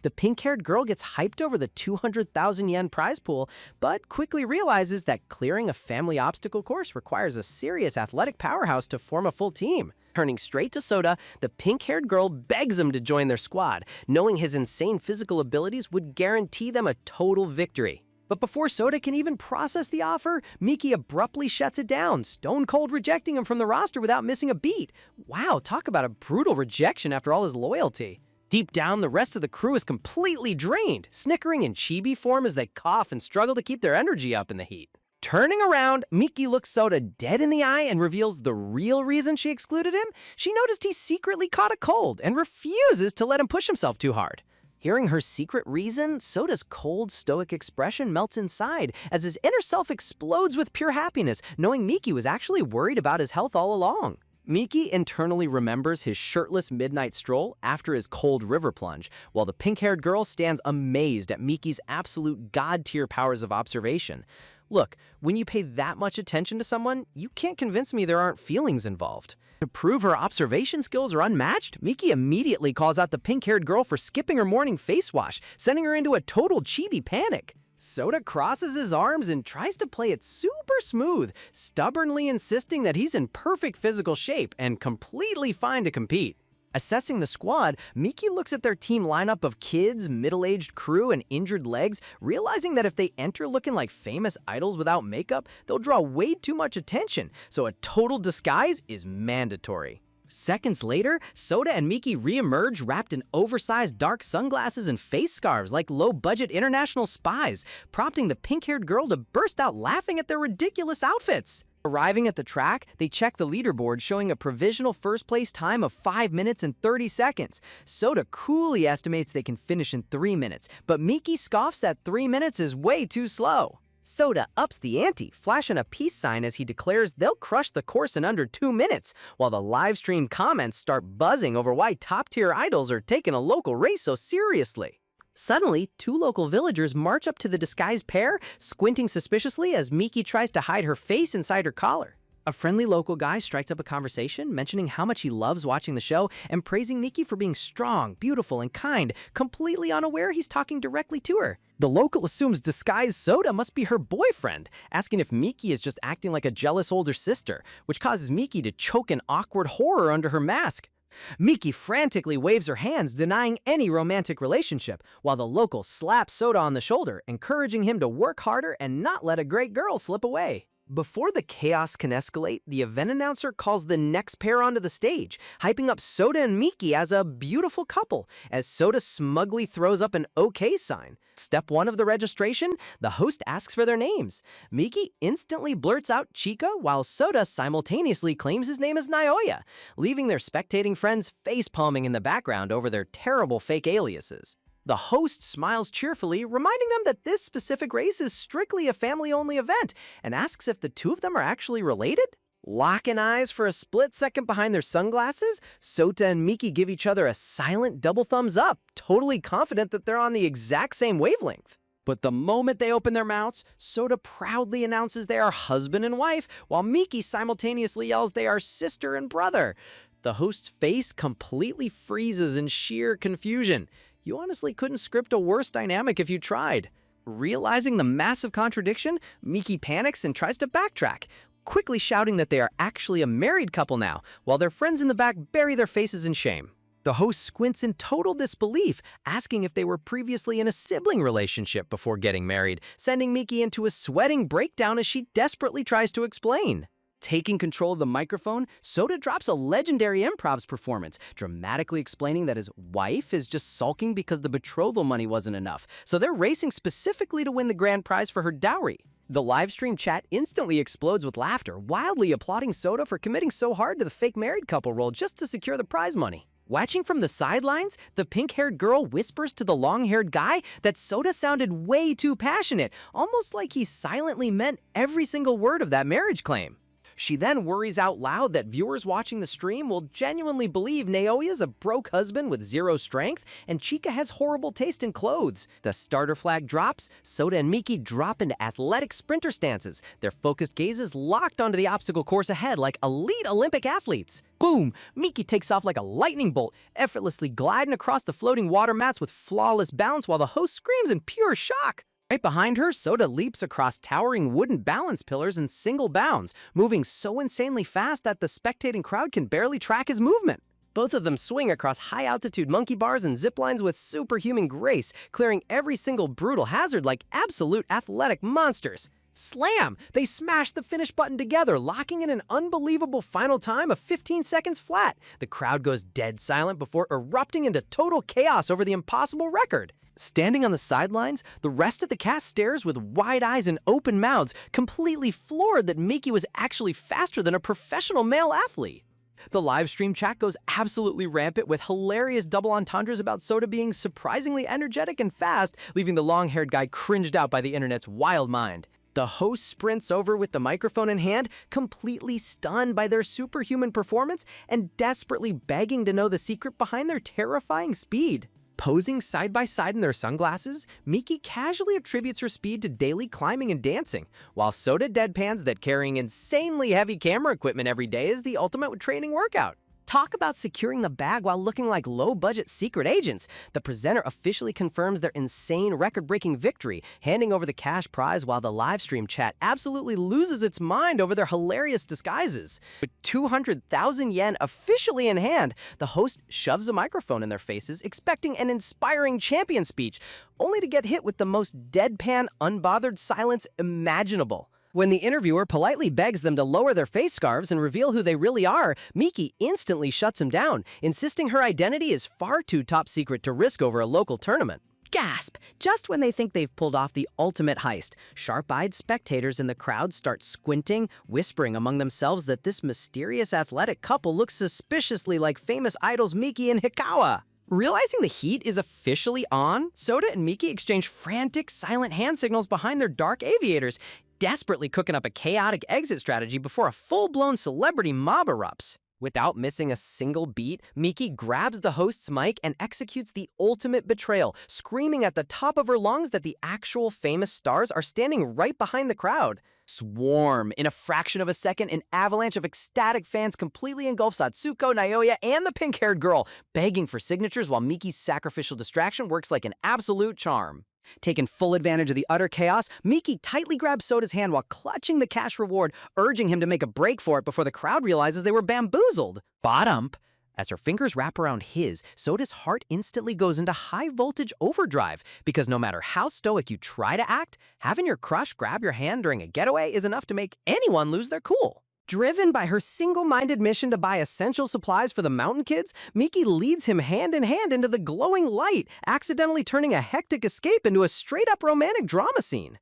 The pink-haired girl gets hyped over the 200,000 yen prize pool, but quickly realizes that clearing a family obstacle course requires a serious athletic powerhouse to form a full team. Turning straight to Soda, the pink-haired girl begs him to join their squad, knowing his insane physical abilities would guarantee them a total victory. But before Soda can even process the offer, Miki abruptly shuts it down, stone cold rejecting him from the roster without missing a beat. Wow, talk about a brutal rejection after all his loyalty. Deep down, the rest of the crew is completely drained, snickering in chibi form as they cough and struggle to keep their energy up in the heat. Turning around, Miki looks Soda dead in the eye and reveals the real reason she excluded him. She noticed he secretly caught a cold and refuses to let him push himself too hard. Hearing her secret reason, Soda's cold, stoic expression melts inside as his inner self explodes with pure happiness, knowing Miki was actually worried about his health all along. Miki internally remembers his shirtless midnight stroll after his cold river plunge, while the pink-haired girl stands amazed at Miki's absolute god-tier powers of observation. Look, when you pay that much attention to someone, you can't convince me there aren't feelings involved. To prove her observation skills are unmatched, Miki immediately calls out the pink-haired girl for skipping her morning face wash, sending her into a total chibi panic. Soda crosses his arms and tries to play it super smooth, stubbornly insisting that he's in perfect physical shape and completely fine to compete. Assessing the squad, Miki looks at their team lineup of kids, middle-aged crew, and injured legs, realizing that if they enter looking like famous idols without makeup, they'll draw way too much attention, so a total disguise is mandatory. Seconds later, Soda and Miki re-emerge wrapped in oversized dark sunglasses and face scarves like low-budget international spies, prompting the pink-haired girl to burst out laughing at their ridiculous outfits. Arriving at the track, they check the leaderboard showing a provisional first-place time of 5 minutes and 30 seconds. Soda coolly estimates they can finish in 3 minutes, but Miki scoffs that 3 minutes is way too slow. Soda ups the ante, flashing a peace sign as he declares they'll crush the course in under 2 minutes, while the live stream comments start buzzing over why top-tier idols are taking a local race so seriously. Suddenly, 2 local villagers march up to the disguised pair, squinting suspiciously as Miki tries to hide her face inside her collar. A friendly local guy strikes up a conversation, mentioning how much he loves watching the show and praising Miki for being strong, beautiful, and kind, completely unaware he's talking directly to her. The local assumes disguised Soda must be her boyfriend, asking if Miki is just acting like a jealous older sister, which causes Miki to choke in awkward horror under her mask. Miki frantically waves her hands, denying any romantic relationship, while the local slaps Soda on the shoulder, encouraging him to work harder and not let a great girl slip away. Before the chaos can escalate, the event announcer calls the next pair onto the stage, hyping up Soda and Miki as a beautiful couple, as Soda smugly throws up an OK sign. Step 1 of the registration, the host asks for their names. Miki instantly blurts out Chica, while Soda simultaneously claims his name is Naoya, leaving their spectating friends face-palming in the background over their terrible fake aliases. The host smiles cheerfully, reminding them that this specific race is strictly a family-only event, and asks if the two of them are actually related. Locking eyes for a split second behind their sunglasses, Soda and Miki give each other a silent double thumbs up, totally confident that they're on the exact same wavelength. But the moment they open their mouths, Soda proudly announces they are husband and wife, while Miki simultaneously yells they are sister and brother. The host's face completely freezes in sheer confusion. You honestly couldn't script a worse dynamic if you tried. Realizing the massive contradiction, Miki panics and tries to backtrack, quickly shouting that they are actually a married couple now, while their friends in the back bury their faces in shame. The host squints in total disbelief, asking if they were previously in a sibling relationship before getting married, sending Miki into a sweating breakdown as she desperately tries to explain. Taking control of the microphone, Soda drops a legendary improvs performance, dramatically explaining that his wife is just sulking because the betrothal money wasn't enough, so they're racing specifically to win the grand prize for her dowry. The livestream chat instantly explodes with laughter, wildly applauding Soda for committing so hard to the fake married couple role just to secure the prize money. Watching from the sidelines, the pink-haired girl whispers to the long-haired guy that Soda sounded way too passionate, almost like he silently meant every single word of that marriage claim. She then worries out loud that viewers watching the stream will genuinely believe Naoya's a broke husband with zero strength and Chica has horrible taste in clothes. The starter flag drops, Soda and Miki drop into athletic sprinter stances, their focused gazes locked onto the obstacle course ahead like elite Olympic athletes. Boom! Miki takes off like a lightning bolt, effortlessly gliding across the floating water mats with flawless balance while the host screams in pure shock. Right behind her, Soda leaps across towering wooden balance pillars in single bounds, moving so insanely fast that the spectating crowd can barely track his movement. Both of them swing across high-altitude monkey bars and zip lines with superhuman grace, clearing every single brutal hazard like absolute athletic monsters. Slam! They smash the finish button together, locking in an unbelievable final time of 15 seconds flat. The crowd goes dead silent before erupting into total chaos over the impossible record. Standing on the sidelines, the rest of the cast stares with wide eyes and open mouths, completely floored that Miki was actually faster than a professional male athlete. The live stream chat goes absolutely rampant with hilarious double entendres about Soda being surprisingly energetic and fast, leaving the long-haired guy cringed out by the internet's wild mind. The host sprints over with the microphone in hand, completely stunned by their superhuman performance and desperately begging to know the secret behind their terrifying speed. Posing side by side in their sunglasses, Miki casually attributes her speed to daily climbing and dancing, while Soda deadpans that carrying insanely heavy camera equipment every day is the ultimate training workout. Talk about securing the bag while looking like low-budget secret agents. The presenter officially confirms their insane record-breaking victory, handing over the cash prize while the livestream chat absolutely loses its mind over their hilarious disguises. With 200,000 yen officially in hand, the host shoves a microphone in their faces, expecting an inspiring champion speech, only to get hit with the most deadpan, unbothered silence imaginable. When the interviewer politely begs them to lower their face scarves and reveal who they really are, Miki instantly shuts him down, insisting her identity is far too top secret to risk over a local tournament. Gasp! Just when they think they've pulled off the ultimate heist, sharp-eyed spectators in the crowd start squinting, whispering among themselves that this mysterious athletic couple looks suspiciously like famous idols Miki and Hikawa. Realizing the heat is officially on, Soda and Miki exchange frantic, silent hand signals behind their dark aviators, desperately cooking up a chaotic exit strategy before a full-blown celebrity mob erupts. Without missing a single beat, Miki grabs the host's mic and executes the ultimate betrayal, screaming at the top of her lungs that the actual famous stars are standing right behind the crowd. Swarm. In a fraction of a second, an avalanche of ecstatic fans completely engulfs Atsuko, Naoya, and the pink-haired girl, begging for signatures while Miki's sacrificial distraction works like an absolute charm. Taking full advantage of the utter chaos, Miki tightly grabs Soda's hand while clutching the cash reward, urging him to make a break for it before the crowd realizes they were bamboozled. Bottom. As her fingers wrap around his, Soda's heart instantly goes into high-voltage overdrive, because no matter how stoic you try to act, having your crush grab your hand during a getaway is enough to make anyone lose their cool. Driven by her single-minded mission to buy essential supplies for the mountain kids, Miki leads him hand in hand into the glowing light, accidentally turning a hectic escape into a straight-up romantic drama scene.